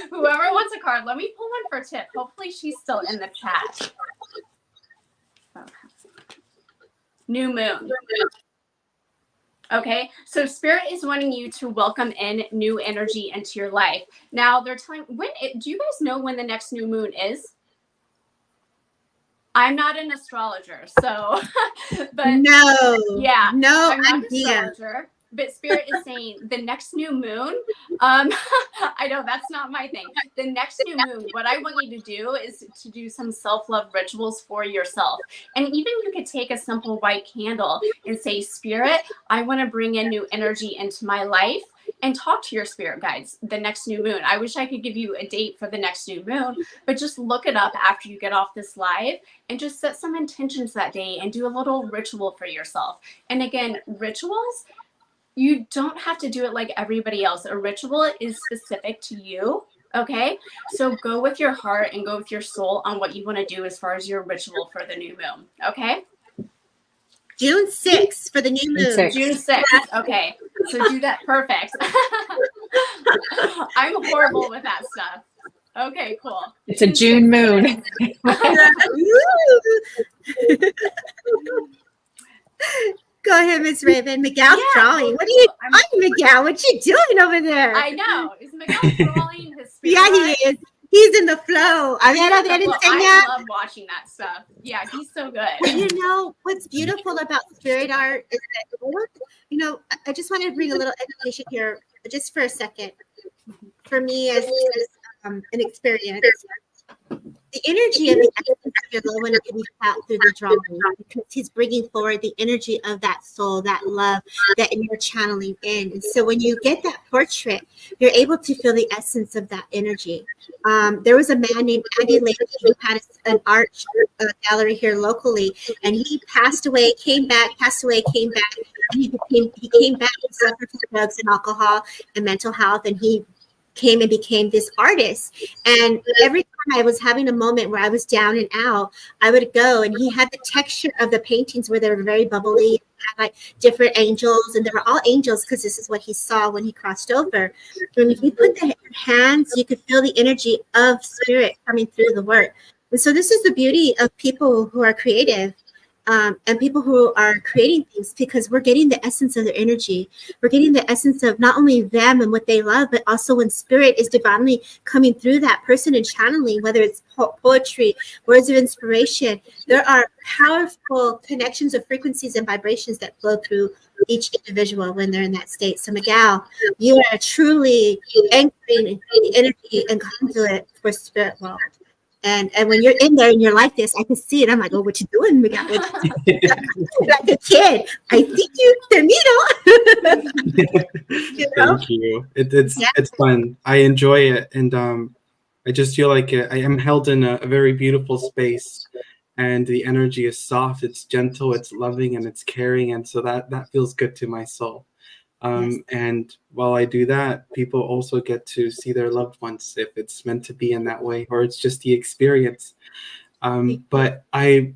Whoever wants a card, let me pull one for Tip. Hopefully she's still in the chat. New moon. Okay, so Spirit is wanting you to welcome in new energy into your life. Now they're telling, do you guys know when the next new moon is? I'm not an astrologer, so but I'm not an astrologer. But Spirit is saying the next new moon, I know that's not my thing. The next new moon, what I want you to do is to do some self-love rituals for yourself. And even you could take a simple white candle and say, Spirit, I want to bring in new energy into my life, and talk to your spirit guides the next new moon. I wish I could give you a date for the next new moon, but just look it up after you get off this live and just set some intentions that day and do a little ritual for yourself. And again, rituals, you don't have to do it like everybody else. A ritual is specific to you, okay? So go with your heart and go with your soul on what you want to do as far as your ritual for the new moon, okay? June 6th for the new moon. June 6th, okay. So do that, perfect. I'm horrible with that stuff. Okay, cool. It's a June moon. Go ahead, Miss Raven. Miguel's drawing. What are you doing, Miguel? What you doing over there? I know. Is Miguel drawing his spirit? Yeah, he is. He's in the flow. A ver, Well, enseña. I love watching that stuff. Yeah, he's so good. You know, what's beautiful about spirit art is that, you know, I just want to bring a little education here just for a second. For me, as an experience, the energy of the essence of your loved one can be felt through the drawing because he's bringing forward the energy of that soul, that love that you're channeling in. And so when you get that portrait, you're able to feel the essence of that energy. There was a man named Andy Lake who had an art gallery here locally, and he passed away, came back, passed away, came back. And he came back and suffered from drugs and alcohol and mental health, and he came and became this artist. And every time I was having a moment where I was down and out, I would go, and he had the texture of the paintings where they were very bubbly, had like different angels, and they were all angels because this is what he saw when he crossed over. And if you put the hands, you could feel the energy of spirit coming through the work. And so this is the beauty of people who are creative. And people who are creating things, because we're getting the essence of their energy. We're getting the essence of not only them and what they love, but also when spirit is divinely coming through that person and channeling, whether it's poetry, words of inspiration. There are powerful connections of frequencies and vibrations that flow through each individual when they're in that state. So Miguel, you are truly anchoring the energy and conduit for spirit world. And when you're in there and you're like this, I can see it. I'm like, oh, what you doing, Miguel? Like a kid. I think you, Termino. You know? Thank you. It's fun. I enjoy it, and I just feel like I am held in a very beautiful space, and the energy is soft, it's gentle, it's loving, and it's caring, and so that feels good to my soul. And while I do that, people also get to see their loved ones if it's meant to be in that way, or it's just the experience. But I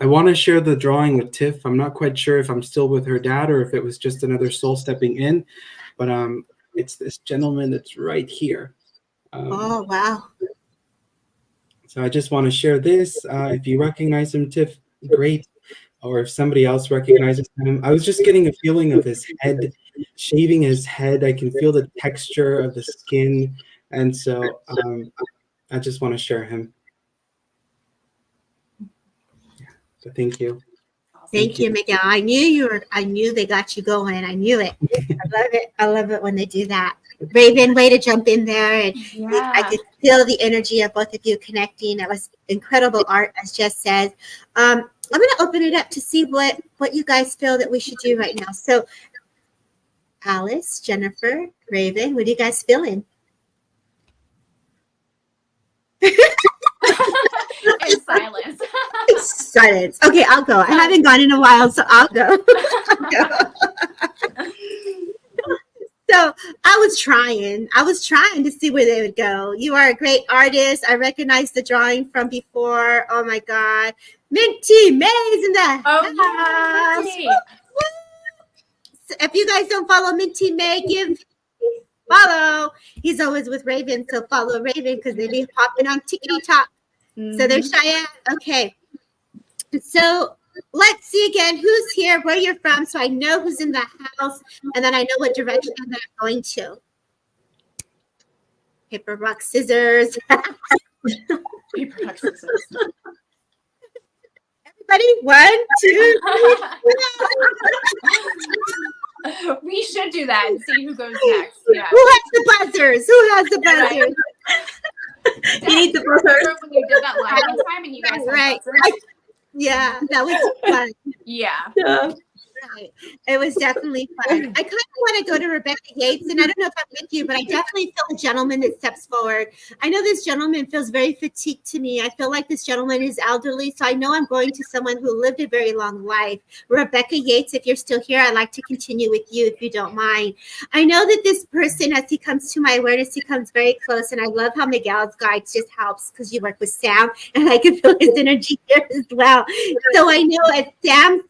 want to share the drawing with Tiff. I'm not quite sure if I'm still with her dad or if it was just another soul stepping in, but it's this gentleman that's right here. Oh, wow. So I just want to share this. If you recognize him, Tiff, great. Or if somebody else recognizes him. I was just getting a feeling of his head, shaving his head. I can feel the texture of the skin. And so I just want to share him. Yeah, so thank you. Thank you, Miguel. I knew they got you going. I knew it. I love it. I love it when they do that. Raven, way to jump in there. And I could feel the energy of both of you connecting. That was incredible art, as Jess says. I'm going to open it up to see what you guys feel that we should do right now. So, Alice, Jennifer, Raven, what are you guys feeling? In silence. Silence. Okay, I'll go. I haven't gone in a while, so I'll go. So I was trying to see where they would go. You are a great artist. I recognize the drawing from before. Oh my God. Minty May's in the house. So if you guys don't follow Minty May, follow. He's always with Raven, so follow Raven because they be popping on TikTok. So there's Cheyenne. Okay. So let's see again who's here, where you're from, so I know who's in the house, and then I know what direction that I'm going to. Paper, rock, scissors. Paper, rock, scissors. Everybody, 1, 2, 3. We should do that and see who goes next. Yeah. Who has the buzzers? You need the buzzer. When you did that live one time and you guys had buzzers. Yeah, that was fun. Yeah. Right. It was definitely fun. I kind of want to go to Rebecca Yates, and I don't know if I'm with you, but I definitely feel a gentleman that steps forward. I know this gentleman feels very fatigued to me. I feel like this gentleman is elderly, so I know I'm going to someone who lived a very long life. Rebecca Yates, if you're still here, I'd like to continue with you if you don't mind. I know that this person, as he comes to my awareness, he comes very close, and I love how Miguel's guides just helps because you work with Sam, and I can feel his energy here as well. So I know as Sam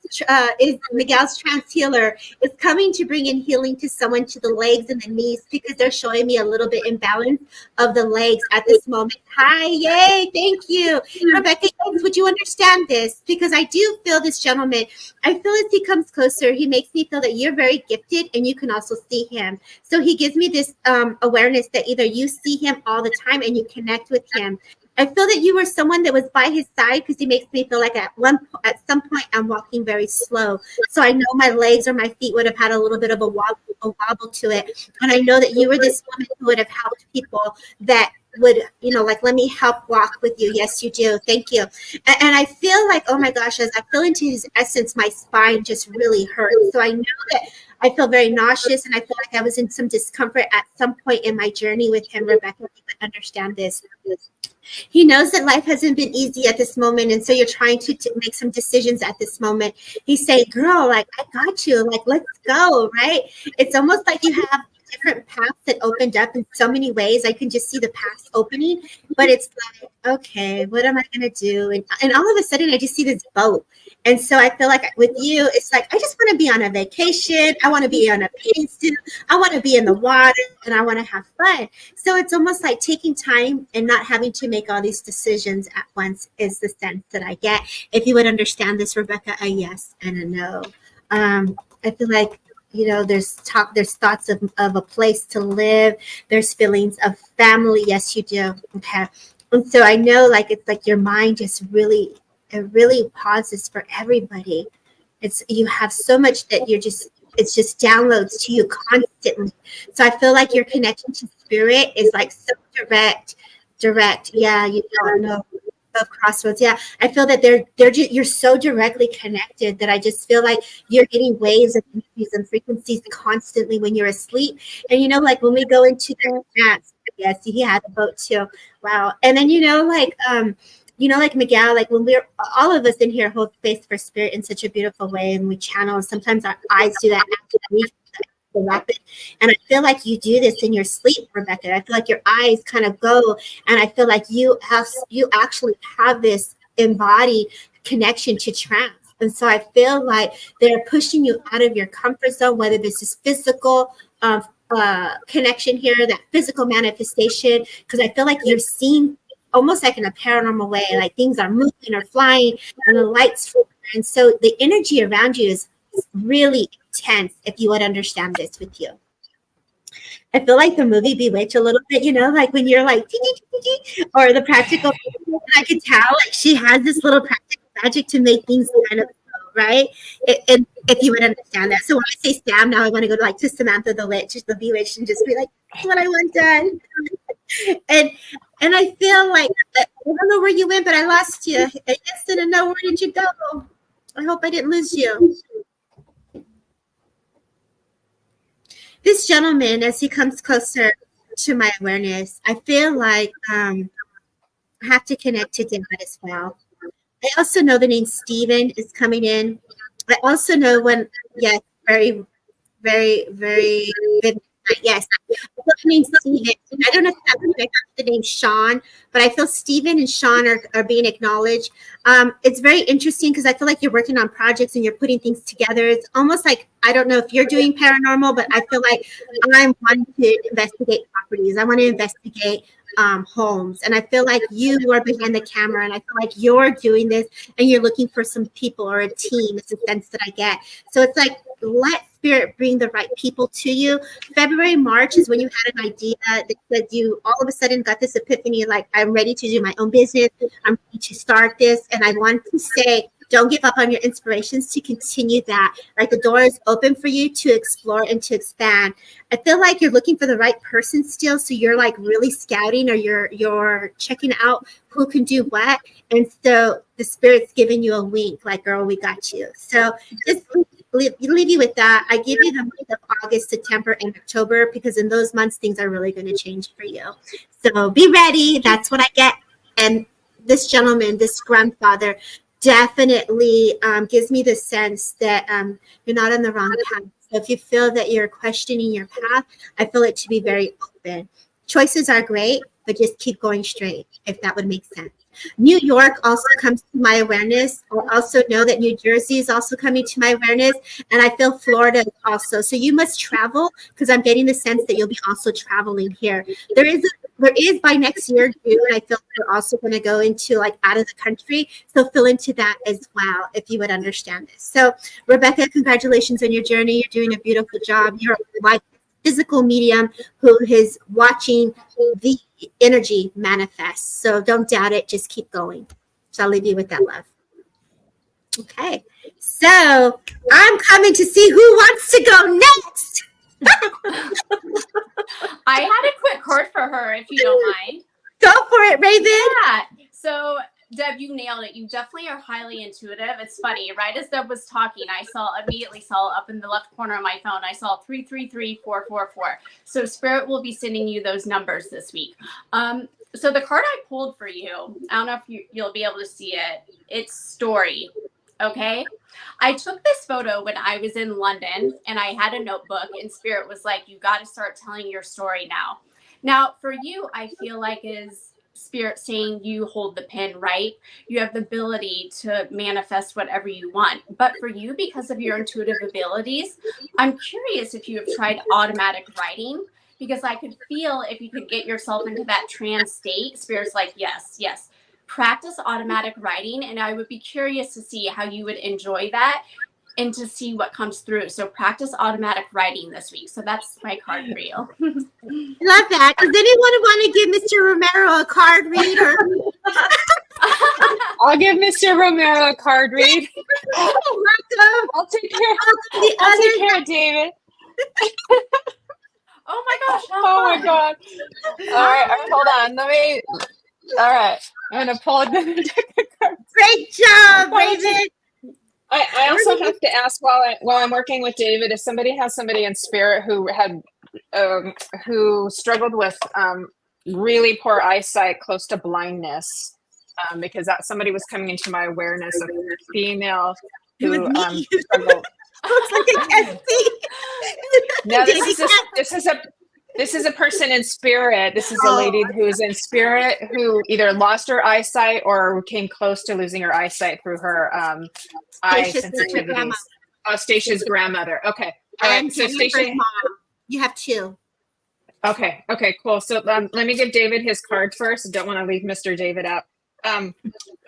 is Miguel's Miguel's trance healer is coming to bring in healing to someone to the legs and the knees because they're showing me a little bit imbalance of the legs at this moment. Hi, yay, thank you. Rebecca, would you understand this? Because I do feel this gentleman, I feel as he comes closer, he makes me feel that you're very gifted and you can also see him. So he gives me this awareness that either you see him all the time and you connect with him. I feel that you were someone that was by his side because he makes me feel like at some point I'm walking very slow. So I know my legs or my feet would have had a little bit of a wobble to it. And I know that you were this woman who would have helped people that would, like, let me help walk with you. Yes, you do. Thank you. And I feel like, oh my gosh, as I feel into his essence, my spine just really hurts. So I know that I feel very nauseous and I feel like I was in some discomfort at some point in my journey with him. Rebecca, you can understand this. He knows that life hasn't been easy at this moment. And so you're trying to make some decisions at this moment. He's saying, girl, like, I got you. Like, let's go, right? It's almost like you have different paths that opened up in so many ways. I can just see the paths opening, but it's like, okay, what am I going to do? And all of a sudden I just see this boat. And so I feel like with you, it's like, I just want to be on a vacation. I want to be on a bathing suit. I want to be in the water and I want to have fun. So it's almost like taking time and not having to make all these decisions at once is the sense that I get. If you would understand this, Rebecca, a yes and a no. I feel like, there's thoughts of a place to live. There's feelings of family. Yes, you do. Okay. And so I know, like, it's like your mind just really pauses for everybody. You have so much that it's just downloads to you constantly. So I feel like your connection to spirit is like so direct. Yeah, you don't know of crossroads. Yeah, I feel that you're so directly connected that I just feel like you're getting waves of energies and frequencies constantly when you're asleep. And like when we go into the trance, yes, he had a boat too. Wow. And then like Miguel, like when we're all of us in here hold space for spirit in such a beautiful way, and we channel. Sometimes our eyes do that actively. Rapid. And I feel like you do this in your sleep, Rebecca. I feel like your eyes kind of go, and I feel like you actually have this embodied connection to trance. And so I feel like they're pushing you out of your comfort zone, whether this is physical connection here, that physical manifestation, because I feel like you're seeing almost like in a paranormal way, like things are moving or flying and the lights. And so the energy around you is really intense, if you would understand this with you. I feel like the movie Bewitched a little bit, like when you're like, or the practical, I could tell like she has this little practical magic to make things kind of go, right? And if you would understand that. So when I say Sam, now I want to go to Samantha the Witch, the Bewitched, and just be like, that's what I want done. And I feel like, I don't know where you went, but I lost you. I just didn't know, where did you go? I hope I didn't lose you. This gentleman, as he comes closer to my awareness, I feel like I have to connect to Dad as well. I also know the name Stephen is coming in. I also know very, very, very vivid. Yes, the name Stephen. I don't know if that's the name Sean, but I feel Stephen and Sean are being acknowledged. It's very interesting because I feel like you're working on projects and you're putting things together. It's almost like, I don't know if you're doing paranormal, but I feel like I'm wanting to investigate properties. I want to investigate homes. And I feel like you are behind the camera, and I feel like you're doing this and you're looking for some people or a team. It's a sense that I get. So it's like, let spirit bring the right people to you. February, March is when you had an idea that you all of a sudden got this epiphany, like, I'm ready to do my own business. I'm ready to start this. And I want to say, don't give up on your inspirations, to continue that. Like, the door is open for you to explore and to expand. I feel like you're looking for the right person still. So you're like really scouting, or you're checking out who can do what. And so the spirit's giving you a wink, like, girl, we got you. So just leave you with that. I give you the month of August, September, and October, because in those months, things are really going to change for you. So be ready. That's what I get. And this gentleman, this grandfather, definitely gives me the sense that you're not on the wrong path. So if you feel that you're questioning your path, I feel it to be very open. Choices are great, but just keep going straight, if that would make sense. New York also comes to my awareness. I also know that New Jersey is also coming to my awareness, and I feel Florida also. So you must travel, because I'm getting the sense that you'll be also traveling here. There is by next year, June, I feel we're also going to go into like out of the country. So fill into that as well, if you would understand this. So Rebecca, congratulations on your journey. You're doing a beautiful job. You're like physical medium who is watching the energy manifest. So don't doubt it. Just keep going. So I'll leave you with that, love. Okay. So I'm coming to see who wants to go next. I had a quick card for her, if you don't mind. Go for it, Raven. Yeah. So, Deb, you nailed it. You definitely are highly intuitive. It's funny. Right as Deb was talking, I immediately saw up in the left corner of my phone, I saw 333444. So Spirit will be sending you those numbers this week. So the card I pulled for you, I don't know if you'll be able to see it. It's story. Okay. I took this photo when I was in London, and I had a notebook, and Spirit was like, you got to start telling your story now. Now, for you, I feel like is Spirit saying you hold the pen, right? You have the ability to manifest whatever you want. But for you, because of your intuitive abilities, I'm curious if you have tried automatic writing, because I could feel if you could get yourself into that trance state, Spirit's like, yes, yes. Practice automatic writing, and I would be curious to see how you would enjoy that and to see what comes through. So practice automatic writing this week. So that's my card for you. Love that. Does anyone want to give Mr. Romero a card reader? I'll give Mr. Romero a card read. I'll take care of David. Oh my gosh. Oh my God. All right, hold on. All right. I'm going to pull another deck of cards. Great job, Raven. I also have to ask while I'm working with David, if somebody has somebody in spirit who had who struggled with really poor eyesight, close to blindness, because that somebody was coming into my awareness of a female who struggled. Looks like I can't see. No, this is a person in spirit. This is a lady who is in spirit who either lost her eyesight or came close to losing her eyesight through her eye sensitivities. Oh, Stacia's grandmother. Okay. All right. So Stacia, mom. You have two. Okay. Okay, cool. So let me give David his card first. Don't want to leave Mr. David out.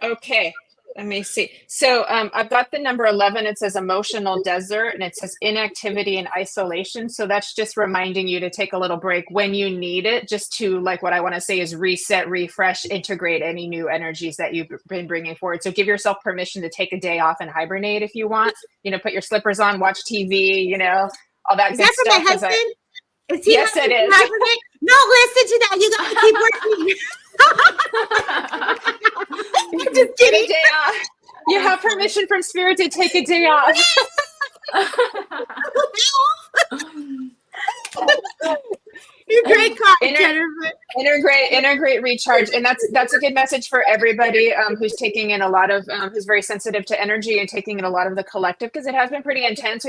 Okay. Let me see. So I've got the number 11. It says emotional desert, and it says inactivity and isolation. So that's just reminding you to take a little break when you need it, just to, like, what I want to say is reset, refresh, integrate any new energies that you've been bringing forward. So give yourself permission to take a day off and hibernate if you want. You know, put your slippers on, watch TV, you know, all that good stuff. Is that for my husband? Yes, it is. No, listen to that. You got to keep working. Just get a day off. You have permission from spirit to take a day off. You're great card, Jennifer. Integrate, recharge, and that's a good message for everybody who's taking in a lot of who's very sensitive to energy and taking in a lot of the collective, because it has been pretty intense.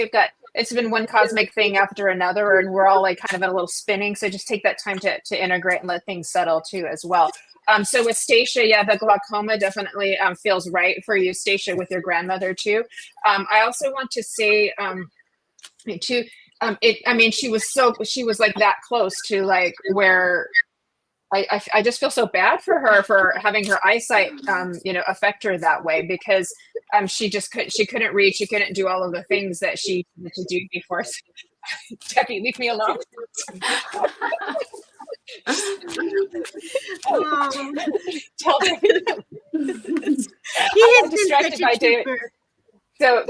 It's been one cosmic thing after another, and we're all like kind of in a little spinning. So just take that time to integrate and let things settle too as well. So with Stacia, yeah, the glaucoma definitely feels right for you, Stacia, with your grandmother too. I also want to say too. She was like that close to like where I just feel so bad for her for having her eyesight, affect her that way, because she couldn't read, she couldn't do all of the things that she needed to do before. Debbie, leave me alone. Tell Debbie. I'm distracted by David. So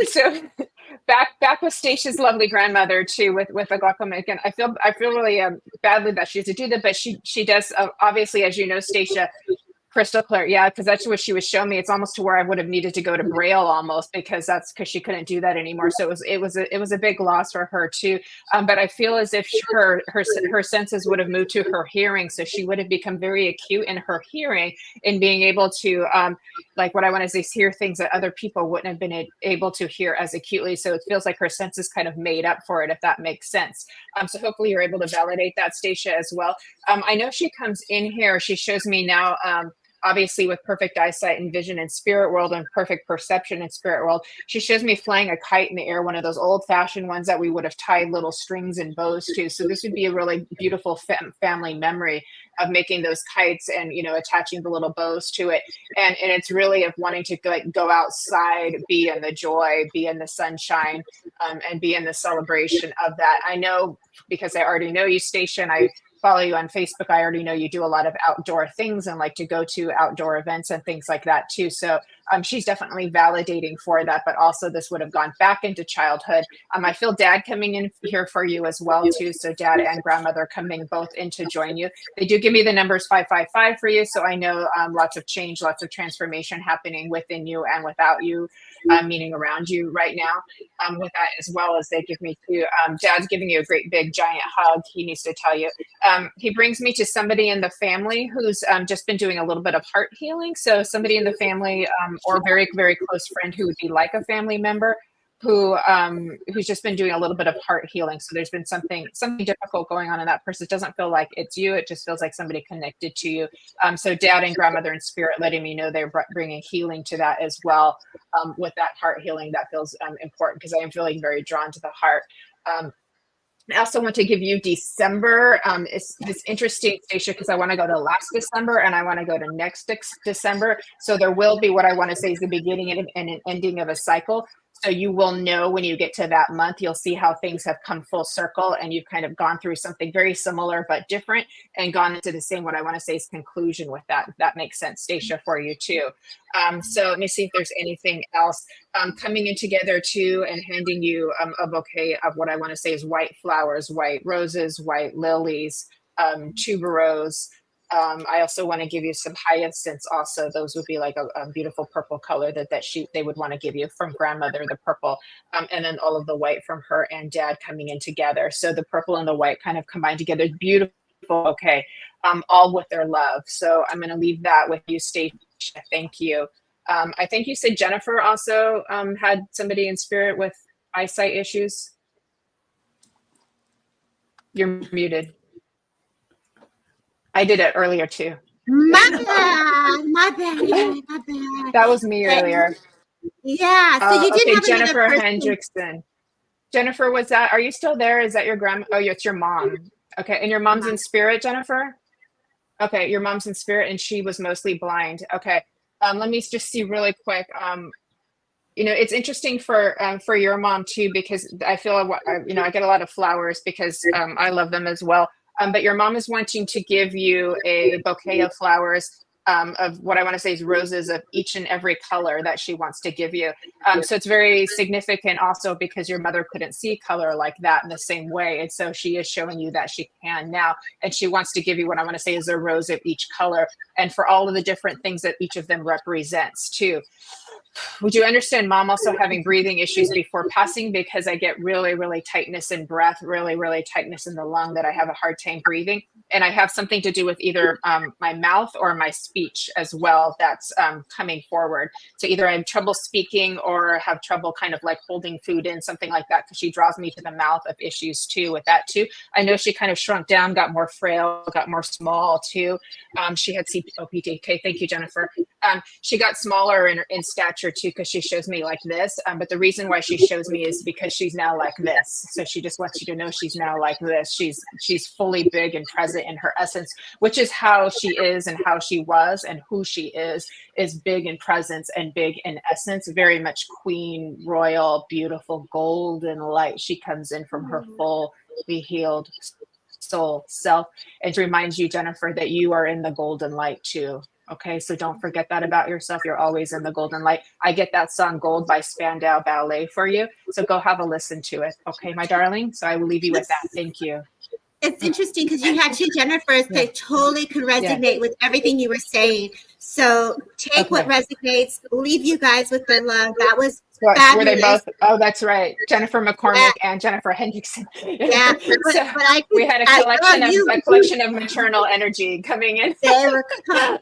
back with Stacia's lovely grandmother too, with a glaucoma. Again, I feel really badly that she has to do that, but she does obviously, as you know, Stacia, crystal clear. Yeah, because that's what she was showing me. It's almost to where I would have needed to go to Braille almost, because she couldn't do that anymore. So it was a big loss for her too. But I feel as if her senses would have moved to her hearing, so she would have become very acute in her hearing and being able to like what I want to say, hear things that other people wouldn't have been able to hear as acutely. So it feels like her senses kind of made up for it, if that makes sense. So hopefully you're able to validate that, Stacia, as well. I know she comes in here. She shows me now obviously with perfect eyesight and vision in spirit world and perfect perception in spirit world. She shows me flying a kite in the air, one of those old fashioned ones that we would have tied little strings and bows to. So this would be a really beautiful family memory of making those kites and, you know, attaching the little bows to it. And it's really of wanting to go outside, be in the joy, be in the sunshine, and be in the celebration of that. I know, because I already know you, Station, I follow you on Facebook, I already know you do a lot of outdoor things and like to go to outdoor events and things like that too. So she's definitely validating for that, but also this would have gone back into childhood. I feel Dad coming in here for you as well too. So Dad and grandmother coming both in to join you. They do give me the numbers 555 for you. So I know lots of change, lots of transformation happening within you and without you, meaning around you right now. With that, as well as they give me too. Dad's giving you a great big giant hug. He needs to tell you. He brings me to somebody in the family who's just been doing a little bit of heart healing. So somebody in the family, or very, very close friend who would be like a family member, who's just been doing a little bit of heart healing. So there's been something difficult going on in that person. It doesn't feel like it's you. It just feels like somebody connected to you. So Dad and grandmother in spirit letting me know they're bringing healing to that as well. With that heart healing, that feels important because I am feeling very drawn to the heart. I also want to give you December. It's interesting, Stacia, because I want to go to last December and I want to go to next December. So there will be what I want to say is the beginning and an ending of a cycle. So you will know when you get to that month, you'll see how things have come full circle and you've kind of gone through something very similar but different and gone into the same, what I want to say is conclusion with that. If that makes sense, Stacia, for you too. So let me see if there's anything else coming in together too and handing you a bouquet of what I want to say is white flowers, white roses, white lilies, tuberose. I also want to give you some hyacinths also. Those would be like a beautiful purple color that they would want to give you from grandmother, the purple, and then all of the white from her and Dad coming in together. So the purple and the white kind of combined together. Beautiful. Okay. All with their love. So I'm going to leave that with you, Stacia. Thank you. I think you said Jennifer also had somebody in spirit with eyesight issues. You're muted. I did it earlier too. My bad. That was me earlier. Yeah. So you did okay, have Jennifer another person. Hendrickson. Jennifer, was that? Are you still there? Is that your grandma? Oh, it's your mom. Okay, and your mom's in spirit, Jennifer. Okay, your mom's in spirit, and she was mostly blind. Okay, let me just see really quick. You know, it's interesting for your mom too, because I feel I get a lot of flowers because I love them as well. But your mom is wanting to give you a bouquet of flowers of what I want to say is roses of each and every color that she wants to give you. So it's very significant also because your mother couldn't see color like that in the same way. And so she is showing you that she can now. And she wants to give you what I want to say is a rose of each color and for all of the different things that each of them represents too. Would you understand Mom also having breathing issues before passing? Because I get really, really tightness in breath, really, really tightness in the lung that I have a hard time breathing. And I have something to do with either my mouth or my speech as well that's coming forward. So either I have trouble speaking or have trouble kind of like holding food in, something like that, because she draws me to the mouth of issues too with that too. I know she kind of shrunk down, got more frail, got more small too. She had COPD. Okay, thank you, Jennifer. She got smaller in stature too because she shows me like this. But the reason why she shows me is because she's now like this. So she just wants you to know she's now like this. She's fully big and present in her essence, which is how she is and how she was and who she is big in presence and big in essence. Very much queen, royal, beautiful, golden light. She comes in from her full, be healed soul self. It reminds you, Jennifer, that you are in the golden light too. Okay, so don't forget that about yourself. You're always in the golden light. I get that song Gold by Spandau Ballet for you. So go have a listen to it. Okay, my darling. So I will leave you with that. Thank you. It's interesting because you had two Jennifers that totally could resonate with everything you were saying. So take what resonates, leave you guys with their love. That was fabulous. Were they both? Oh, that's right. Jennifer McCormick and Jennifer Hendrickson. Yeah. So we had a collection of maternal energy coming in. They were hot.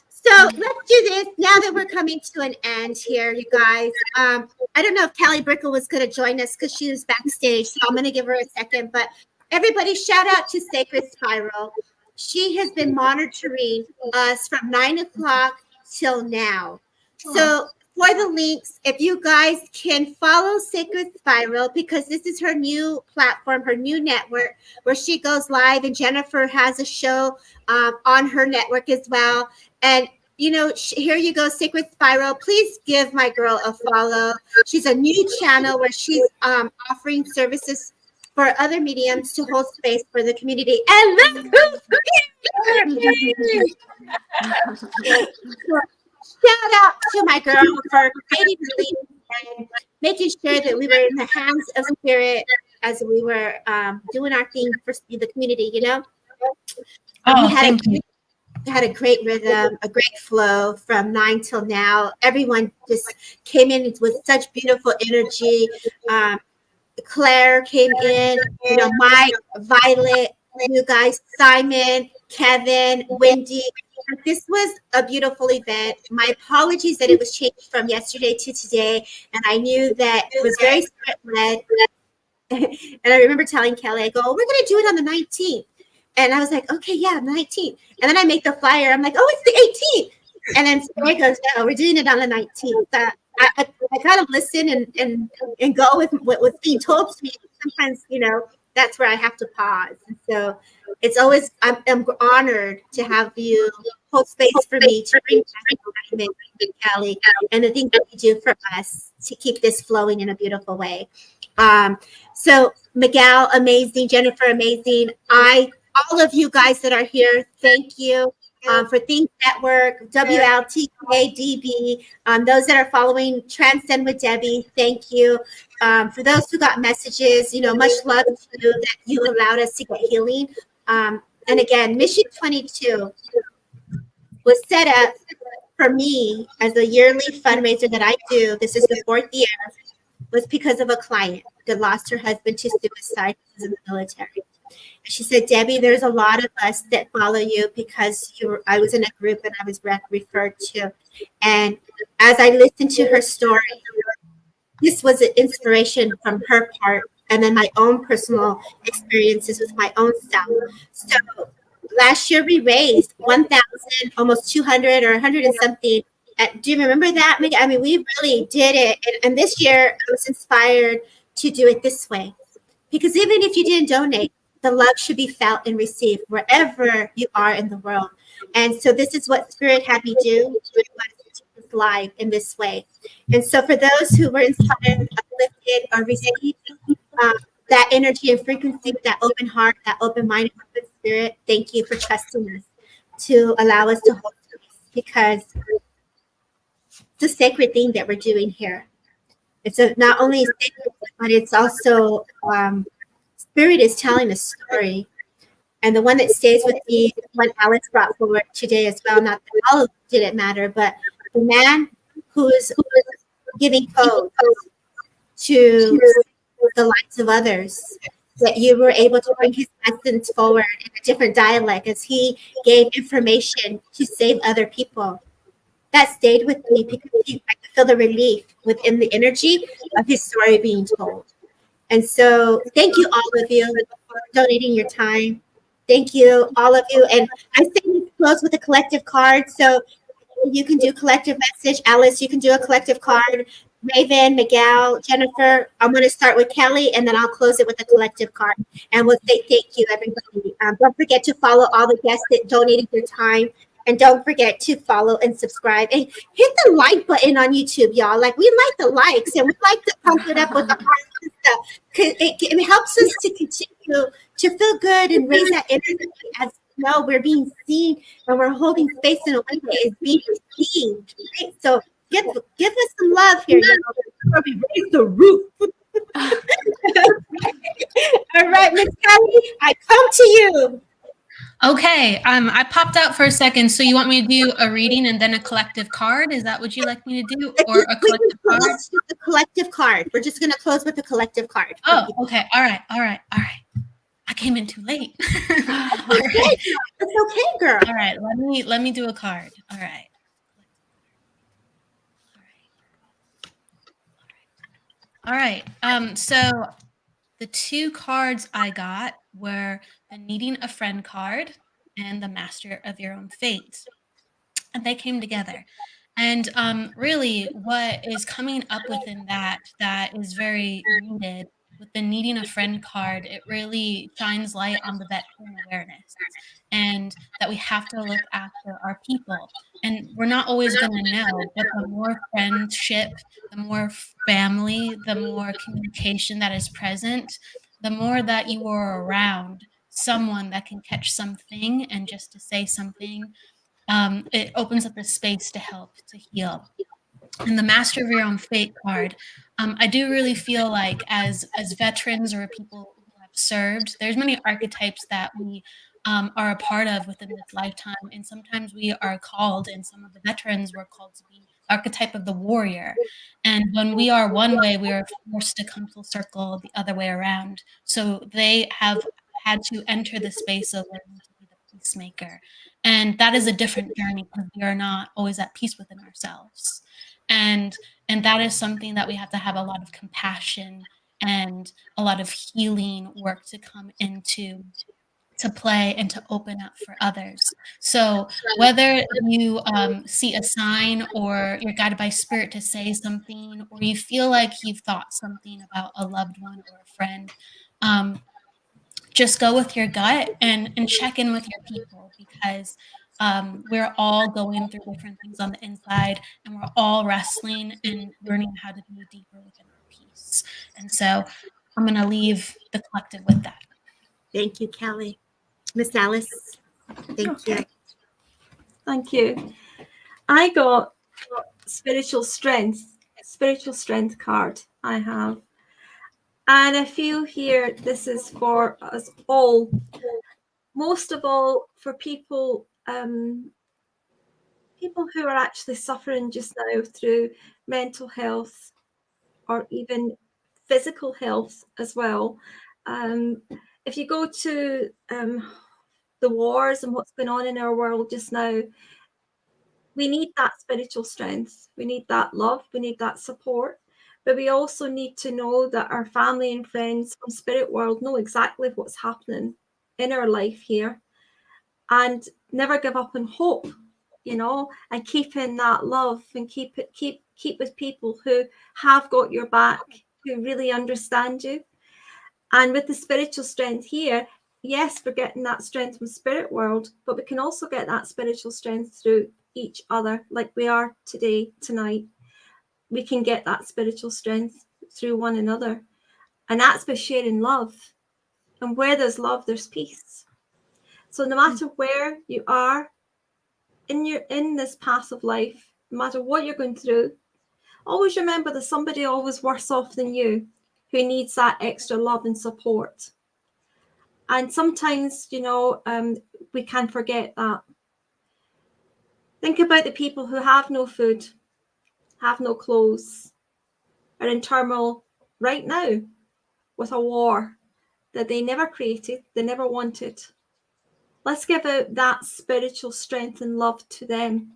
So let's do this now that we're coming to an end here, you guys. I don't know if Callie Brickle was going to join us because she was backstage, so I'm going to give her a second. But everybody, shout out to Sacred Spiral. she has been monitoring us from 9 o'clock till now. So for the links, if you guys can follow Sacred Spiral, because this is her new platform, her new network, where she goes live, and Jennifer has a show on her network as well. And you know, here you go, Sacred Spiral. Please give my girl a follow. She's a new channel where she's offering services for other mediums to hold space for the community. And look who's here! Shout out to my girl for creating the lead and making sure that we were in the hands of spirit as we were doing our thing for the community, you know? We had a great rhythm, a great flow from 9 till now. Everyone just came in with such beautiful energy. Claire came in, you know, Mike, Violet, you guys, Simon, Kevin, Wendy. This was a beautiful event. My apologies that it was changed from yesterday to today. And I knew that it was very spirit-led. And I remember telling Kelly, I go, we're going to do it on the 19th. And I was like, okay, yeah, 19th. And then I make the flyer. I'm like, oh, it's the 18th. And then Spirit goes, no, we're doing it on the 19th. I kind of listen and go with what was being told to me. Sometimes, you know, that's where I have to pause. And so it's always, I'm honored to have you hold space for me to bring alignment with Kelly and the things that you do for us to keep this flowing in a beautiful way. So Miguel, amazing. Jennifer, amazing. All of you guys that are here, thank you. For Think Network, WLTKDB, those that are following Transcend with Debbie, thank you. For those who got messages, you know, much love to you that you allowed us to get healing. And again, Mission 22 was set up for me as a yearly fundraiser that I do. This is the 4th year, was because of a client that lost her husband to suicide in the military. She said, Debbie, there's a lot of us that follow you because I was in a group and I was referred to. And as I listened to her story, this was an inspiration from her part, and then my own personal experiences with my own self. So last year we raised 1,000, almost 200 or 100 and something. Do you remember that? I mean, we really did it. And this year I was inspired to do it this way. Because even if you didn't donate, the love should be felt and received wherever you are in the world. And so this is what Spirit had me do live in this way. And so for those who were inspired, uplifted, or received that energy and frequency, that open heart, that open mind, open spirit, thank you for trusting us to allow us to hold space, because it's a sacred thing that we're doing here. It's not only sacred, but it's also Spirit is telling a story. And the one that stays with me, what Alex brought forward today as well, not that all of it didn't matter, but the man who is giving codes to the lives of others, that you were able to bring his lessons forward in a different dialect as he gave information to save other people. That stayed with me because I could feel the relief within the energy of his story being told. And so thank you, all of you, for donating your time. Thank you, all of you. And I say we close with a collective card. So you can do collective message. Alice, you can do a collective card. Raven, Miguel, Jennifer, I'm going to start with Kelly, and then I'll close it with a collective card. And we'll say thank you, everybody. Don't forget to follow all the guests that donated their time. And don't forget to follow and subscribe. And hit the like button on YouTube, y'all. Like, we like the likes, and we like to pump it up with the hearts and stuff. Because it helps us to continue to feel good and raise that energy. As you know, we're being seen, and we're holding space in a way that is being received. Right? So give us some love here, y'all, before we raise the roof. All right, Miss Kelly, I come to you. Okay, I popped out for a second. So you want me to do a reading and then a collective card? Is that what you'd like me to do, or a collective card? The collective card. We're just going to close with the collective card. Oh, okay. All right. I came in too late. It's okay, girl. All right. Let me do a card. All right. All right. So the two cards I got were the Needing a Friend card and the master of your own fate. And they came together. And really, what is coming up within that is very needed with the needing a friend card, it really shines light on the veteran awareness and that we have to look after our people. And we're not always going to know, but the more friendship, the more family, the more communication that is present, the more that you are around someone that can catch something and just to say something, it opens up the space to help to heal. And the master of your own fate card, I do really feel like as veterans or people who have served, there's many archetypes that we are a part of within this lifetime, and sometimes we are called, and some of the veterans were called to be archetype of the warrior. And when we are one way, we are forced to come full circle the other way around. So they have had to enter the space of learning to be the peacemaker, and that is a different journey because we are not always at peace within ourselves. And that is something that we have to have a lot of compassion and a lot of healing work to come into to play and to open up for others. So whether you see a sign or you're guided by spirit to say something, or you feel like you've thought something about a loved one or a friend, just go with your gut and check in with your people, because we're all going through different things on the inside, and we're all wrestling and learning how to be deeper within our peace. And so I'm going to leave the collective with that. Thank you, Kelly. Miss Alice, thank you. Thank you. I got spiritual strength card I have. And I feel here this is for us all, most of all for people who are actually suffering just now through mental health or even physical health as well. If you go to the wars and what's going on in our world just now, we need that spiritual strength. We need that love. We need that support. But we also need to know that our family and friends from spirit world know exactly what's happening in our life here, and never give up on hope, and keep in that love and keep with people who have got your back, who really understand you. And with the spiritual strength here, yes, we're getting that strength from spirit world, but we can also get that spiritual strength through each other, like we are today, tonight. We can get that spiritual strength through one another, and that's by sharing love. And where there's love, there's peace. So no matter where you are in this path of life, no matter what you're going through, always remember there's somebody always worse off than you who needs that extra love and support. And sometimes, we can forget that. Think about the people who have no food, have no clothes, are in turmoil right now with a war that they never created, they never wanted. Let's give out that spiritual strength and love to them,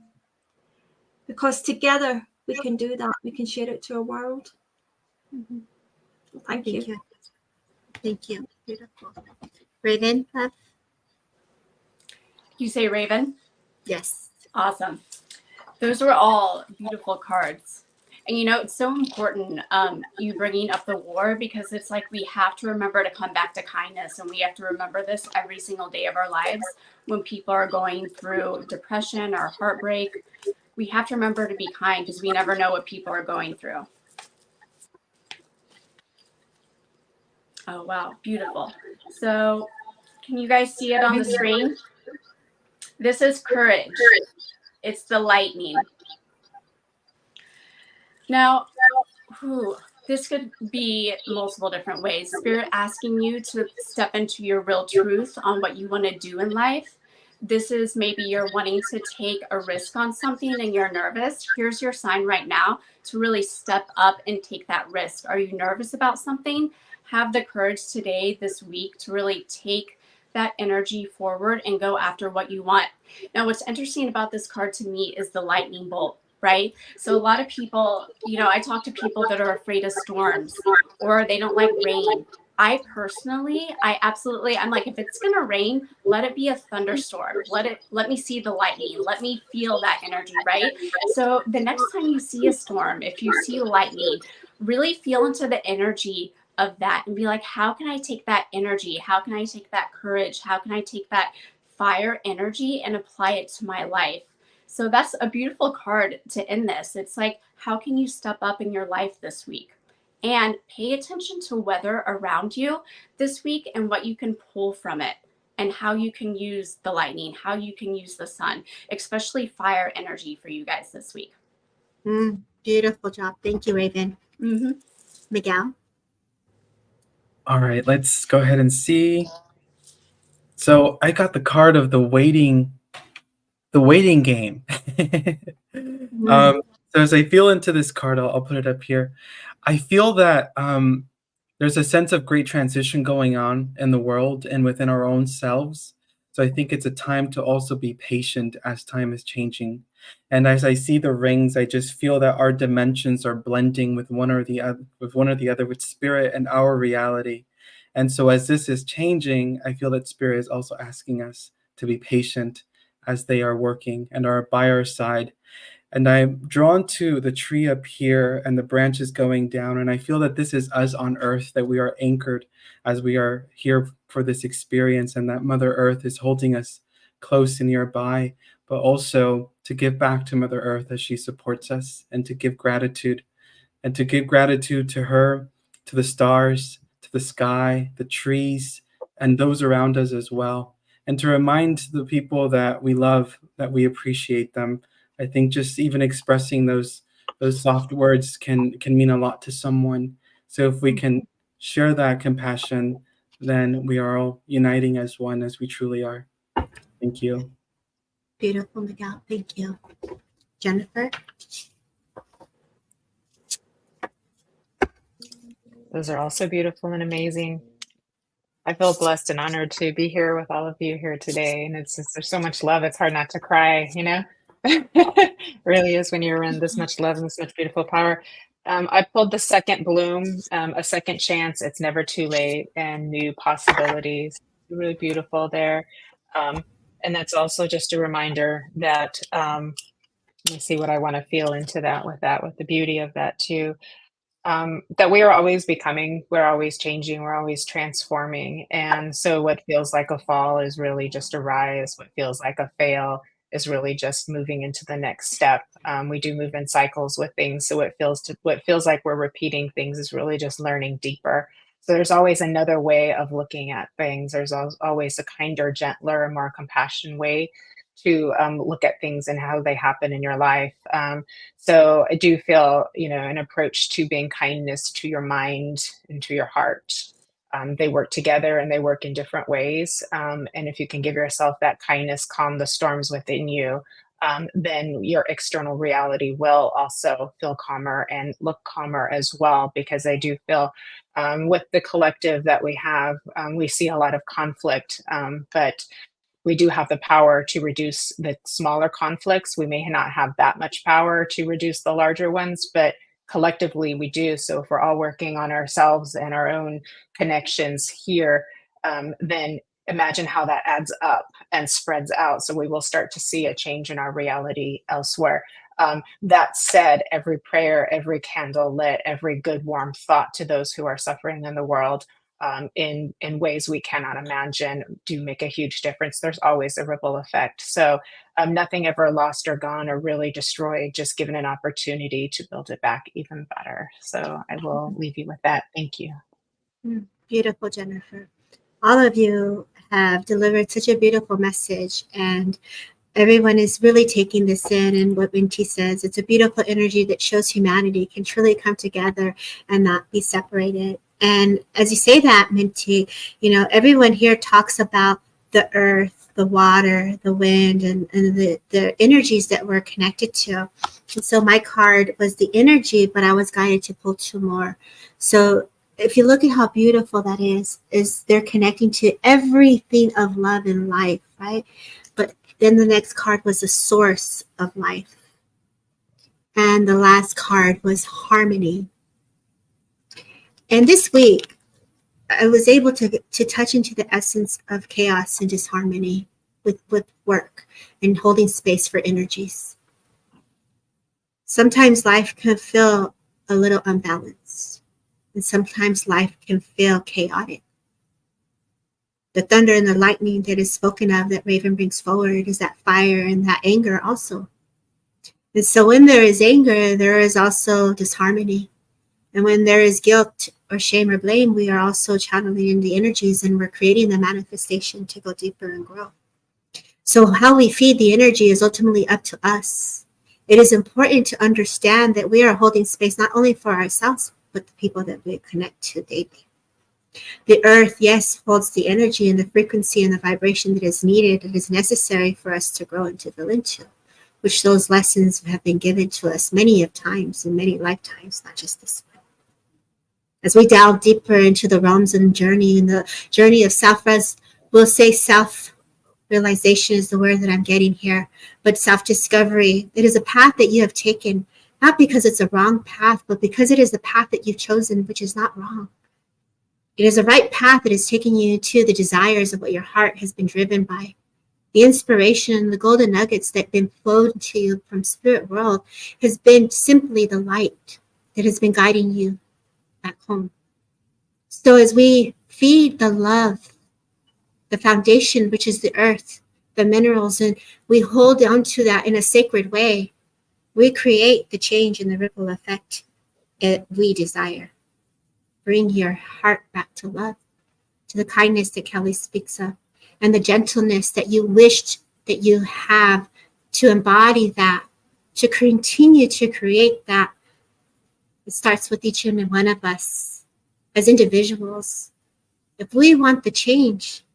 because together we can do that. We can share it to our world. Mm-hmm. Thank you. Thank you. Beautiful. Raven, love? You say Raven? Yes. Awesome. Those were all beautiful cards. And it's so important you bringing up the war, because it's like we have to remember to come back to kindness, and we have to remember this every single day of our lives. When people are going through depression or heartbreak, we have to remember to be kind, because we never know what people are going through. Oh, wow. Beautiful. So can you guys see it on the screen? This is courage. It's the lightning. Now, this could be multiple different ways. Spirit asking you to step into your real truth on what you want to do in life. This is maybe you're wanting to take a risk on something and you're nervous. Here's your sign right now to really step up and take that risk. Are you nervous about something? Have the courage today, this week, to really take that energy forward and go after what you want. Now, what's interesting about this card to me is the lightning bolt, right? So a lot of people, I talk to people that are afraid of storms, or they don't like rain, I absolutely, I'm like, if it's going to rain, let it be a thunderstorm. Let me see the lightning. Let me feel that energy, right? So the next time you see a storm, if you see lightning, really feel into the energy of that and be like, how can I take that energy? How can I take that courage? How can I take that fire energy and apply it to my life? So that's a beautiful card to end this. It's like, how can you step up in your life this week? And pay attention to weather around you this week and what you can pull from it and how you can use the lightning, how you can use the sun, especially fire energy for you guys this week. Beautiful job. Thank you, Raven. Miguel? All right, let's go ahead and see. So I got the card of the waiting game. So as I feel into this card, I'll put it up here. I feel that there's a sense of great transition going on in the world and within our own selves. So I think it's a time to also be patient as time is changing. And as I see the rings, I just feel that our dimensions are blending with one or the other, with spirit and our reality. And so as this is changing, I feel that spirit is also asking us to be patient as they are working and are by our side. And I'm drawn to the tree up here and the branches going down. And I feel that this is us on earth, that we are anchored as we are here for this experience, and that Mother Earth is holding us close and nearby, but also to give back to Mother Earth as she supports us, and to give gratitude to her, to the stars, to the sky, the trees, and those around us as well. And to remind the people that we love, that we appreciate them. I think just even expressing those soft words can mean a lot to someone. So if we can share that compassion, then we are all uniting as one, as we truly are. Thank you. Beautiful, Miguel. Thank you. Jennifer? Those are also beautiful and amazing. I feel blessed and honored to be here with all of you here today. And it's just, there's so much love. It's hard not to cry, you know? It really is when you're around this much love and this much beautiful power. I pulled the second bloom, a second chance. It's never too late, and new possibilities. Really beautiful there. And that's also just a reminder that, let me see what I want to feel into that, with the beauty of that too. That we are always becoming, we're always changing, we're always transforming. And so what feels like a fall is really just a rise. What feels like a fail is really just moving into the next step. We do move in cycles with things. So what feels like we're repeating things is really just learning deeper. So there's always another way of looking at things. There's always a kinder, gentler, more compassionate way to look at things and how they happen in your life. So I do feel, an approach to being kindness to your mind and to your heart. They work together and they work in different ways. And if you can give yourself that kindness, calm the storms within you, then your external reality will also feel calmer and look calmer as well. Because I do feel with the collective that we have, we see a lot of conflict, but we do have the power to reduce the smaller conflicts. We may not have that much power to reduce the larger ones, but collectively we do. So if we're all working on ourselves and our own connections here, then imagine how that adds up and spreads out. So we will start to see a change in our reality elsewhere. That said, every prayer, every candle lit, every good warm thought to those who are suffering in the world, in ways we cannot imagine, do make a huge difference. There's always a ripple effect. So nothing ever lost or gone or really destroyed, just given an opportunity to build it back even better. So I will leave you with that. Thank you. Beautiful, Jennifer. All of you have delivered such a beautiful message, and everyone is really taking this in. And what Minty says, it's a beautiful energy that shows humanity can truly come together and not be separated. And as you say that, Minty, everyone here talks about the earth, the water, the wind, and the energies that we're connected to. And so my card was the energy, but I was guided to pull two more. So if you look at how beautiful that is they're connecting to everything of love and life, right? But then the next card was the source of life. And the last card was harmony. And this week, I was able to touch into the essence of chaos and disharmony with work and holding space for energies. Sometimes life can feel a little unbalanced, and sometimes life can feel chaotic. The thunder and the lightning that is spoken of that Raven brings forward is that fire and that anger also. And so when there is anger, there is also disharmony. And when there is guilt or shame or blame, we are also channeling in the energies and we're creating the manifestation to go deeper and grow. So how we feed the energy is ultimately up to us. It is important to understand that we are holding space not only for ourselves, but the people that we connect to daily. The earth, yes, holds the energy and the frequency and the vibration that is needed, that is necessary for us to grow and to fill into, which those lessons have been given to us many of times in many lifetimes, not just this one. As we delve deeper into the realms and journey, in the journey of we'll say self-realization is the word that I'm getting here, but self-discovery, it is a path that you have taken, not because it's a wrong path, but because it is the path that you've chosen, which is not wrong. It is a right path that is taking you to the desires of what your heart has been driven by. The inspiration, the golden nuggets that have been flowed to you from spirit world has been simply the light that has been guiding you back home. So as we feed the love, the foundation, which is the earth, the minerals, and we hold on to that in a sacred way, we create the change and the ripple effect that we desire. Bring your heart back to love, to the kindness that Kelly speaks of, and the gentleness that you wished that you have, to embody that, to continue to create that. It starts with each and one of us as individuals. If we want the change,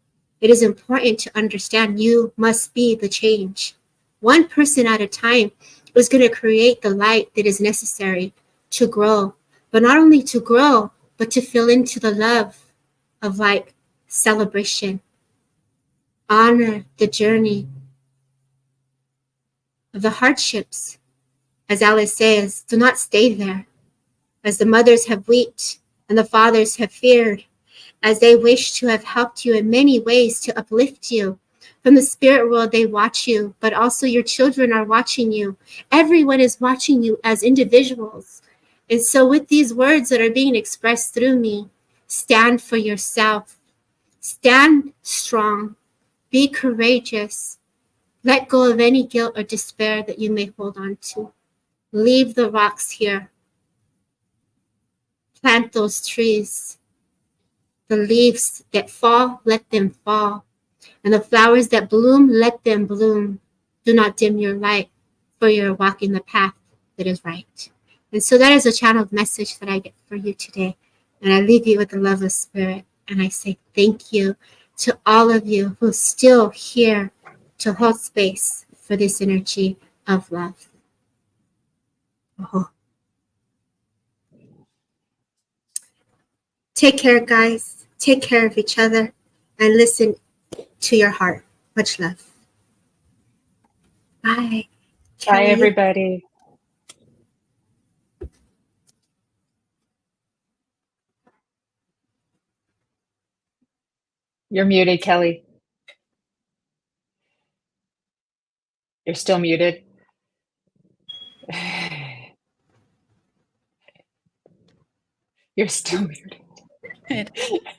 it is important to understand you must be the change. One person at a time is going to create the light that is necessary to grow, but not only to grow, but to fill into the love of like celebration. Honor the journey of the hardships. As Alice says, do not stay there. As the mothers have wept and the fathers have feared, as they wish to have helped you in many ways to uplift you. From the spirit world, they watch you, but also your children are watching you. Everyone is watching you as individuals. And so with these words that are being expressed through me, stand for yourself. Stand strong. Be courageous. Let go of any guilt or despair that you may hold on to. Leave the rocks here. Plant those trees. The leaves that fall, let them fall. And the flowers that bloom, let them bloom. Do not dim your light, for you're walking the path that is right. And so that is a channeled message that I get for you today. And I leave you with the love of spirit. And I say thank you to all of you who are still here to hold space for this energy of love. Oh. Take care, guys. Take care of each other and listen to your heart. Much love. Bye. Bye, everybody. You're muted, Kelly. You're still muted. You're still muted. Good.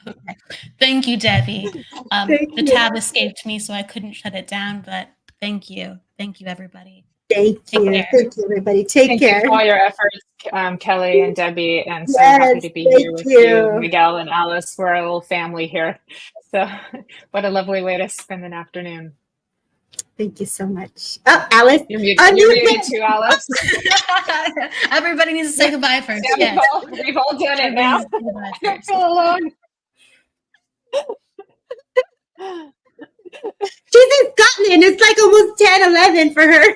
Okay. Thank you, Debbie. The tab escaped me, so I couldn't shut it down, but thank you. Thank you, everybody. Thank you. Thank you, everybody. Take care. Thank you for all your efforts, Kelly and Debbie, and so Yes, happy to be here with thank you, you. Miguel and Alice. We're a little family here. So what a lovely way to spend an afternoon. Thank you so much. Oh, Alice. You're muted too, Alice. Everybody needs to say goodbye first. Yeah, Yes. we've all done it now. Everybody I don't feel alone. She's in Scotland. It's like almost 10, 11 for her.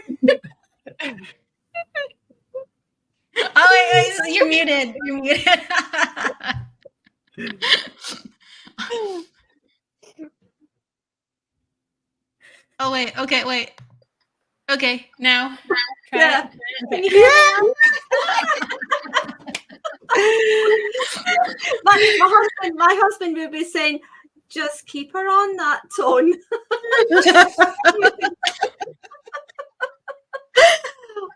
Oh, wait, you're muted. You're muted. Oh, wait. Okay, wait. Okay, now. Try Yeah. it. Can you hear me now? my husband would be saying, just keep her on that tone.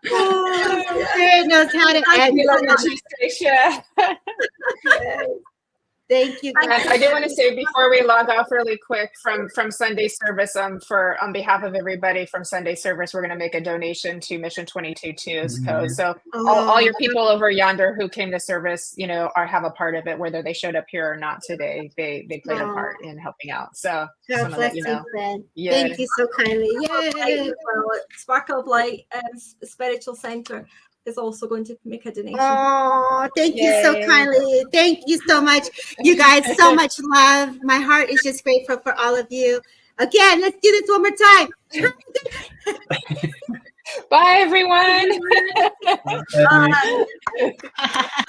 Spirit knows how to end. Thank you. I do want to say before we log off really quick from Sunday service, on behalf of everybody from Sunday service, we're going to make a donation to Mission 22's code. So all your people over yonder who came to service, have a part of it, whether they showed up here or not today. They played a part in helping out. So just want to let you know. Yeah. Thank you so kindly. Yay. Sparkle of Light Spiritual Center is also going to make a donation. Oh, thank you so kindly. Thank you so much. You guys, so much love. My heart is just grateful for all of you. Again, let's do this one more time. Bye, everyone. Bye.